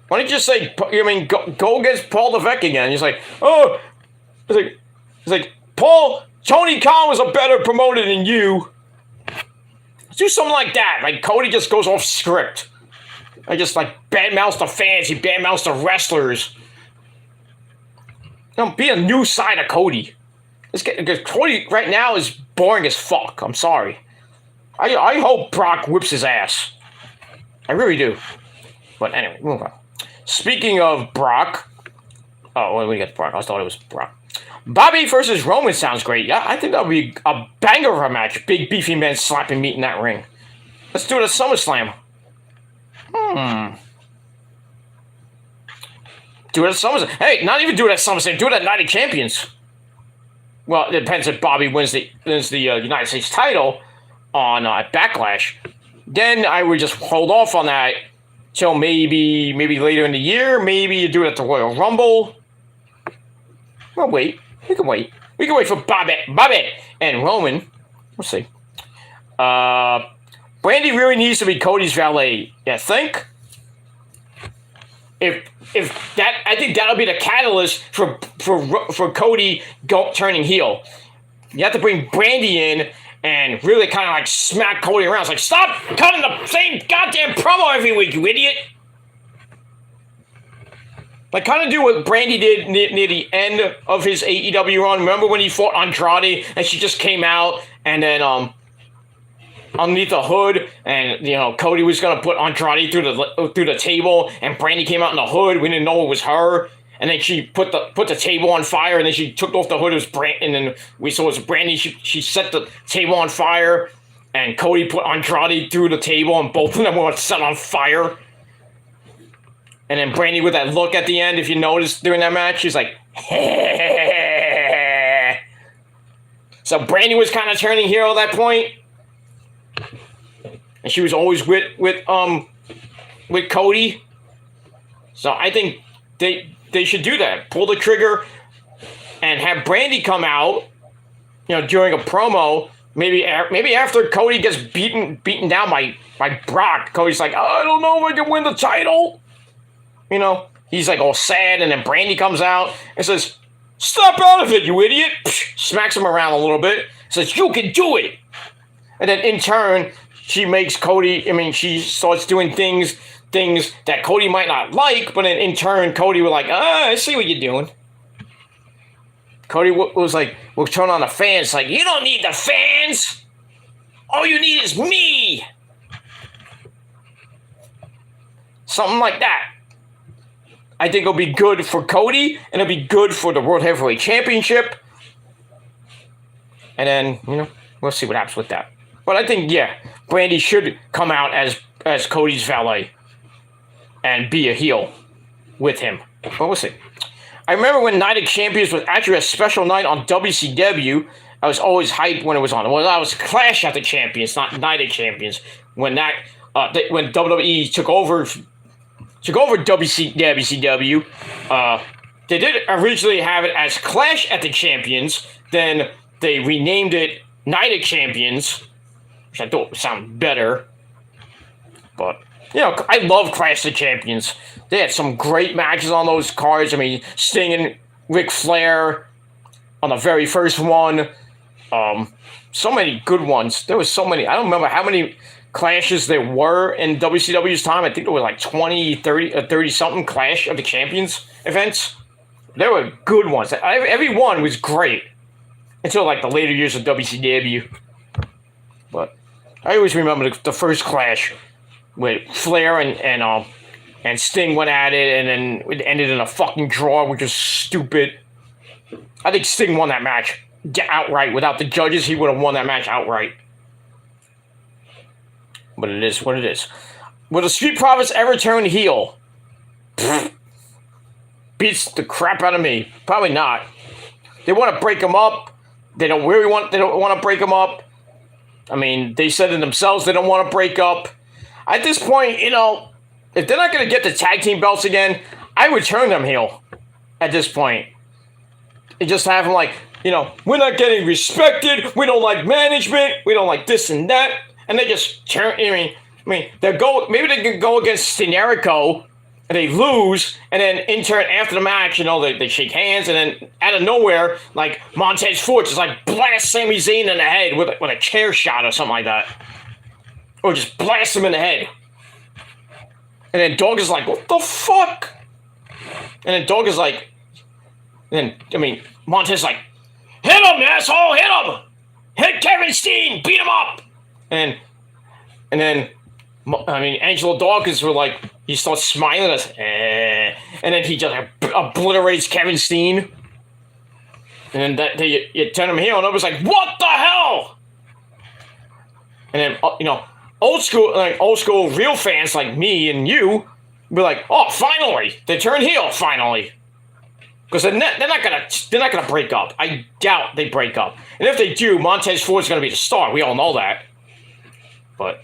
Why don't you just say, go against Paul Levesque again? He's like, oh, it's like, Tony Khan was a better promoter than you. Do something like that. Like, Cody just goes off script. I just, badmouths the fans. He badmouths the wrestlers. Be a new side of Cody. Because Cody right now is boring as fuck. I'm sorry. I hope Brock whips his ass. I really do. But anyway, move on. Speaking of Brock. Oh, wait, we got Brock. I thought it was Brock. Bobby versus Roman sounds great. Yeah, I think that would be a banger of a match. Big beefy men slapping meat in that ring. Let's do it at SummerSlam. Do it at SummerSlam. Hey, not even do it at SummerSlam. Do it at Night of Champions. Well, it depends if Bobby wins the United States title on Backlash. Then I would just hold off on that till maybe later in the year. Maybe you do it at the Royal Rumble. Well, wait. We can wait. We can wait for Bobby and Roman. We'll see. Brandy really needs to be Cody's valet. You think? if that, I think that'll be the catalyst for Cody turning heel. You have to bring Brandy in and really kind of like smack Cody around. It's like, stop cutting the same goddamn promo every week, you idiot. Like, kind of do what Brandy did near the end of his AEW run. Remember when he fought Andrade and she just came out and then underneath the hood, and Cody was gonna put Andrade through the table, and Brandy came out in the hood. We didn't know it was her. And then she put the table on fire, and then she took off the hood. It was Brandy, and then we saw it was Brandy. She set the table on fire, and Cody put Andrade through the table, and both of them were set on fire. And then Brandy with that look at the end, if you noticed during that match, she's like, so Brandy was kind of turning heel at that point, and she was always with Cody. So I think they should do that. Pull the trigger and have Brandy come out, during a promo. Maybe after Cody gets beaten down by Brock, Cody's like, I don't know if I can win the title. He's like all sad, and then Brandy comes out and says, "Step out of it, you idiot!" Smacks him around a little bit. Says, "You can do it." And then in turn, she makes Cody. She starts doing things that Cody might not like, but then in turn, Cody was like, I see what you're doing. Cody was like, we'll turn on the fans. Like, you don't need the fans. All you need is me. Something like that. I think it'll be good for Cody, and it'll be good for the World Heavyweight Championship. And then, we'll see what happens with that. But I think, Brandy should come out as Cody's valet and be a heel with him. But we'll see. I remember when Night of Champions was actually a special night on WCW. I was always hyped when it was on. Well, that was Clash at the Champions, not Night of Champions. When WWE took over WCW, they did originally have it as Clash at the Champions. Then they renamed it Night of Champions, which I thought would sound better. But, I love Clash of Champions. They had some great matches on those cards. Sting and Ric Flair on the very first one. So many good ones. There was so many. I don't remember how many clashes there were in WCW's time. I think there were like 20, 30-something Clash of the Champions events. There were good ones. Every one was great until like the later years of WCW. But I always remember the first Clash with Flair and Sting went at it, and then it ended in a fucking draw, which is stupid. I think Sting won that match outright. Without the judges, he would have won that match outright. But it is what it is. Will the Street Profits ever turn heel? Beats the crap out of me. Probably not. They want to break them up. They don't want to break them up. They said it themselves. They don't want to break up. At this point, if they're not going to get the tag team belts again, I would turn them heel. At this point, and just have them like, we're not getting respected. We don't like management. We don't like this and that. And they just turn. Maybe they can go against Generico and they lose, and then in turn after the match, they shake hands, and then out of nowhere, like Montez Ford just like blast Sami Zayn in the head with a chair shot or something like that, or just blast him in the head. And then Dog is like, what the fuck? And then Dog is like, Montez is like, hit him, asshole, hit him! Hit Kevin Steen, beat him up! And then, Angelo Dawkins were like, he starts smiling at us, and then he just obliterates Kevin Steen. And then you turn him heel, and I was like, what the hell? And then, old school real fans like me and you be like, oh, finally, they turned heel, finally. Because they're not gonna break up. I doubt they break up. And if they do, Montez Ford's gonna be the star. We all know that. But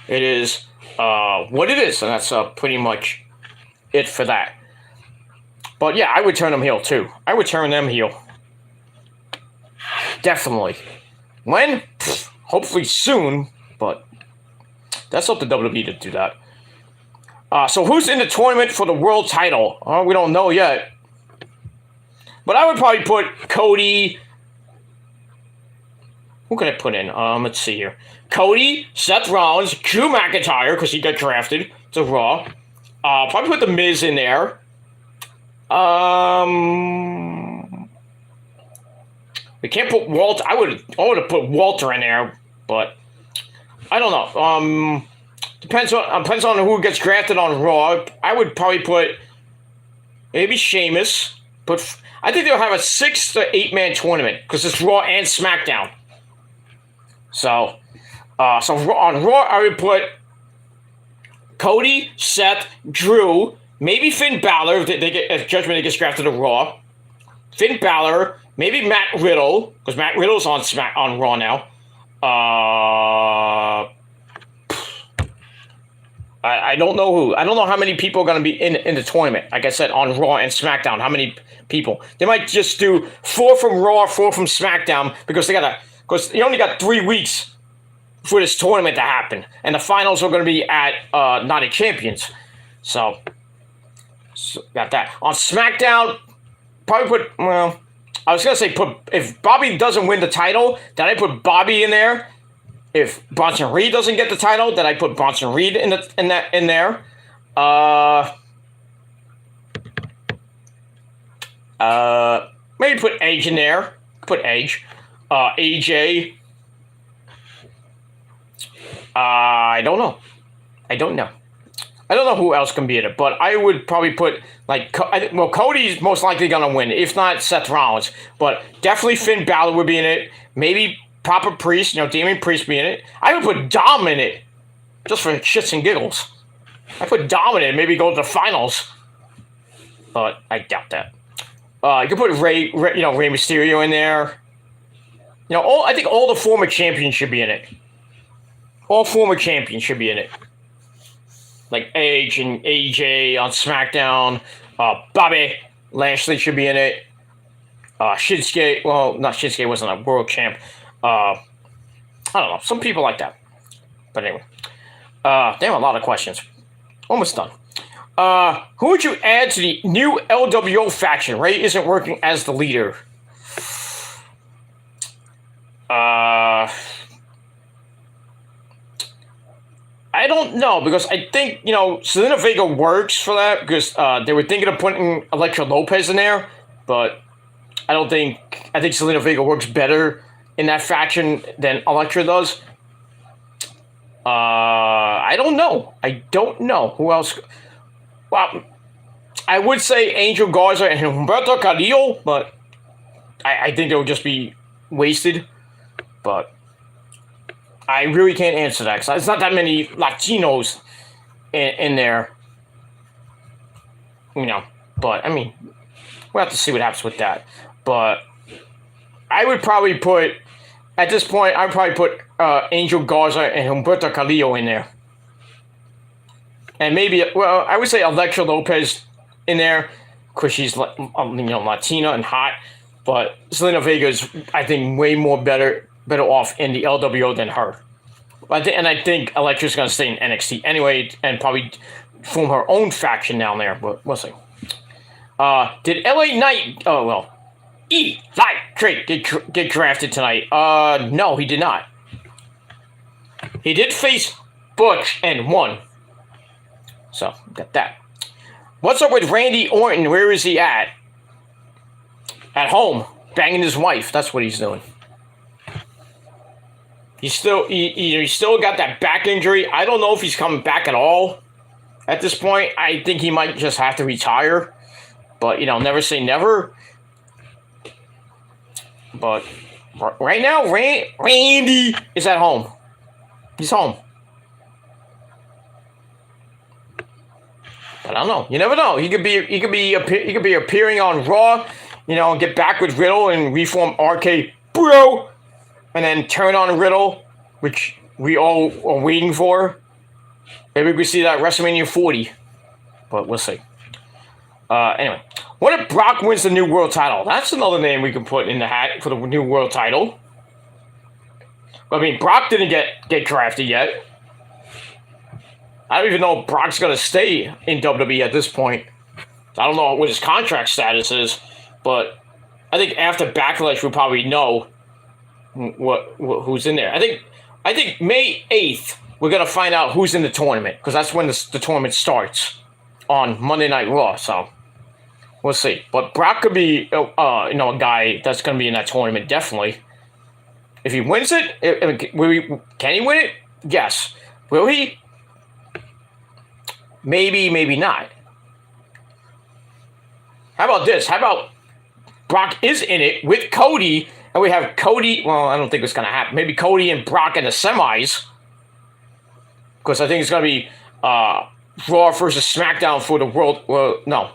it is what it is, and that's pretty much it for that. But yeah, I would turn them heel too. I would turn them heel. Definitely. When? Hopefully soon, but that's up to WWE to do that. So who's in the tournament for the world title? We don't know yet. But I would probably put Cody. Who can I put in? Let's see here. Cody, Seth Rollins, Drew McIntyre, because he got drafted to Raw. Probably put The Miz in there. We can't put Walter. I would have put Walter in there, but I don't know. Depends on who gets drafted on Raw. I would probably put maybe Sheamus. But I think they'll have a 6 to 8 man tournament because it's Raw and SmackDown. So on Raw, I would put Cody, Seth, Drew, maybe Finn Balor if Judgment Day gets drafted to Raw. Finn Balor, maybe Matt Riddle because Matt Riddle's on Raw now. I don't know who. I don't know how many people are going to be in the tournament. Like I said, on Raw and SmackDown, how many people? They might just do 4 from Raw, 4 from SmackDown because they only got 3 weeks for this tournament to happen, and the finals are going to be at Night of Champions. So got that on SmackDown. Probably put. Well, I was going to say if Bobby doesn't win the title, then I put Bobby in there. If Bronson Reed doesn't get the title, then I put Bronson Reed in there. Maybe put Edge in there. Put Edge. AJ. I don't know. I don't know who else can be in it, but I would probably put Cody's most likely gonna win, if not Seth Rollins, but definitely Finn Balor would be in it. Maybe Papa Priest, Damian Priest be in it. I would put Dom in it, just for shits and giggles. I put Dom in it, maybe go to the finals, but I doubt that. You could put Rey Mysterio in there. I think all the former champions should be in it. All former champions should be in it. Like Edge and AJ on SmackDown. Bobby Lashley should be in it. Shinsuke, well, not Shinsuke, wasn't a world champ. I don't know, some people like that. But anyway. Damn, a lot of questions. Almost done. Who would you add to the new LWO faction? Ray isn't working as the leader. I don't know, because I think, Selena Vega works for that, because they were thinking of putting Elektra Lopez in there, but I think Selena Vega works better in that faction than Elektra does. I don't know. Who else? Well, I would say Angel Garza and Humberto Carrillo, but I think they would just be wasted. But I really can't answer that, because there's not that many Latinos in there. But, we'll have to see what happens with that. But I would probably put, at this point, Angel Garza and Humberto Carrillo in there. And maybe, I would say Elektra Lopez in there, because she's, Latina and hot. But Selena Vega is, I think, way more better off in the LWO than her. And I think Elektra's going to stay in NXT anyway and probably form her own faction down there, but we'll see. Did LA Knight... Oh, well. Eli Drake get drafted tonight? No, he did not. He did face Butch and won. So, got that. What's up with Randy Orton? Where is he at? At home, banging his wife. That's what he's doing. He's still got that back injury. I don't know if he's coming back at all at this point. I think he might just have to retire. But, never say never. But right now, Randy is at home. He's home. But I don't know. You never know. He could be appearing on Raw, and get back with Riddle and reform RK Bro. And then turn on Riddle, which we all are waiting for. Maybe we see that at WrestleMania 40. But we'll see. Anyway. What if Brock wins the new world title? That's another name we can put in the hat for the new world title. Brock didn't get drafted yet. I don't even know if Brock's going to stay in WWE at this point. I don't know what his contract status is, but I think after Backlash we'll probably know who's in there. I think May 8th we're going to find out who's in the tournament, because that's when the tournament starts on Monday Night Raw. So we'll see. But Brock could be a guy that's going to be in that tournament, definitely. If he wins it, can he win it? Yes. Will he? Maybe, maybe not. How about this? How about Brock is in it with Cody, and we have Cody. Well, I don't think it's going to happen. Maybe Cody and Brock in the semis, because I think it's going to be Raw versus Smackdown for the world. Well, no.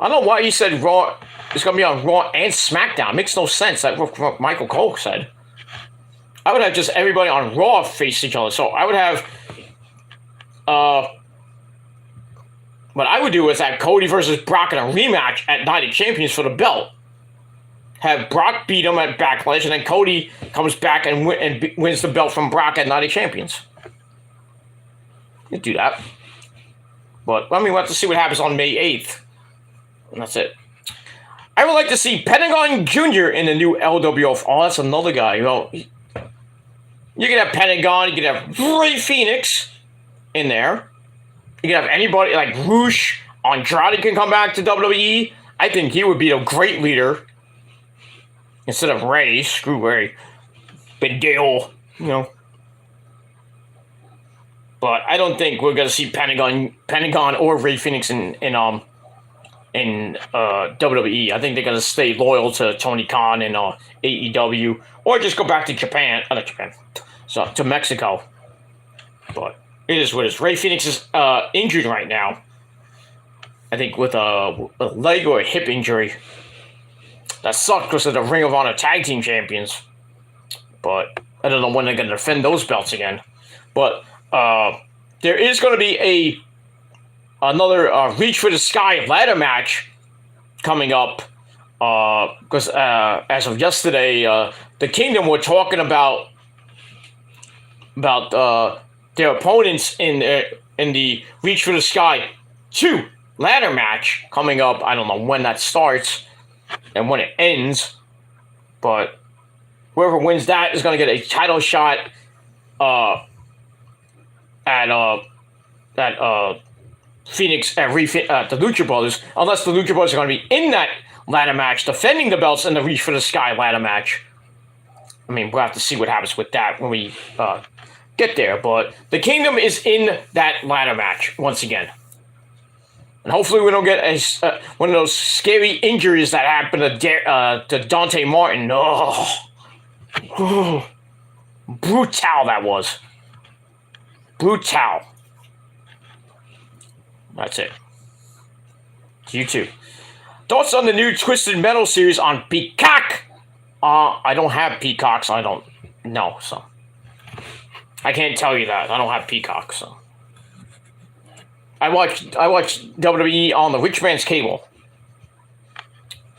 I don't know why he said Raw. It's going to be on Raw and Smackdown. It makes no sense. That's what Michael Cole said. I would have just everybody on Raw face each other. So I would have... what I would do is have Cody versus Brock in a rematch at Night of Champions for the belt. Have Brock beat him at Backlash, and then Cody comes back and wins the belt from Brock at Night of Champions. You do that. But, I mean, we'll have to see what happens on May 8th. And that's it. I would like to see Pentagon Jr. in the new LWO. Oh, that's another guy. You know, you can have Pentagon, you can have Rey Fenix in there. You can have anybody like Roosh, Andrade can come back to WWE. I think he would be a great leader. Instead of Ray, screw Ray. Big deal, you know. But I don't think we're gonna see Pentagon or Rey Fenix in WWE. I think they're gonna stay loyal to Tony Khan and AEW, or just go back to Japan, to Mexico. But it is what it is. Rey Fenix is injured right now. I think with a leg or a hip injury. That sucked because of the Ring of Honor Tag Team Champions. But I don't know when they're going to defend those belts again. But there is going to be another Reach for the Sky ladder match coming up. Because as of yesterday, the Kingdom were talking about their opponents in the Reach for the Sky 2 ladder match coming up. I don't know when that starts and when it ends, but whoever wins that is going to get a title shot at Phoenix at the Lucha Brothers, unless the Lucha Brothers are going to be in that ladder match defending the belts in the Reach for the Sky ladder match. I mean, we'll have to see what happens with that when we get there, but the Kingdom is in that ladder match once again. And hopefully we don't get one of those scary injuries that happened to Dante Martin. Oh, brutal that was. Brutal. That's it. You too. Thoughts on the new Twisted Metal series on Peacock? I don't have Peacock, so I don't know, so. I can't tell you that. I don't have Peacock, so. I watch WWE on the rich man's cable.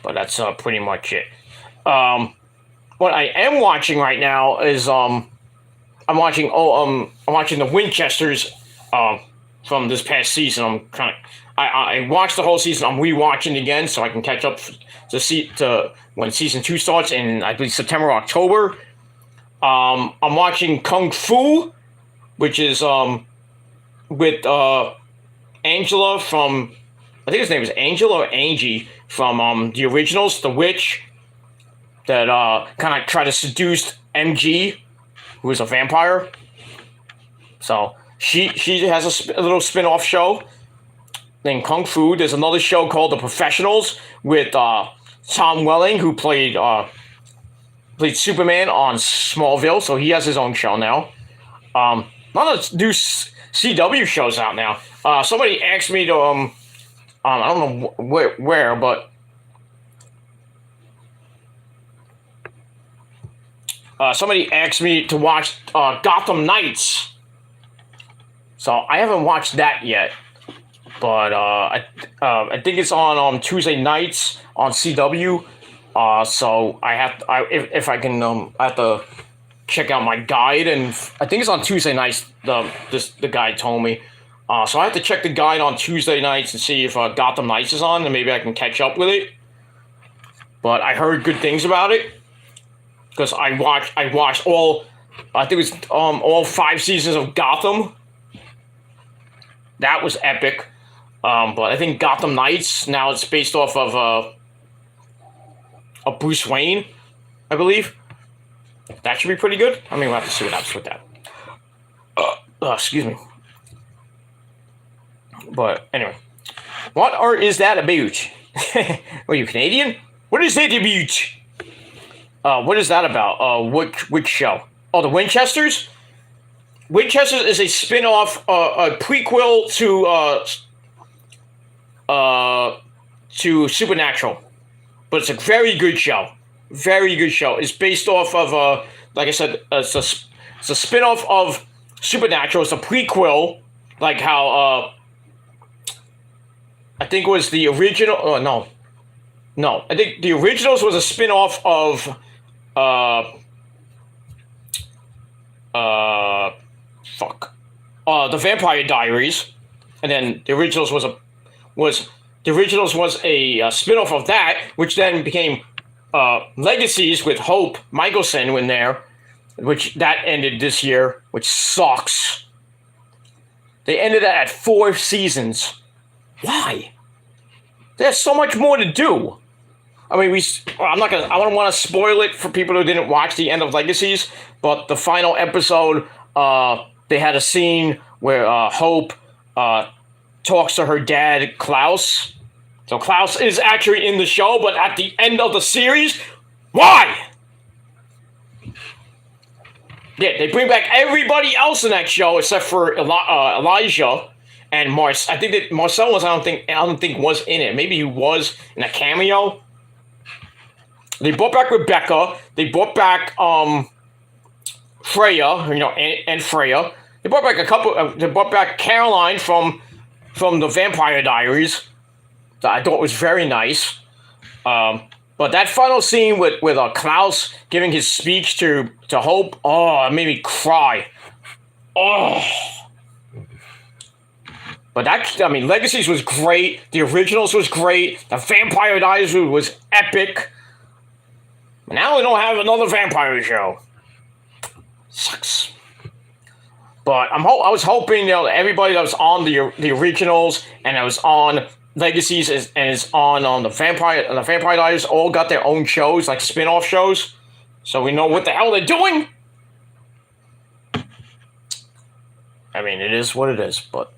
But that's pretty much it. What I am watching right now is I'm watching the Winchesters from this past season. I watched the whole season. I'm rewatching again so I can catch up to when season 2 starts in, I believe, September or October. I'm watching Kung Fu, which is with Angela from, I think his name is Angela or Angie from the originals, The Witch, that kind of tried to seduce MG, who is a vampire. So she has a little spin-off show named Kung Fu. There's another show called The Professionals with Tom Welling, who played Superman on Smallville, so he has his own show now. A lot of new CW shows out now. Somebody asked me to I don't know where, but somebody asked me to watch Gotham Knights. So I haven't watched that yet, but I think it's on Tuesday nights on CW. So I have to, if I can I have to check out my guide, and I think it's on Tuesday nights. The guy told me, so I have to check the guide on Tuesday nights and see if Gotham Knights is on, and maybe I can catch up with it. But I heard good things about it because I watched all, I think it was all 5 seasons of Gotham. That was epic. But I think Gotham Knights now it's based off of Bruce Wayne, I believe. That should be pretty good. I mean, we'll have to see what happens with that. Excuse me. But anyway, is that about? Are you Canadian? What is that about? What is that about? Which show? Oh, the Winchesters? Winchesters is a spin-off, a prequel to Supernatural. But it's a very good show. Very good show. It's based off of, like I said, it's a spin-off of Supernatural. It's a prequel, like how, I think it was the original, no. I think the originals was a spin-off of, the Vampire Diaries. And then the originals was a spin-off of that, which then became Legacies with Hope Michelson in there, which that ended this year, which sucks. They ended that at 4 seasons. Why? There's so much more to do. I mean, I don't want to spoil it for people who didn't watch the end of Legacies, but the final episode, they had a scene where Hope talks to her dad, Klaus. So Klaus is actually in the show, but at the end of the series, why? Yeah, they bring back everybody else in that show except for Elijah and Mars. I think that Marcel was. I don't think was in it. Maybe he was in a cameo. They brought back Rebecca. They brought back Freya. And Freya. They brought back a couple. They brought back Caroline from the Vampire Diaries. That I thought was very nice. But that final scene with Klaus giving his speech to Hope, it made me cry. Oh. But Legacies was great. The originals was great. The Vampire Diaries was epic. Now we don't have another vampire show. Sucks. But I was hoping, everybody that was on the originals and that was on Legacies and is on the Vampire Diaries all got their own shows, like spin-off shows. So we know what the hell they're doing. I mean, it is what it is. But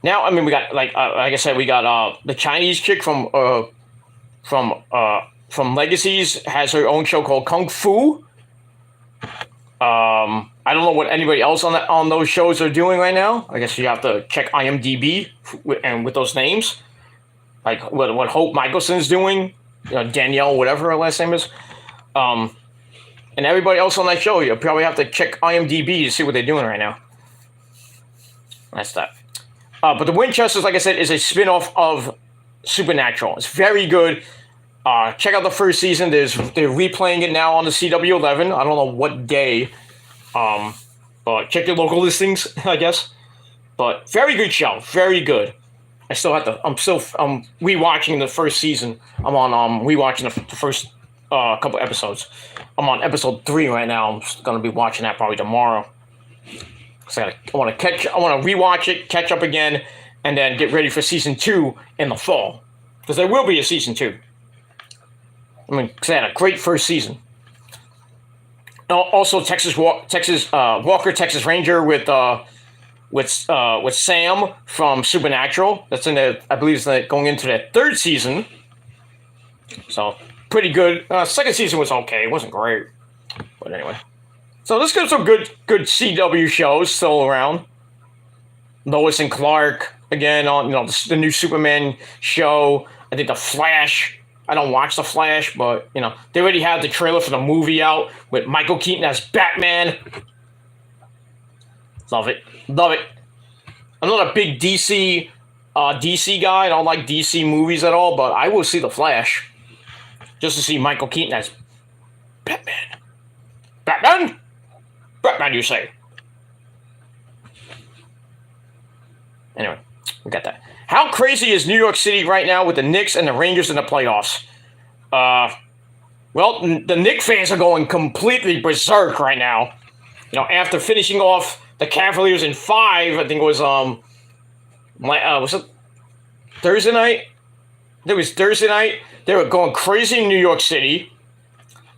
now, we got like I said, we got the Chinese chick from Legacies has her own show called Kung Fu. I don't know what anybody else on those shows are doing right now. I guess you have to check IMDb with those names. Like what Hope Michelson's doing, Danielle, whatever her last name is. And everybody else on that show, you probably have to check IMDb to see what they're doing right now. That's that. But the Winchesters, like I said, is a spin-off of Supernatural. It's very good. Check out the first season. They're replaying it now on the CW11. I don't know what day. But check your local listings, I guess. But very good show. Very good. I'm rewatching the first season. I'm on rewatching the first couple episodes. I'm on episode 3 right now. I'm just gonna be watching that probably tomorrow. So I want to rewatch it, catch up again, and then get ready for season 2 in the fall. Because there will be a season 2. Because they had a great first season. Also, Texas Walker, Texas Ranger with Sam from Supernatural. That's I believe it's going into the 3rd season. So pretty good. Second season was okay. It wasn't great, but anyway. So let's get some good CW shows still around. Lois and Clark again on the new Superman show. I think The Flash. I don't watch The Flash, but, they already had the trailer for the movie out with Michael Keaton as Batman. Love it. Love it. I'm not a big DC guy. I don't like DC movies at all, but I will see The Flash just to see Michael Keaton as Batman. Batman? Batman, you say? Anyway, we got that. How crazy is New York City right now with the Knicks and the Rangers in the playoffs? Well, the Knicks fans are going completely berserk right now. You know, after finishing off the Cavaliers in 5, I think it was was it Thursday night? It was Thursday night. They were going crazy in New York City,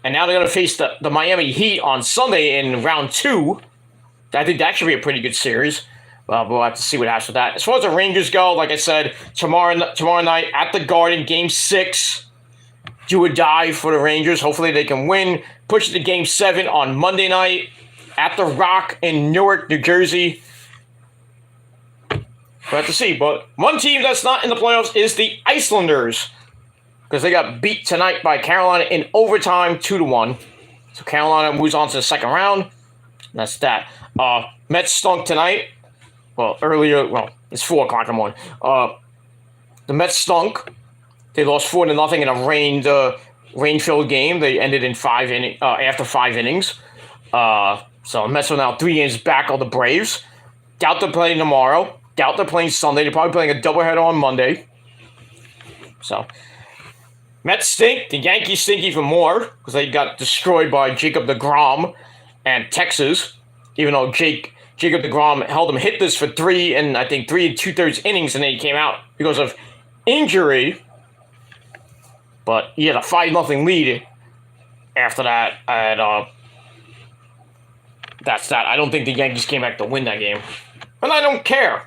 and now they're going to face the Miami Heat on Sunday in round 2. I think that should be a pretty good series. We'll have to see what happens with that. As far as the Rangers go, like I said, tomorrow night at the Garden, Game 6. Do or die for the Rangers. Hopefully they can win. Push it to Game 7 on Monday night at the Rock in Newark, New Jersey. We'll have to see. But one team that's not in the playoffs is the Islanders, because they got beat tonight by Carolina in overtime 2-1. So Carolina moves on to the second round. That's that. Mets stunk tonight. Well, it's 4 o'clock in the morning. The Mets stunk. They lost 4-0 in a rain-filled game. They ended in after 5 innings. So the Mets are now 3 games back on the Braves. Doubt they're playing tomorrow. Doubt they're playing Sunday. They're probably playing a doubleheader on Monday. So Mets stink. The Yankees stink even more because they got destroyed by Jacob deGrom and Texas. Even though Jacob deGrom held them hitless for 3 2/3 innings, and then he came out because of injury. But he had a 5-0 lead after that, and that's that. I don't think the Yankees came back to win that game. And I don't care.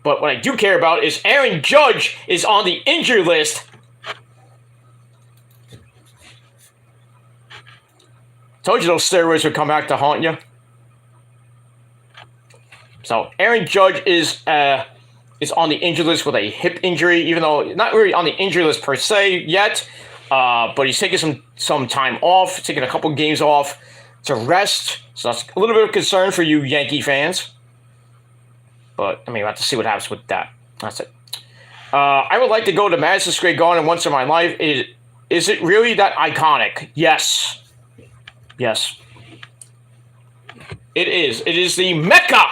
But what I do care about is Aaron Judge is on the injury list. Told you those steroids would come back to haunt you. So Aaron Judge is on the injury list with a hip injury, even though not really on the injury list per se yet. But he's taking some time off, taking a couple games off to rest. So that's a little bit of concern for you Yankee fans. But, I mean, we'll have to see what happens with that. That's it. I would like to go to Madison Square Garden once in my life. Is it really that iconic? Yes. Yes. It is. It is the Mecca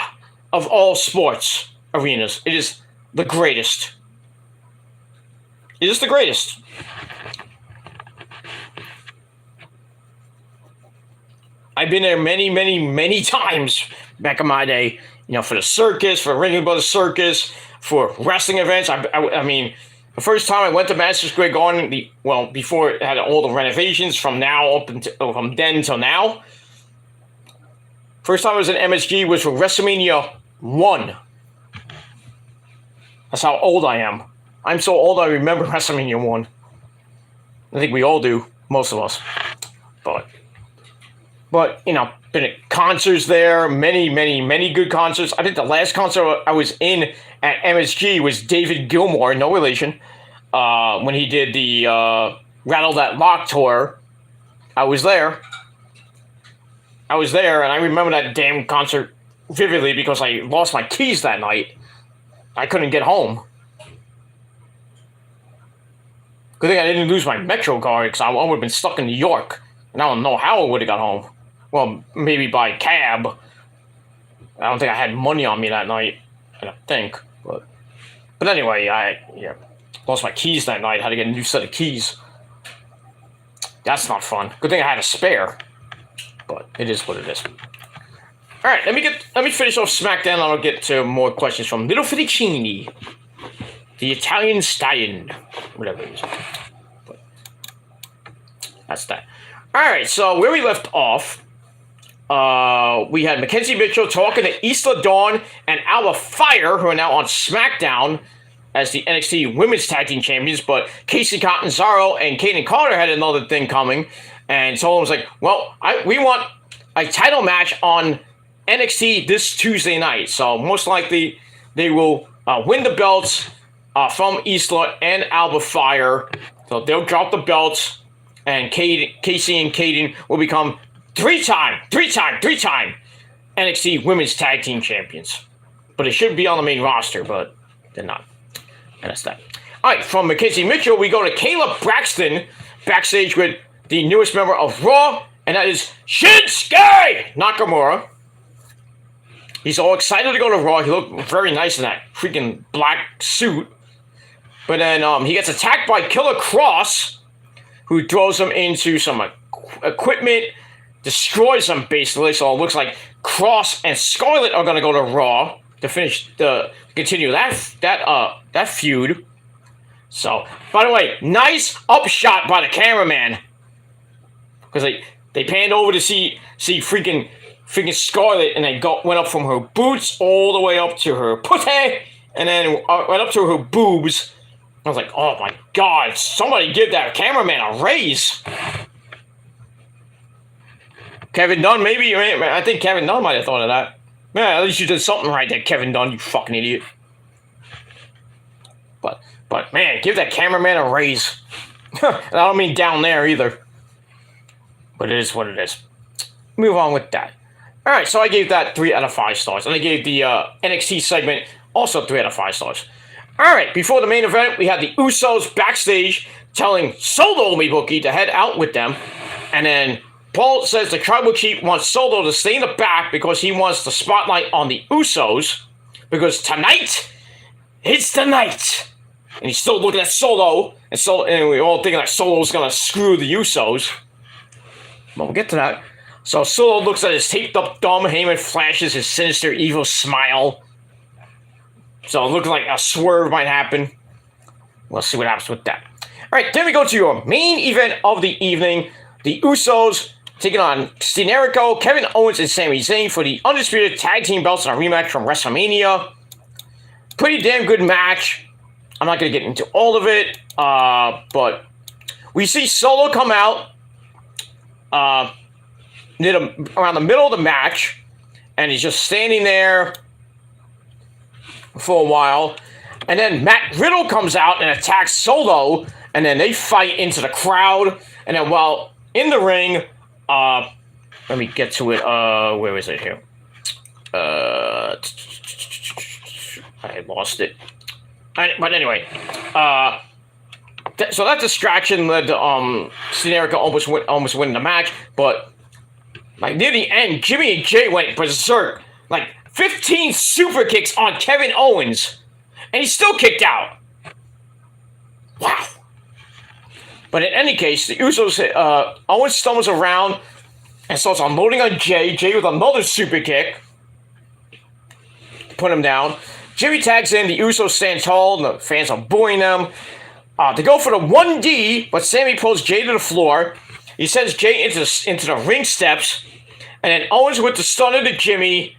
of all sports arenas. It is the greatest. It is the greatest. I've been there many, many, many times back in my day. You know, for the circus, for Ringling Brothers Circus, for wrestling events. I mean, the first time I went to Madison Square Garden, before it had all the renovations from then till now. First time I was in MSG was for WrestleMania 1. That's how old I am. I'm so old I remember WrestleMania 1. I think we all do, most of us. But you know, been at concerts there, many, many, many good concerts. I think the last concert I was in at MSG was David Gilmour, no relation, when he did the Rattle That Lock tour. I was there, and I remember that damn concert vividly because I lost my keys that night. I couldn't get home. Good thing I didn't lose my Metro card because I would have been stuck in New York, and I don't know how I would have got home. Well, maybe by cab. I don't think I had money on me that night. I don't think. But anyway, I lost my keys that night. Had to get a new set of keys. That's not fun. Good thing I had a spare. But it is what it is. All right, let me finish off Smackdown, and I'll get to more questions from Little Fettuccine, the Italian Stallion, whatever it is. But that's that. All right, so where we left off. We had Mackenzie Mitchell talking to Isla Dawn and Alba Fire, who are now on SmackDown as the NXT Women's Tag Team Champions, but Casey Catanzaro and Kaden Carter had another thing coming, and so I was like, well, we want a title match on NXT this Tuesday night, so most likely they will win the belts from Isla and Alba Fire, so they'll drop the belts, and Casey and Kaden will become three-time NXT Women's Tag Team Champions. But it should be on the main roster, but they're not. And that's that. All right, from Mackenzie Mitchell, we go to Kayla Braxton backstage with the newest member of Raw and that is Shinsuke Nakamura. He's all excited to go to Raw. He looked very nice in that freaking black suit. But then he gets attacked by Killer Kross, who throws him into some equipment, destroys him basically. So it looks like Kross and Scarlett are gonna go to Raw to continue that feud. So, by the way, nice upshot by the cameraman, because they panned over to see freaking Scarlett, and they went up from her boots all the way up to her pussy, and then went up to her boobs. I was like, oh my god, somebody give that cameraman a raise. Kevin Dunn, maybe? I think Kevin Dunn might have thought of that. Man, at least you did something right there, Kevin Dunn, you fucking idiot. But man, give that cameraman a raise. I don't mean down there either. But it is what it is. Move on with that. Alright, so I gave that 3 out of 5 stars. And I gave the NXT segment also 3 out of 5 stars. Alright, before the main event, we had the Usos backstage telling Solo Miyuki to head out with them. And then Paul says the Tribal Chief wants Solo to stay in the back because he wants the spotlight on the Usos. Because tonight, it's the night. And he's still looking at Solo. And we're all thinking that Solo's going to screw the Usos. But we'll get to that. So Solo looks at his taped up thumb. Heyman flashes his sinister, evil smile. So it looks like a swerve might happen. We'll see what happens with that. Alright, then we go to your main event of the evening. The Usos taking on Dean Jericho, Kevin Owens, and Sami Zayn for the Undisputed Tag Team belts in a rematch from WrestleMania. Pretty damn good match. I'm not going to get into all of it. But we see Solo come out around the middle of the match. And he's just standing there for a while. And then Matt Riddle comes out and attacks Solo. And then they fight into the crowd. And then while in the ring, let me get to it. Where is it here? I lost it. But anyway, so that distraction led to Dean Jericho almost winning the match. But like near the end, Jimmy and Jay went berserk. Like 15 super kicks on Kevin Owens, and he still kicked out. Wow. But in any case, the Usos, Owens stumbles around and starts unloading on Jay. Jay with another super kick. Put him down. Jimmy tags in, the Usos stand tall, and the fans are booing them. They go for the 1D, but Sammy pulls Jay to the floor. He sends Jay into the ring steps, and then Owens with the stunner to Jimmy.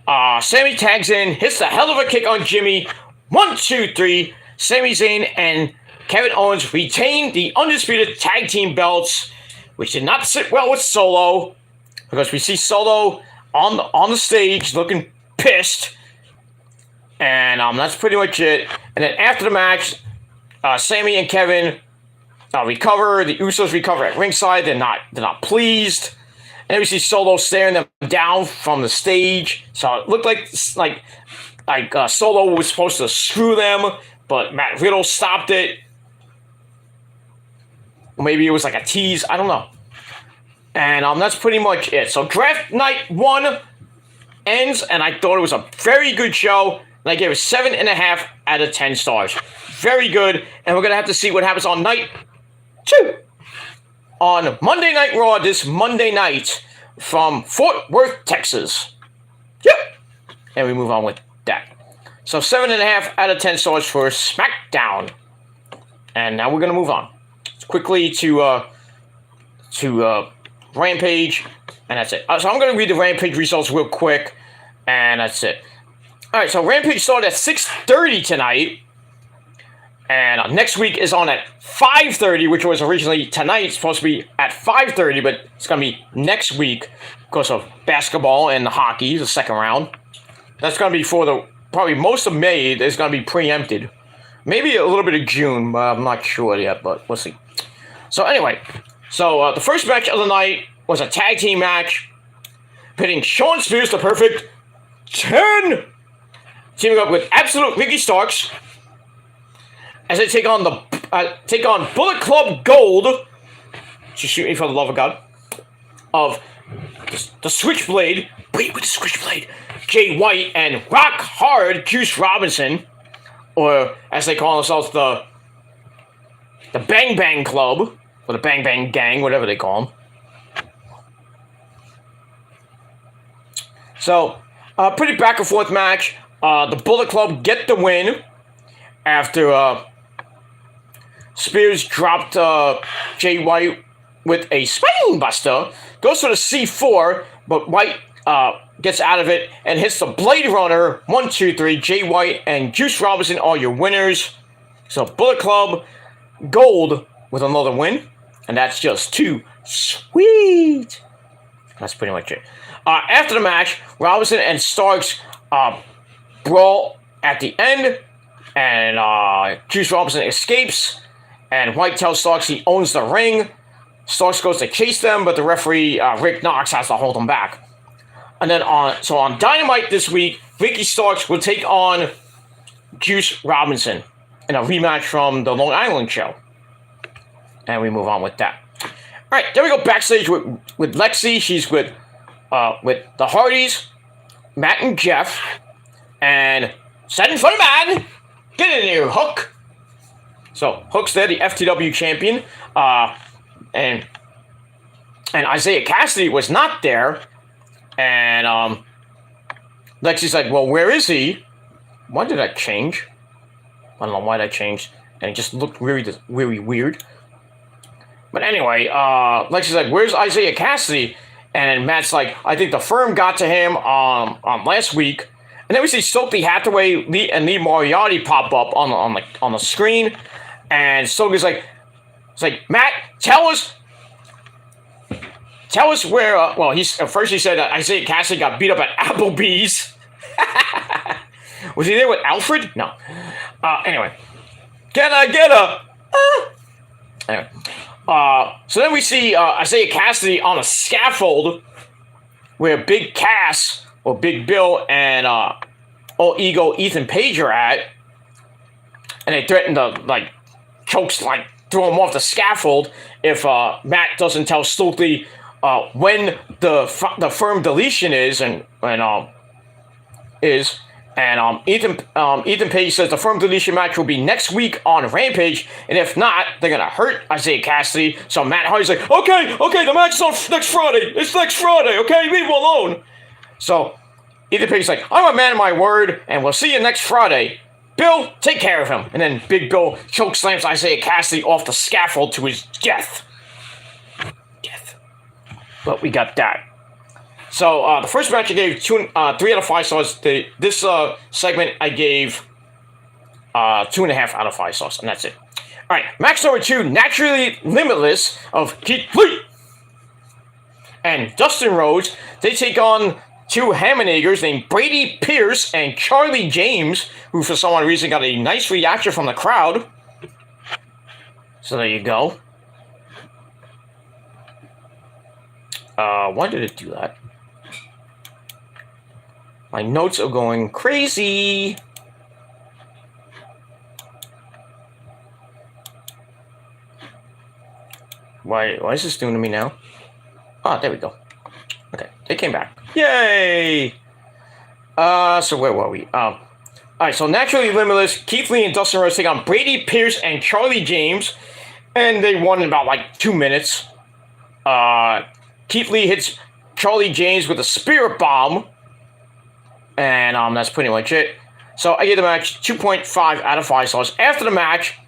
Sammy tags in, hits the hell of a kick on Jimmy. 1, 2, 3. Sami Zayn and Kevin Owens retain the Undisputed Tag Team belts, which did not sit well with Solo, because we see Solo on the stage looking pissed. And that's pretty much it. And then after the match, Sammy and Kevin recover. The Usos recover at ringside. They're not pleased. And then we see Solo staring them down from the stage. So it looked like Solo was supposed to screw them, but Matt Riddle stopped it. Maybe it was like a tease. I don't know. And that's pretty much it. So Draft Night 1 ends, and I thought it was a very good show. And I gave it 7.5 out of 10 stars. Very good. And we're going to have to see what happens on night 2. On Monday Night Raw this Monday night from Fort Worth, Texas. Yep. And we move on with that. So 7.5 out of 10 stars for Smackdown. And now we're going to move on quickly to Rampage. And that's it. So I'm going to read the Rampage results real quick. And that's it. Alright, so Rampage started at 6:30 tonight. And next week is on at 5:30, which was originally tonight. It's supposed to be at 5:30, but it's going to be next week because of basketball and the hockey, the second round. That's going to be for probably most of May is going to be preempted. Maybe a little bit of June, but I'm not sure yet, but we'll see. So anyway, the first match of the night was a tag team match pitting Shawn Spears, the Perfect 10, teaming up with Absolute Ricky Starks as they take on Bullet Club Gold. Just shoot me for the love of God. of the Switchblade, wait with the Switchblade, Jay White and Rock Hard Juice Robinson, or as they call themselves, the Bang Bang Club, or the Bang Bang Gang, whatever they call them. So, pretty back and forth match. The Bullet Club get the win after Spears dropped Jay White with a spine buster. Goes for the C4, but White gets out of it and hits the Blade Runner. 1, 2, 3. Jay White and Juice Robinson are your winners. So Bullet Club gold with another win, and that's just too sweet. That's pretty much it. After the match, Robinson and Starks brawl at the end, and Juice Robinson escapes, and White tells Starks he owns the ring. Starks goes to chase them, but the referee, Rick Knox, has to hold them back. And then on Dynamite this week, Ricky Starks will take on Juice Robinson in a rematch from the Long Island show. And we move on with that. All right, then we go backstage with Lexi. She's with the Hardys, Matt and Jeff, and setting for the man. Get in here, Hook. So Hook's there, the FTW champion, and Isaiah Cassidy was not there, and Lexi's like, well, where is he? Why did that change? I don't know why that changed, and it just looked really weird. But anyway, Lexi's like, where's Isaiah Cassidy? And Matt's like, I think the firm got to him last week. And then we see Stokely Hathaway and Lee Moriarty pop up on the screen. And Stokely's like, it's like, Matt, tell us where. First he said Isaiah Cassidy got beat up at Applebee's. Was he there with Alfred? No. Anyway, get her. Anyway. So then we see Isaiah Cassidy on a scaffold where Big Cass, or Big Bill, and All Ego Ethan Page are at. And they threaten to, throw him off the scaffold if Matt doesn't tell Stokely when the firm deletion is, And Ethan Page says the firm deletion match will be next week on Rampage, and if not, they're gonna hurt Isaiah Cassidy. So Matt Hardy's like, okay, the match is on next Friday. It's next Friday, okay? Leave him alone. So Ethan Page's like, I'm a man of my word, and we'll see you next Friday. Bill, take care of him. And then Big Bill chokeslams Isaiah Cassidy off the scaffold to his death. But we got that. So, the first match I gave 3 out of 5 stars. This segment I gave 2.5 out of 5 stars, and that's it. All right, match number 2, Naturally Limitless of Keith Lee and Dustin Rhodes. They take on 2 Hammonagers named Brady Pierce and Charlie James, who for some odd reason got a nice reaction from the crowd. So there you go. Why did it do that? My notes are going crazy. Why is this doing to me now? Ah, there we go. Okay, they came back. Yay! So where were we? Alright, so Naturally Limitless, Keith Lee and Dustin Rhodes take on Brady Pierce and Charlie James, and they won in about 2 minutes. Keith Lee hits Charlie James with a spirit bomb. And that's pretty much it. So I gave the match 2.5 out of 5 stars. After the match,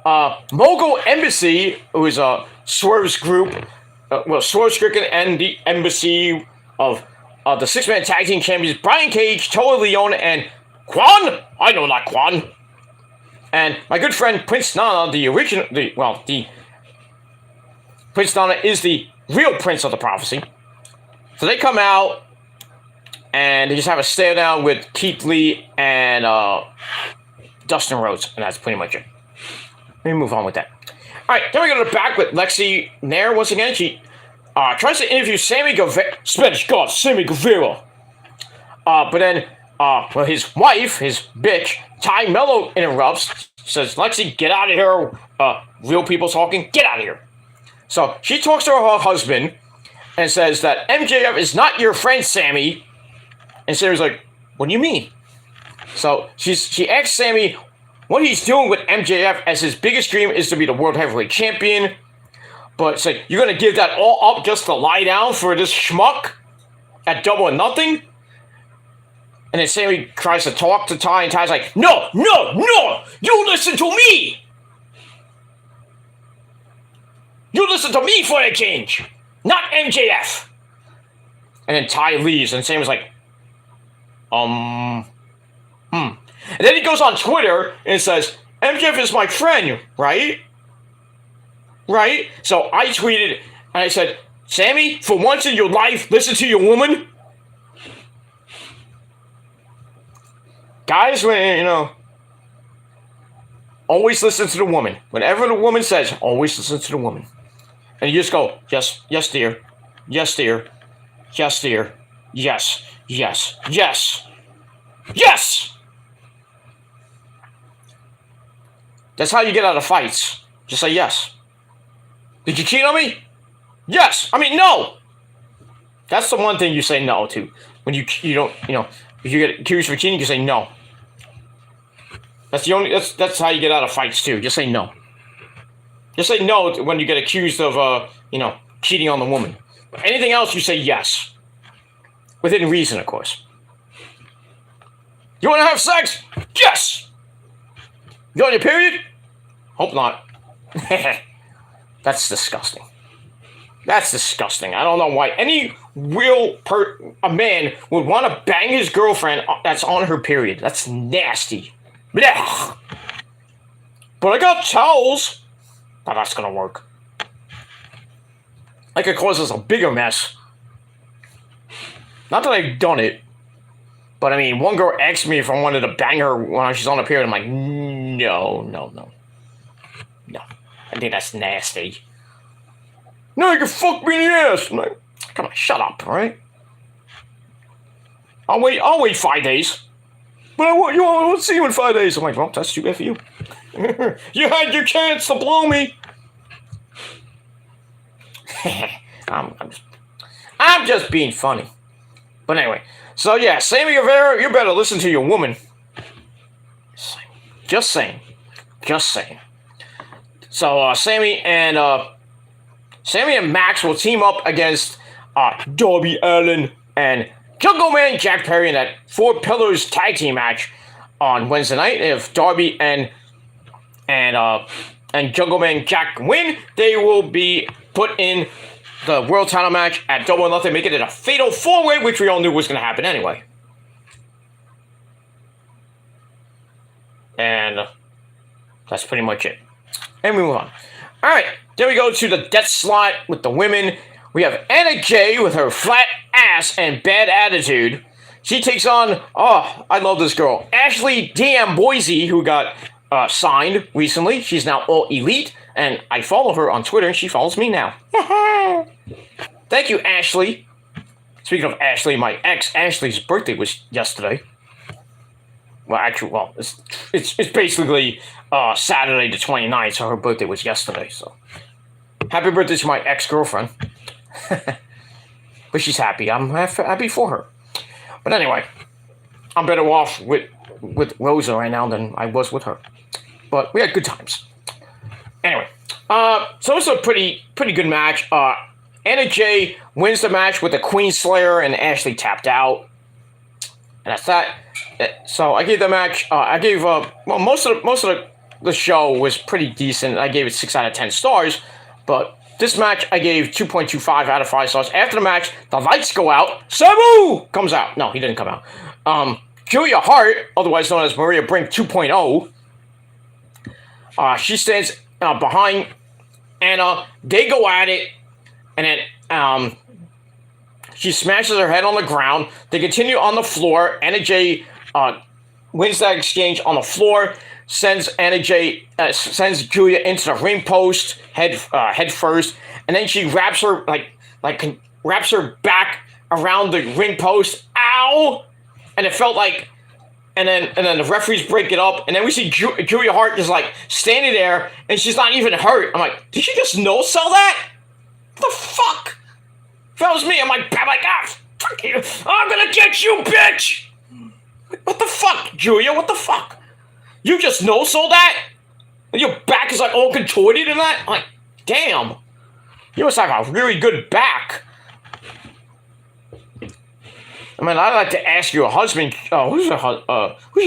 Mogul Embassy, who is a Swerve's group, Swerve Stricken and the Embassy of the 6-man tag team champions, Brian Cage, Toa Leone, and Quan. I know that Quan. And my good friend Prince Nana, Prince Nana is the real Prince of the Prophecy. So they come out. And they just have a stare down with Keith Lee and Dustin Rhodes. And that's pretty much it. Let me move on with that. Alright, then we go to the back with Lexi Nair once again. She tries to interview Sammy Guevara. Spanish God, Sammy Guevara. But then, his wife, his bitch, Ty Mello interrupts. Says, Lexi, get out of here. Real people talking. Get out of here. So she talks to her husband. and says that MJF is not your friend, Sammy. And Sammy's like, what do you mean? So she asks Sammy what he's doing with MJF, as his biggest dream is to be the World Heavyweight Champion. But it's like, you're going to give that all up just to lie down for this schmuck at Double or Nothing? And then Sammy tries to talk to Ty, and Ty's like, no, you listen to me! You listen to me for a change, not MJF! And then Ty leaves, and Sammy's like, And then he goes on Twitter and says, MJF is my friend, right? Right? So I tweeted, and I said, Sammy, for once in your life, listen to your woman. Guys, always listen to the woman. Whatever the woman says, always listen to the woman. And you just go, yes, dear. Yes, dear. Yes, dear. Yes. That's how you get out of fights. Just say yes. Did you cheat on me? Yes. I mean, no. That's the one thing you say no to. When you don't, if you get accused for cheating, you say no. That's how you get out of fights too. Just say no. Just say no when you get accused of, cheating on the woman. But anything else, you say yes. Within reason, of course. You want to have sex? Yes! You on your period? Hope not. That's disgusting. That's disgusting. I don't know why any a man would want to bang his girlfriend that's on her period. That's nasty. Blech. But I got towels. Now that's gonna work. That could cause us a bigger mess. Not that I've done it, but I mean, one girl asked me if I wanted to bang her when she's on her period. I'm like, no. I think that's nasty. No, you can fuck me in the ass. I'm like, come on, shut up, all right? I'll wait 5 days. But I want to see you in 5 days. I'm like, well, that's too bad for you. You had your chance to blow me. I'm just being funny. But anyway, so yeah, Sammy Guevara, you better listen to your woman. Just saying. So Sammy and Max will team up against Darby Allin and Jungle Man Jack Perry in that Four Pillars tag team match on Wednesday night. If Darby and Jungle Man Jack win, they will be put in the world title match at Double or Nothing, making it a fatal 4-way, which we all knew was going to happen anyway. And that's pretty much it. And we move on. Alright, then we go to the death slot with the women. We have Anna Jay with her flat ass and bad attitude. She takes on, I love this girl, Ashley DM Boise, who got signed recently. She's now All Elite, and I follow her on Twitter, and she follows me now. Thank you, Ashley. Speaking of Ashley, my ex Ashley's birthday was yesterday. Well, it's basically Saturday the 29th, so her birthday was yesterday. So happy birthday to my ex-girlfriend. But she's happy. I'm happy for her. But anyway, I'm better off with Rosa right now than I was with her. But we had good times. Anyway, so it's a pretty good match. Anna Jay wins the match with the Queen Slayer, and Ashley tapped out. And that's that. So I gave the match. I gave most of the show was pretty decent. I gave it 6 out of 10 stars. But this match I gave 2.25 out of 5 stars. After the match, the lights go out. Sabu comes out. No, he didn't come out. Julia Hart, otherwise known as Maria Brink 2.0. She stands behind Anna. They go at it, and then she smashes her head on the ground. They continue on the floor. Anna Jay wins that exchange on the floor. Sends Julia into the ring post head first, and then she wraps her wraps her back around the ring post. Ow! And it felt like. And then the referees break it up, and then we see Julia Hart just like standing there, and she's not even hurt. I'm like, did she just no sell that? What the fuck? If that was me, I'm like, ah, fuck you. I'm gonna get you, bitch. What the fuck, Julia? What the fuck? You just no-sold that? Your back is like all contorted and that? Like, damn. You must have a really good back. I mean, I'd like to ask your husband, who's she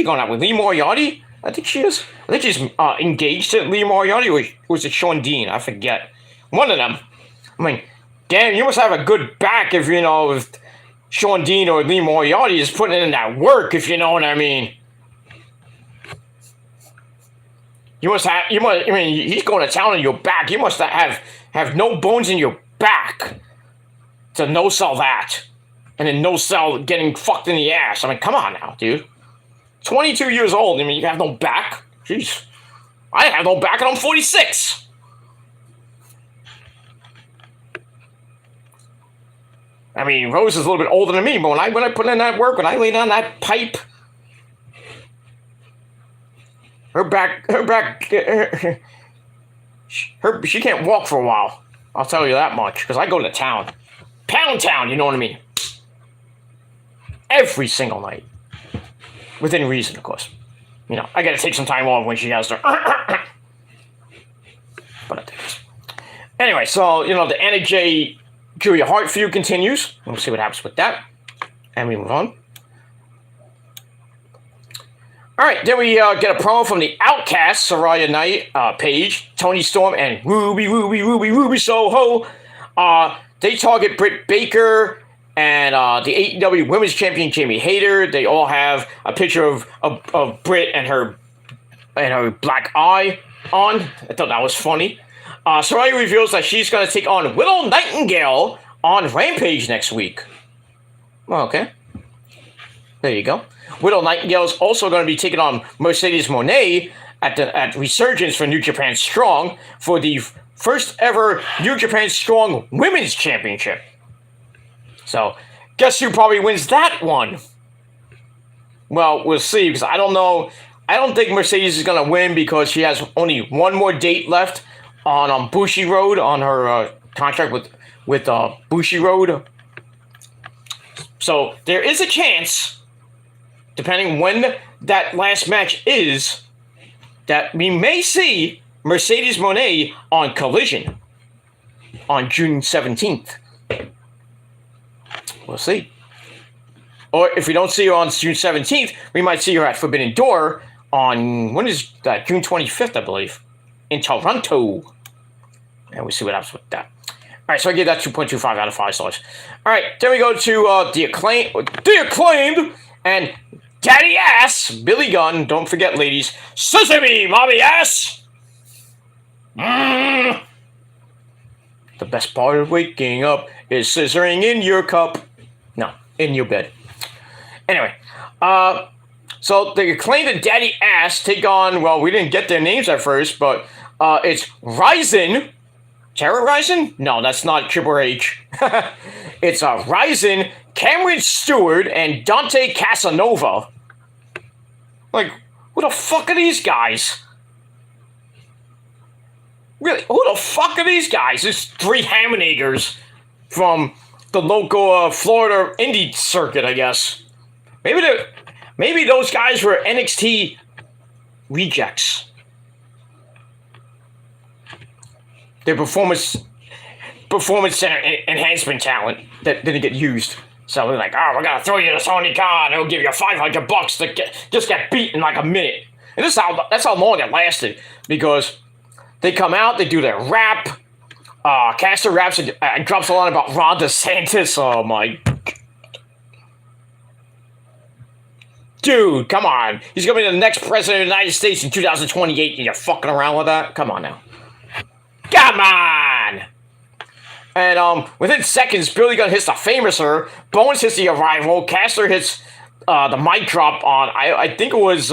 going out with? Lee Moriarty? I think she is. I think she's engaged to Lee Moriarty, or was it Sean Dean? I forget. One of them. I mean, damn, you must have a good back if, you know, if Sean Dean or Lee Moriarty is putting in that work, if you know what I mean. You must, I mean, he's going to town on your back. You must have no bones in your back to no-sell that. And then no-sell getting fucked in the ass. I mean, come on now, dude. 22 years old. I mean, you have no back? Jeez. I have no back and I'm 46. I mean, Rose is a little bit older than me, but when I put in that work, when I lay down that pipe, she can't walk for a while. I'll tell you that much, because I go to town. Pound town, you know what I mean? Every single night. Within reason, of course. You know, I gotta take some time off when she has to. But I think it's... Anyway, so, you know, the Anna J. Julia Hart feud continues. We'll see what happens with that. And we move on. Alright, then we get a promo from the Outcasts, Saraya Knight, Paige, Toni Storm, and Ruby Soho. They target Britt Baker and the AEW Women's Champion Jamie Hayter. They all have a picture of Britt and her black eye on. I thought that was funny. Saraya reveals that she's going to take on Willow Nightingale on Rampage next week. Well, okay. There you go. Willow Nightingale is also going to be taking on Mercedes Moné at Resurgence for New Japan Strong for the first ever New Japan Strong Women's Championship. So, guess who probably wins that one? Well, we'll see, because I don't know. I don't think Mercedes is going to win because she has only one more date left on Bushi Road, on her contract with Bushi Road. So, there is a chance, depending when that last match is, that we may see Mercedes Moné on Collision on June 17th. We'll see. Or if we don't see her on June 17th, we might see her at Forbidden Door on, when is that? June 25th, I believe, in Toronto. And we'll see what happens with that. All right, so I give that 2.25 out of 5 stars. All right, then we go to the Acclaimed and Daddy Ass, Billy Gunn. Don't forget, ladies, Sesame, Mommy Ass. The best part of waking up is scissoring in your cup. No, in your bed. Anyway, so the Acclaimed and Daddy Ass take on, well, we didn't get their names at first, but it's Ryzen. Terror Ryzen? No, that's not Triple H. It's Ryzen, Cameron Stewart, and Dante Casanova. Like, who the fuck are these guys? Really, who the fuck are these guys? It's 3 Hammonagers from the local Florida indie circuit, I guess. Maybe those guys were NXT rejects. Their performance center enhancement talent that didn't get used. So they're like, oh, we're gonna throw you to Tony Khan. It'll give you $500 to just get beat in like a minute. And that's how long it lasted, because they come out, they do their rap. Caster raps and drops a line about Ron DeSantis. Oh my God. Dude, come on. He's gonna be the next president of the United States in 2028 and you're fucking around with that? Come on now. Come on! And within seconds, Billy Gunn hits the Famouser, Bones hits the Arrival, Caster hits the mic drop on, I think it was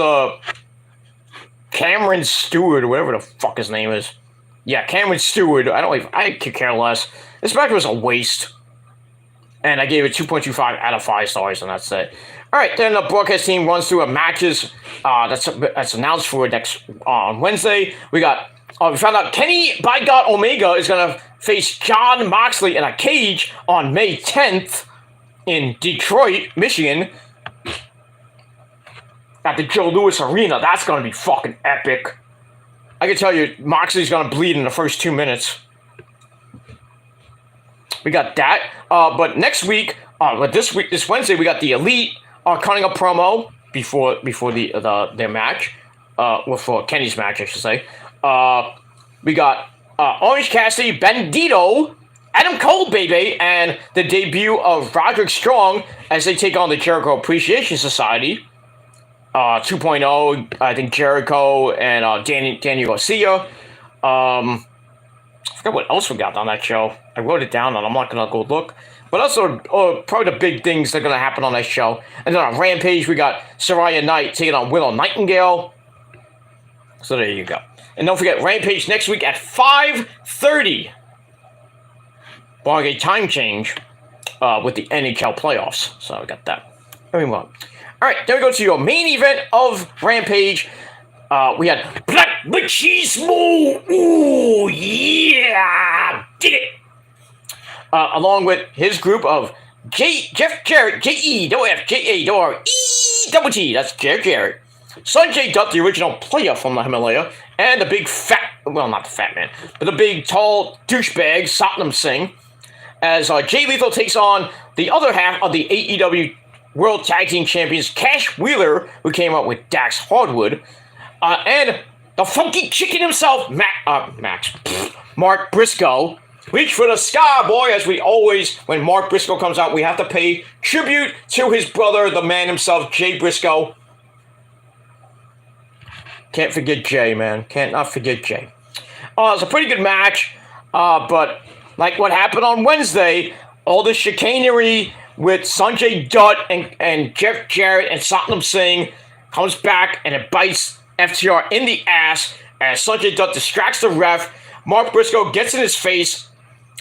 Cameron Stewart, or whatever the fuck his name is. Yeah, Cameron Stewart. I could care less. This match was a waste. And I gave it 2.25 out of 5 stars, and that's it. Alright, then the broadcast team runs through a matches that's announced for next on Wednesday. We found out Kenny by God Omega is gonna face Jon Moxley in a cage on May 10th in Detroit, Michigan, at the Joe Louis Arena. That's going to be fucking epic. I can tell you, Moxley's going to bleed in the first 2 minutes. We got that. But next week, this Wednesday, we got the Elite cutting a promo before their match. For Kenny's match, I should say. We got Orange Cassidy, Bandito, Adam Cole, baby, and the debut of Roderick Strong as they take on the Jericho Appreciation Society. 2.0, I think Jericho and Danny Garcia. I forgot what else we got on that show. I wrote it down and I'm not going to go look. But also, probably the big things that are going to happen on that show. And then on Rampage, we got Saraya Knight taking on Willow Nightingale. So there you go. And don't forget, Rampage next week at 5:30. Barring a time change with the NHL playoffs. So we got that. Very well. All right, then we go to your main event of Rampage. We had Black Machismo. Ooh, yeah! Did it! Along with his group of Jeff Jarrett, J-E-F, J-A-R-E-T-T. That's Jeff Jarrett. Sanjay Dutt, the original player from the Himalaya, and the big fat, well, not the fat man, but the big, tall douchebag, Satnam Singh, as Jay Lethal takes on the other half of the AEW World Tag Team Champions, Cash Wheeler, who came up with Dax Hardwood, and the funky chicken himself, Mark Briscoe. Reach for the sky, boy, as we always, when Mark Briscoe comes out, we have to pay tribute to his brother, the man himself, Jay Briscoe. Can't forget Jay, man. Can't not forget Jay. It's a pretty good match, but like what happened on Wednesday, all the chicanery with Sanjay Dutt and Jeff Jarrett and Satnam Singh comes back and it bites FTR in the ass as Sanjay Dutt distracts the ref. Mark Briscoe gets in his face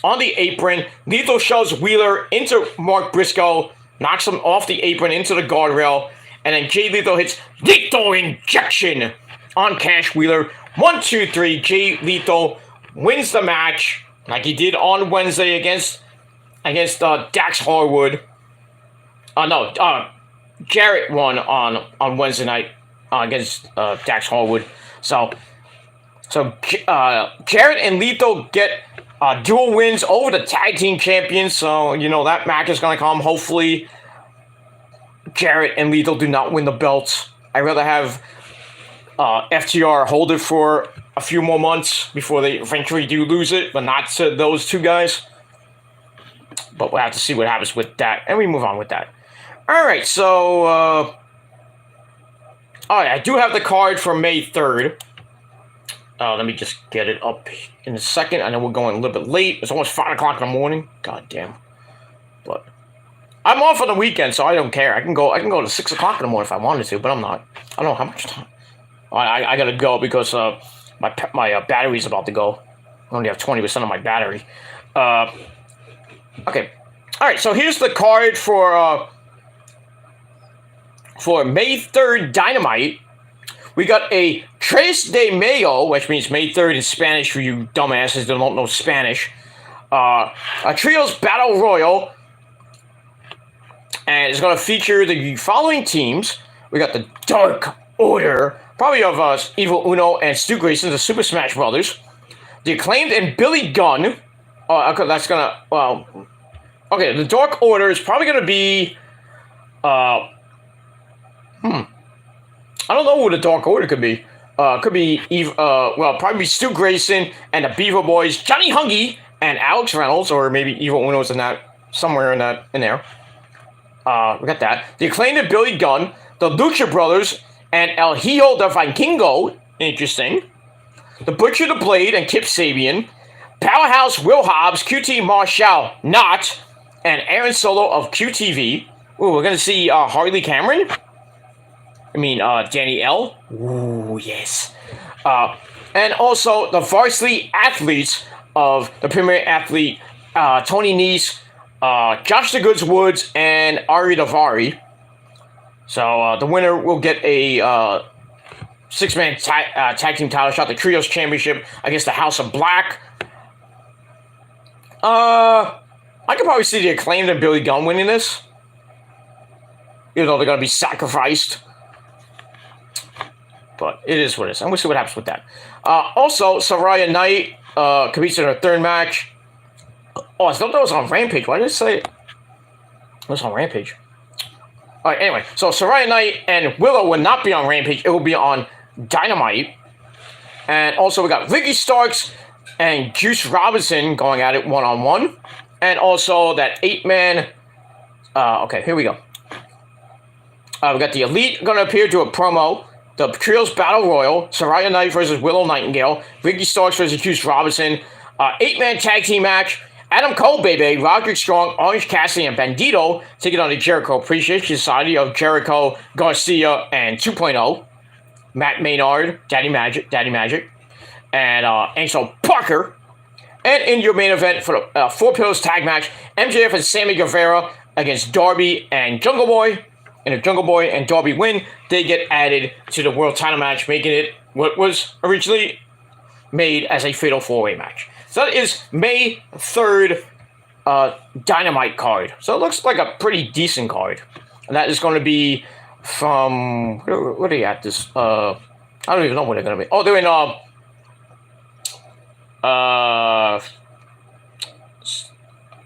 on the apron. Lethal shoves Wheeler into Mark Briscoe, knocks him off the apron into the guardrail, and then Jay Lethal hits Lethal Injection on Cash Wheeler. 1, 2, 3. Jay Lethal wins the match like he did on Wednesday against Dax Harwood. Jarrett won on Wednesday night against Dax Harwood. So Jarrett and Lethal get dual wins over the tag team champions. So that match is gonna come. Hopefully, Jarrett and Lethal do not win the belts. I'd rather have FTR hold it for a few more months before they eventually do lose it, but not to those two guys. But we'll have to see what happens with that, and we move on with that. All right, so all right, I do have the card for May 3rd. Let me just get it up in a second. I know we're going a little bit late. It's almost 5 o'clock in the morning. God damn. But I'm off on the weekend, so I don't care. I can go to 6 o'clock in the morning if I wanted to, but I'm not. I don't know how much time. I gotta go because my battery's about to go. I only have 20% of my battery. Okay. All right. So here's the card for May 3rd Dynamite. We got a Tres de Mayo, which means May 3rd in Spanish for you dumbasses that don't know Spanish. A Trios Battle Royal. And it's going to feature the following teams. We got the Dark Order, probably of Evil Uno and Stu Grayson, the Super Smash Brothers. The Acclaimed and Billy Gunn. Okay, that's going to... Well... Okay, the Dark Order is probably going to be... I don't know who the Dark Order could be. Could be probably Stu Grayson and the Beaver Boys, Johnny Hungy and Alex Reynolds, or maybe Evil Uno's in that somewhere in there. We got that. The Acclaimed and Billy Gunn, the Lucha Brothers and El Hijo de Vikingo. Interesting. The Butcher, the Blade, and Kip Sabian. Powerhouse Will Hobbs, QT Marshall Knott, and Aaron Solo of QTV. Ooh, we're gonna see Harley Cameron. Danny L. Ooh, yes. And also the varsity athletes of the Premier Athlete, Tony Nese, Josh the Goods Woods, and Ari Davari. So the winner will get a 6-man tag team title shot, the Trios Championship against the House of Black. I could probably see the Acclaimed and Billy Gunn winning this. Even though they're going to be sacrificed. But it is what it is. And we'll see what happens with that. Also, Saraya Knight competes in her third match. Oh, I thought that was on Rampage. Why did it say it was on Rampage? All right, anyway. So, Saraya Knight and Willow will not be on Rampage. It will be on Dynamite. And also, we got Ricky Starks and Juice Robinson going at it one-on-one. And also, that 8-man... okay, here we go. We got the Elite going to appear to a promo. The Trios Battle Royal. Saraya Knight versus Willow Nightingale. Ricky Starks versus Juice Robinson. 8-man tag team match. Adam Cole, baby. Roderick Strong, Orange Cassidy, and Bandito taking on the Jericho Appreciation Society of Jericho, Garcia, and 2.0. Matt Maynard, Daddy Magic, and Angelo Parker. And in your main event for the 4 Pillars tag match, MJF and Sammy Guevara against Darby and Jungle Boy. And if Jungle Boy and Darby win, they get added to the world title match, making it what was originally made as a fatal 4-way match. So that is May 3rd Dynamite card. So it looks like a pretty decent card. And that is going to be from... Where are they at this? I don't even know where they're going to be. Oh, they're in...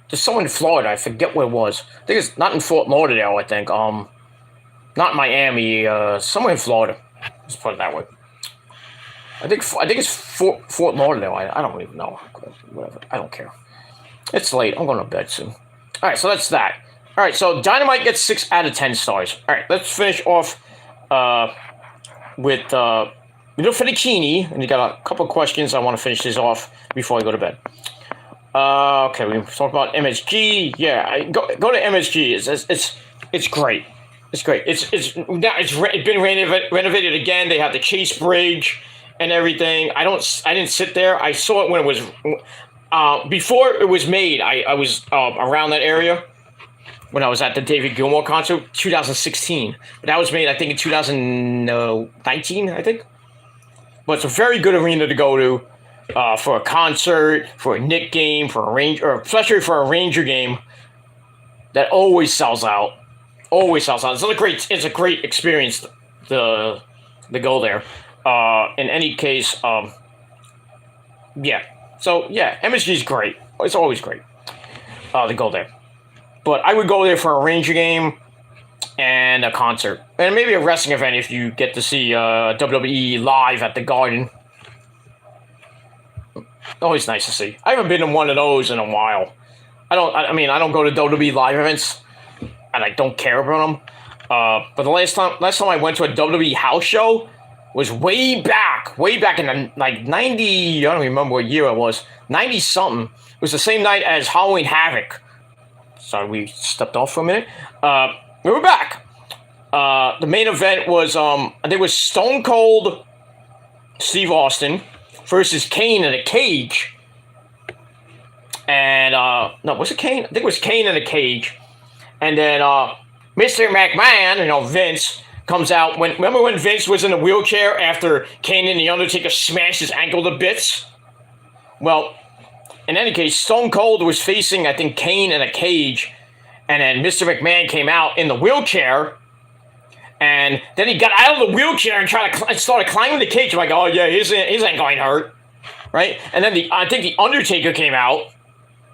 there's someone in Florida. I forget where it was. I think it's not in Fort Lauderdale, I think. Not Miami. Somewhere in Florida. Let's put it that way. I think it's Fort Lauderdale. I don't even know. Whatever. I don't care. It's late. I'm going to bed soon. All right, so that's that. All right, so Dynamite gets 6 out of 10 stars. All right, let's finish off with Fettuccine. And you got a couple of questions. I want to finish this off before I go to bed. Okay, we talked about MSG. Yeah, go to MSG. It's great. It's great. It's been renovated again. They have the Chase Bridge and everything. I didn't sit there. I saw it when it was before it was made. I was around that area when I was at the David Gilmour concert, 2016. But that was made, I think, in 2019. I think. But it's a very good arena to go to for a concert, for a Knick game, for a Ranger, or especially for a Ranger game. That always sells out. Always sells out. It's a great experience to go there. In any case, yeah. So yeah, MSG is great. It's always great to go there. But I would go there for a Ranger game and a concert, and maybe a wrestling event if you get to see WWE live at the Garden. Always nice to see. I haven't been to one of those in a while. I don't go to WWE live events. And I don't care about them. But the last time I went to a WWE house show was way back in the, 90, I don't remember what year it was, 90-something. It was the same night as Halloween Havoc. Sorry, we stepped off for a minute. We were back. The main event was, I think it was Stone Cold Steve Austin versus Kane in a cage. And, no, was it Kane? I think it was Kane in a cage. And then Mr. McMahon, Vince, comes out. Remember when Vince was in a wheelchair after Kane and The Undertaker smashed his ankle to bits? Well, in any case, Stone Cold was facing, I think, Kane in a cage. And then Mr. McMahon came out in the wheelchair. And then he got out of the wheelchair and started climbing the cage. I'm like, oh, yeah, his ankle ain't hurt. Right? And then I think The Undertaker came out.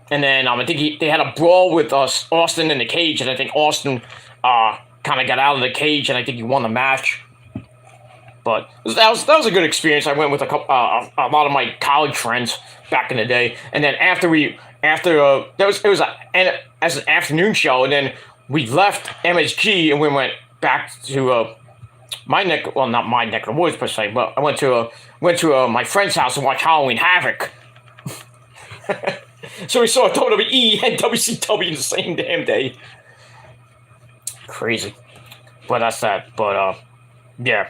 And then I think they had a brawl with Austin in the cage, and I think Austin kind of got out of the cage, and I think he won the match. But that was a good experience. I went with a lot of my college friends back in the day, and then it was as an afternoon show, and then we left MSG and we went back to my neck. Well, not my neck of the woods per se, but I went to my friend's house to watch Halloween Havoc. So we saw WWE and WCW the same damn day. Crazy. But that's that. But, yeah.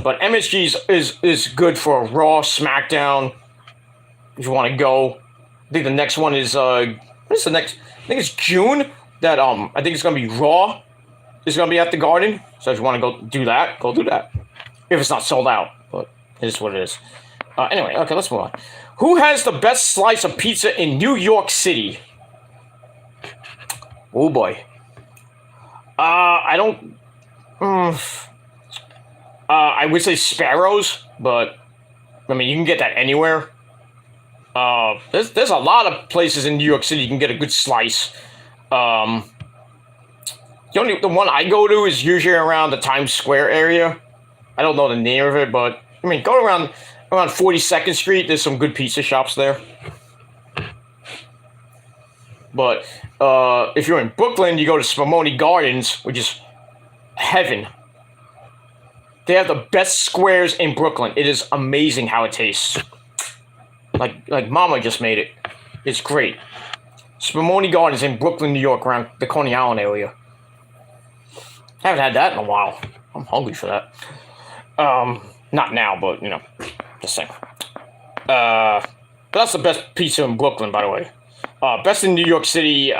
But MSG is good for Raw, SmackDown. If you want to go. I think the next one is, what is the next? I think it's June. That, I think it's going to be Raw. It's going to be at the Garden. So if you want to go do that, go do that. If it's not sold out. But it is what it is. Anyway, okay, let's move on. Who has the best slice of pizza in New York City? Oh boy. I don't. I would say Sparrows, but I mean you can get that anywhere. There's a lot of places in New York City you can get a good slice. The one I go to is usually around the Times Square area. I don't know the name of it, but I mean go around 42nd Street. There's some good pizza shops there. But if you're in Brooklyn, you go to Spumoni Gardens, which is heaven. They have the best squares in Brooklyn. It is amazing how it tastes. Like Mama just made it. It's great. Spumoni Gardens in Brooklyn, New York, around the Coney Island area. I haven't had that in a while. I'm hungry for that. Not now, but you know, just saying. But that's the best pizza in Brooklyn, by the way. Best in New York City.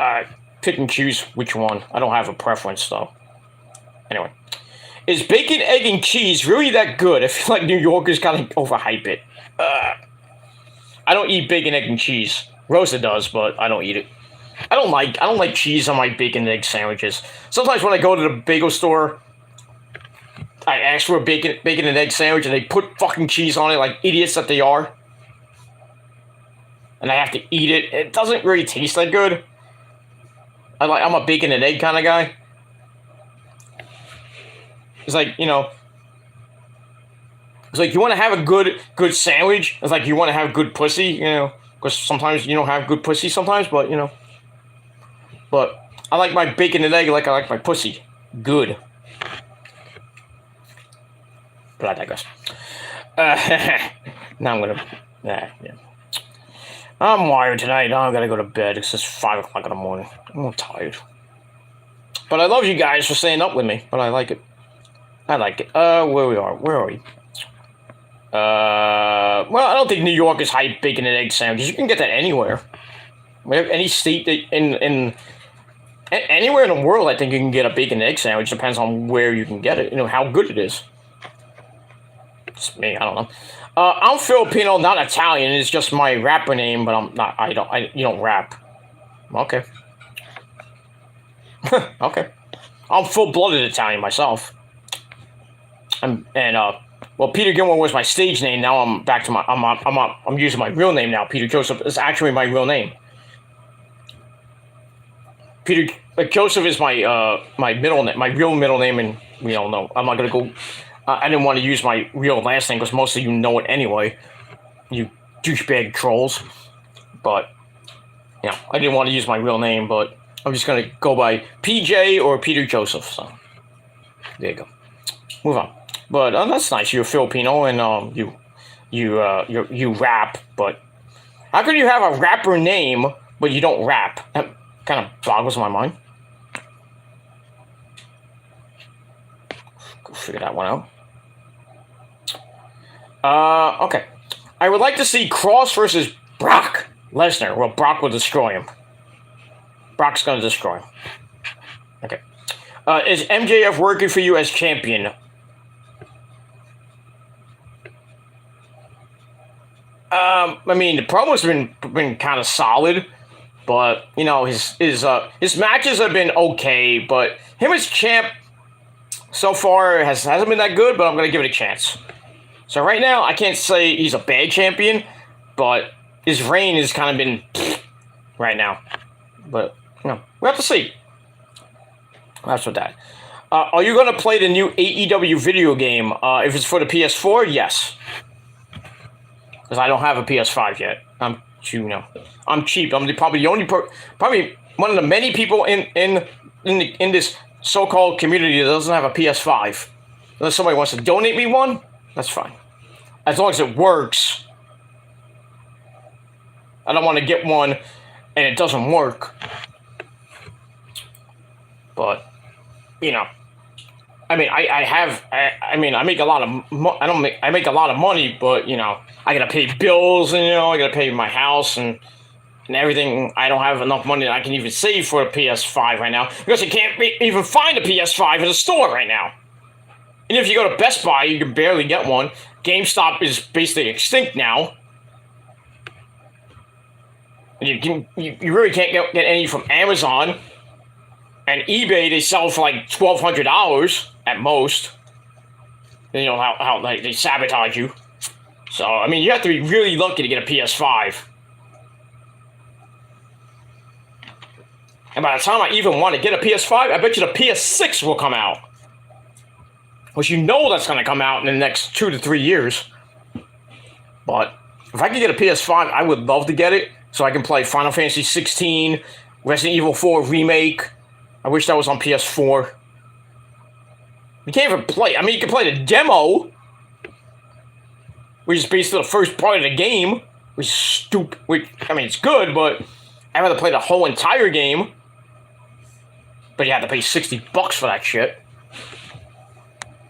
Pick and choose which one. I don't have a preference though. Anyway, is bacon, egg, and cheese really that good? I feel like New Yorkers kind of overhype it. I don't eat bacon, egg, and cheese. Rosa does, but I don't eat it. I don't like cheese on my bacon and egg sandwiches. Sometimes when I go to the bagel store, I ask for a bacon and egg sandwich, and they put fucking cheese on it like idiots that they are. And I have to eat it. It doesn't really taste that good. I'm a bacon and egg kind of guy. It's like, you know, it's like you want to have a good sandwich. It's like you want to have good pussy, you know, because sometimes you don't have good pussy sometimes, but you know. But I like my bacon and egg like I like my pussy. Good. But I digress. Now I'm gonna. Yeah. I'm wired tonight. Now I gotta go to bed. It's just 5 o'clock in the morning. I'm tired. But I love you guys for staying up with me. But I like it. Where are we? Well, I don't think New York is hype bacon and egg sandwiches. You can get that anywhere. Any state anywhere in the world, I think you can get a bacon and egg sandwich. Depends on where you can get it. You know how good it is. It's me. I don't know. I'm Filipino, not Italian. It's just my rapper name, but I'm not. You don't rap. Okay. Okay. I'm full-blooded Italian myself. Well, Peter Gilmore was my stage name. Now I'm back to I'm using my real name now. Peter Joseph is actually my real name. Peter Joseph is my middle name, my real middle name, and we all know. I'm not gonna go. I didn't want to use my real last name because most of you know it anyway. You douchebag trolls. But yeah, I didn't want to use my real name, but I'm just gonna go by PJ or Peter Joseph. So there you go. Move on. But that's nice. You're Filipino and you rap. But how could you have a rapper name but you don't rap? That kind of boggles my mind. Go figure that one out. Okay. I would like to see Cross versus Brock Lesnar. Well, Brock will destroy him. Brock's gonna destroy him. Okay. Is MJF working for you as champion? I mean, the promo's been kind of solid, but you know his matches have been okay. But him as champ so far hasn't been that good. But I'm gonna give it a chance. So right now, I can't say he's a bad champion, but his reign has kind of been right now. But you know, we have to see. That's what that. Are you gonna play the new AEW video game? If it's for the PS4, yes. Because I don't have a PS5 yet. I'm cheap. I'm probably the only probably one of the many people in this so-called community that doesn't have a PS5. Unless somebody wants to donate me one, that's fine. As long as it works. I don't want to get one and it doesn't work. But you know, I mean, I make a lot of I make a lot of money, but you know, I gotta pay bills and you know, I gotta pay my house and everything. I don't have enough money that I can even save for a PS5 right now because you can't even find a PS5 in the store right now. And if you go to Best Buy, you can barely get one. GameStop is basically extinct now. You really can't get any from Amazon. And eBay, they sell for like $1,200 at most. You know how like they sabotage you. So I mean, you have to be really lucky to get a PS5. And by the time I even want to get a PS5, I bet you the PS6 will come out. Which you know that's going to come out in the next 2 to 3 years. But if I could get a PS5, I would love to get it so I can play Final Fantasy 16, Resident Evil 4 Remake. I wish that was on PS4. You can't even play. I mean, you can play the demo, which is basically the first part of the game, which is stupid. I mean, it's good, but I'd rather play the whole entire game. But you have to pay $60 for that shit.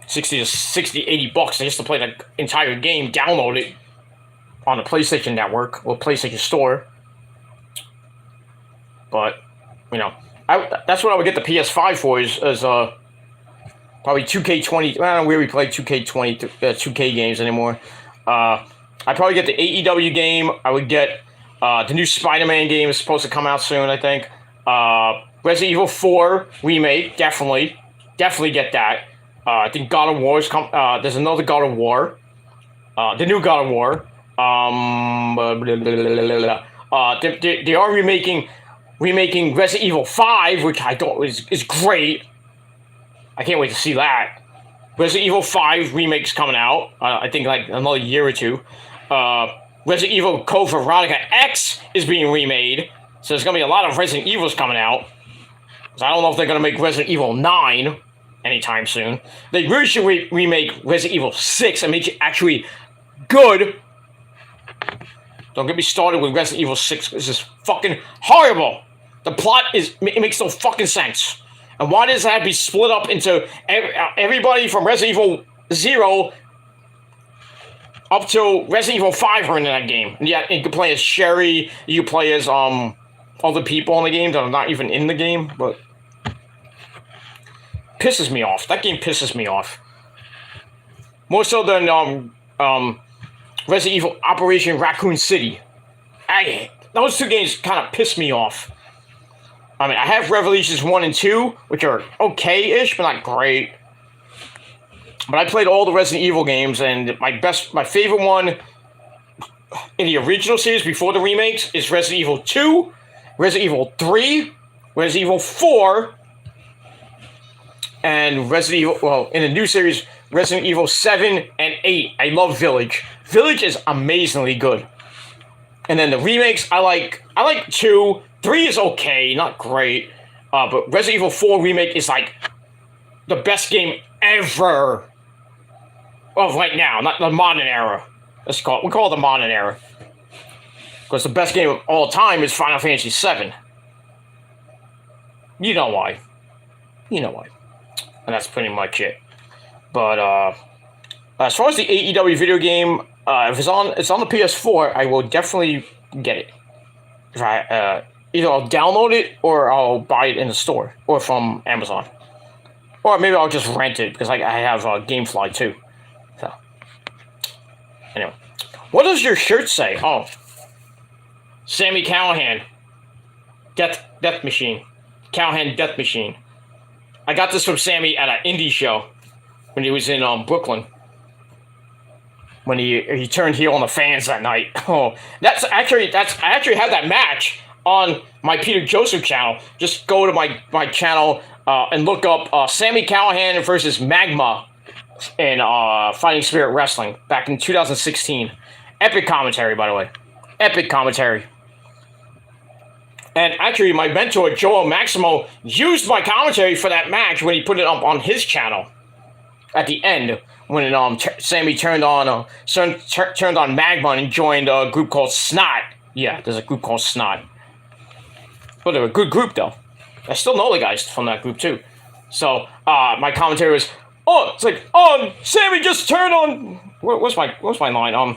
60, $80 just to play the entire game, download it on the PlayStation Network or PlayStation Store. But, you know, that's what I would get the PS5 for is probably 2K20. I don't know where we play 2K games anymore. I'd probably get the AEW game. I would get the new Spider-Man game is supposed to come out soon, I think. Resident Evil 4 Remake, definitely get that. I think God of War is there's another God of War. The new God of War. They are remaking Resident Evil 5, which I thought is great. I can't wait to see that. Resident Evil 5 remake's coming out. I think like another year or two. Resident Evil Code Veronica X is being remade. So there's going to be a lot of Resident Evils coming out. So I don't know if they're going to make Resident Evil 9 anytime soon. They really should remake Resident Evil 6 and make it actually good. Don't get me started with Resident Evil 6. This is fucking horrible. The plot it makes no fucking sense. And why does it have to be split up into everybody from Resident Evil 0 up to Resident Evil 5 are in that game? And yeah, you can play as Sherry. You can play as other people in the game that are not even in the game, but pisses me off. That game pisses me off. More so than Resident Evil Operation Raccoon City. Those two games kind of piss me off. I mean, I have Revelations 1 and 2, which are okay-ish, but not great. But I played all the Resident Evil games, and my favorite one in the original series before the remakes is Resident Evil 2, Resident Evil 3, Resident Evil 4, and Resident Evil, well, in the new series, Resident Evil 7 and 8. I love Village. Village is amazingly good. And then the remakes, I like 2. 3 is okay, not great. But Resident Evil 4 Remake is like the best game ever. Of right now, not the modern era. We call it the modern era. Because the best game of all time is Final Fantasy 7. You know why. And that's pretty much it. But as far as the AEW video game, if it's on the PS4, I will definitely get it. If either I'll download it or I'll buy it in the store or from Amazon, or maybe I'll just rent it because I have GameFly too. So anyway, what does your shirt say? Oh, Sami Callihan, Death Machine, Callihan Death Machine. I got this from Sammy at an indie show when he was in Brooklyn. When he turned heel on the fans that night. Oh, I actually had that match on my Peter Joseph channel. Just go to my channel and look up Sami Callihan versus Magma in Fighting Spirit Wrestling back in 2016. Epic commentary, by the way. Epic commentary. And actually, my mentor, Joel Maximo, used my commentary for that match when he put it up on his channel. At the end, when Sammy turned on Magma and joined a group called Snot. Yeah, there's a group called Snot. But they're a good group, though. I still know the guys from that group, too. So, my commentary was, Sammy just turned on... What's my line?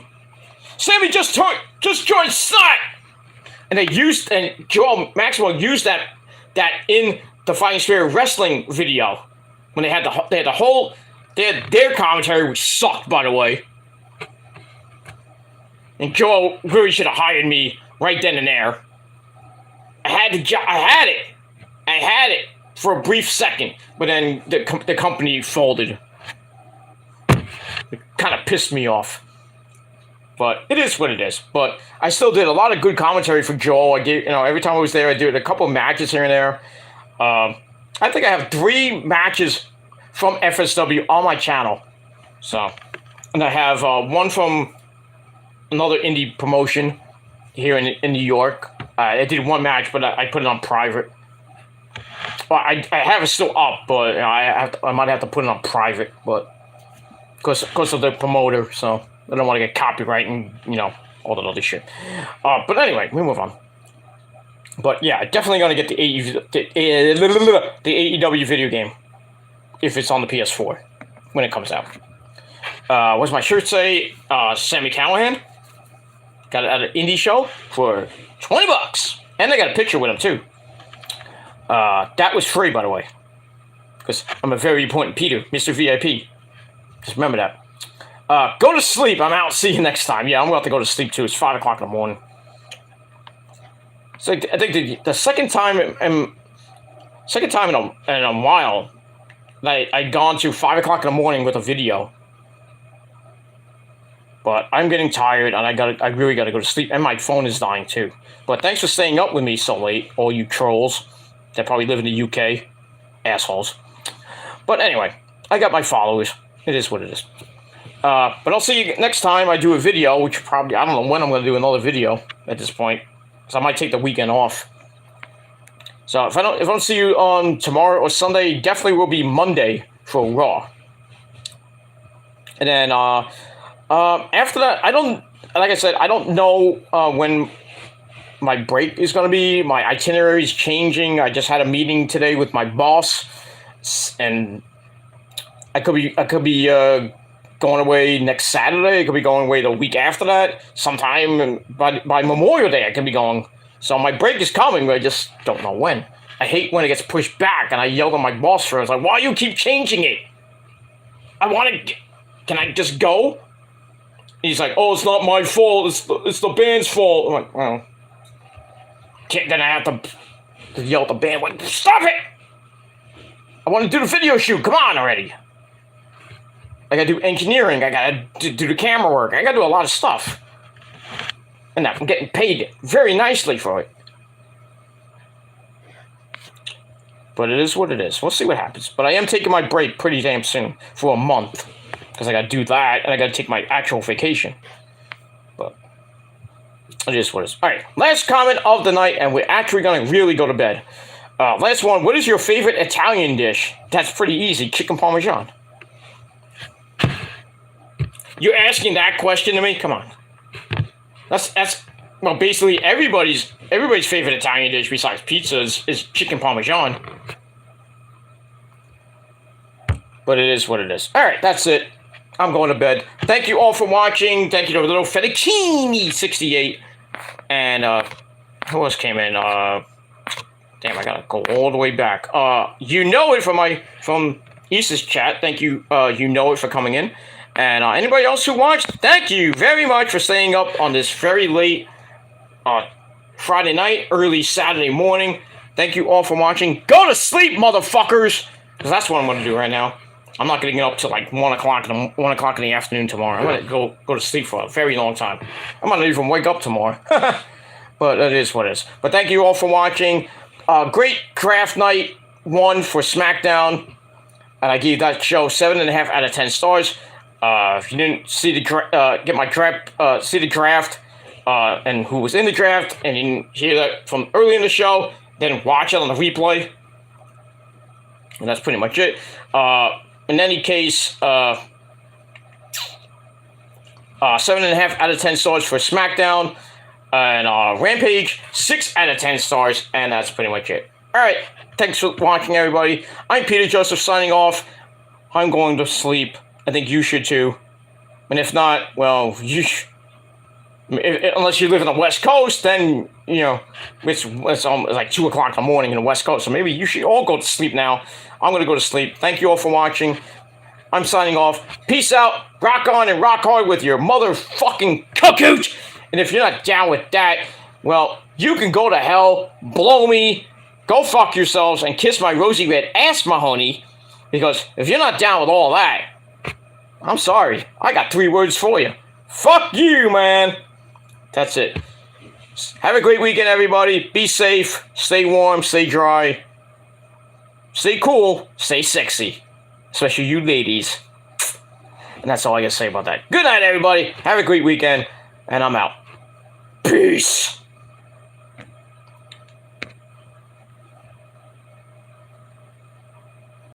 Sammy just joined Snot! And Joel Maximo used that in the Fighting Spirit Wrestling video. When they had their commentary, which sucked, by the way. And Joel really should have hired me right then and there. I had it for a brief second, but then the company folded. It kind of pissed me off. But it is what it is. But I still did a lot of good commentary for Joel. I did, every time I was there, I did a couple of matches here and there. I think I have 3 matches from FSW on my channel. So, and I have one from another indie promotion here in New York. I did 1 match, but I put it on private. Well, I have it still up, but I might have to put it on private, but because of the promoter, so I don't want to get copyright and all that other shit. But anyway, we move on. But yeah, definitely gonna get the AEW video game if it's on the PS4 when it comes out. What's my shirt say? Sammy Callahan. Got it at an indie show for $20, and I got a picture with him too. That was free, by the way, because I'm a very important Peter, Mr. VIP. Just remember that. Go to sleep. I'm out. See you next time. Yeah, I'm about to go to sleep too. It's 5 o'clock in the morning. So I think the second time in a while that I'd gone to 5 o'clock in the morning with a video. But I'm getting tired, and I really gotta go to sleep, and my phone is dying too. But thanks for staying up with me so late, all you trolls that probably live in the UK, assholes. But anyway, I got my followers. It is what it is. But I'll see you next time I do a video, which probably I don't know when I'm gonna do another video at this point, because I might take the weekend off. So if I don't see you on tomorrow or Sunday, definitely will be Monday for Raw. And then after that, I don't know when my break is going to be. My itinerary is changing. I just had a meeting today with my boss, and I could be going away next Saturday. I could be going away the week after that. Sometime by Memorial Day, I can be going. So my break is coming, but I just don't know when. I hate when it gets pushed back, and I yelled at my boss for it. I was like, why do you keep changing it? Can I just go? He's like, oh, it's not my fault. It's the band's fault. I'm like, well, then I have to yell at the band. Like, stop it! I want to do the video shoot. Come on already. I gotta do engineering. I gotta do the camera work. I gotta do a lot of stuff. And I'm getting paid very nicely for it. But it is what it is. We'll see what happens. But I am taking my break pretty damn soon for a month. Because I gotta do that, and I gotta take my actual vacation. But it is what it is. Alright, last comment of the night, and we're actually gonna really go to bed. Last one, what is your favorite Italian dish? That's pretty easy, chicken parmesan. You're asking that question to me? Come on. That's well, basically everybody's favorite Italian dish besides pizza is chicken parmesan. But it is what it is. Alright, that's it. I'm going to bed. Thank you all for watching. Thank you to little Fettuccine68. And, who else came in? Damn, I gotta go all the way back. You know it from Issa's chat. Thank you, you know it for coming in. And, anybody else who watched, thank you very much for staying up on this very late, Friday night, early Saturday morning. Thank you all for watching. Go to sleep, motherfuckers! Because that's what I'm gonna do right now. I'm not going to get up till like 1 o'clock in the afternoon tomorrow. I'm going to go to sleep for a very long time. I might not even wake up tomorrow. But it is what it is. But thank you all for watching. Great craft night 1 for Smackdown. And I gave that show 7.5 out of 10 stars. If you didn't see see the draft, and who was in the draft, and you didn't hear that from early in the show, then watch it on the replay. And that's pretty much it. In any case, 7.5 out of 10 stars for Smackdown, and Rampage, 6 out of 10 stars, and that's pretty much it. Alright, thanks for watching, everybody. I'm Peter Joseph signing off. I'm going to sleep. I think you should too. And if not, well, unless you live in the West Coast, then, it's like 2 o'clock in the morning in the West Coast, so maybe you should all go to sleep now. I'm going to go to sleep. Thank you all for watching. I'm signing off. Peace out. Rock on and rock hard with your motherfucking cuckoot. And if you're not down with that, well, you can go to hell, blow me, go fuck yourselves, and kiss my rosy red ass, mahoney. Because if you're not down with all that, I'm sorry. I got 3 words for you. Fuck you, man. That's it. Have a great weekend, everybody. Be safe. Stay warm. Stay dry. Stay cool. Stay sexy. Especially you ladies. And that's all I gotta say about that. Good night, everybody. Have a great weekend. And I'm out. Peace.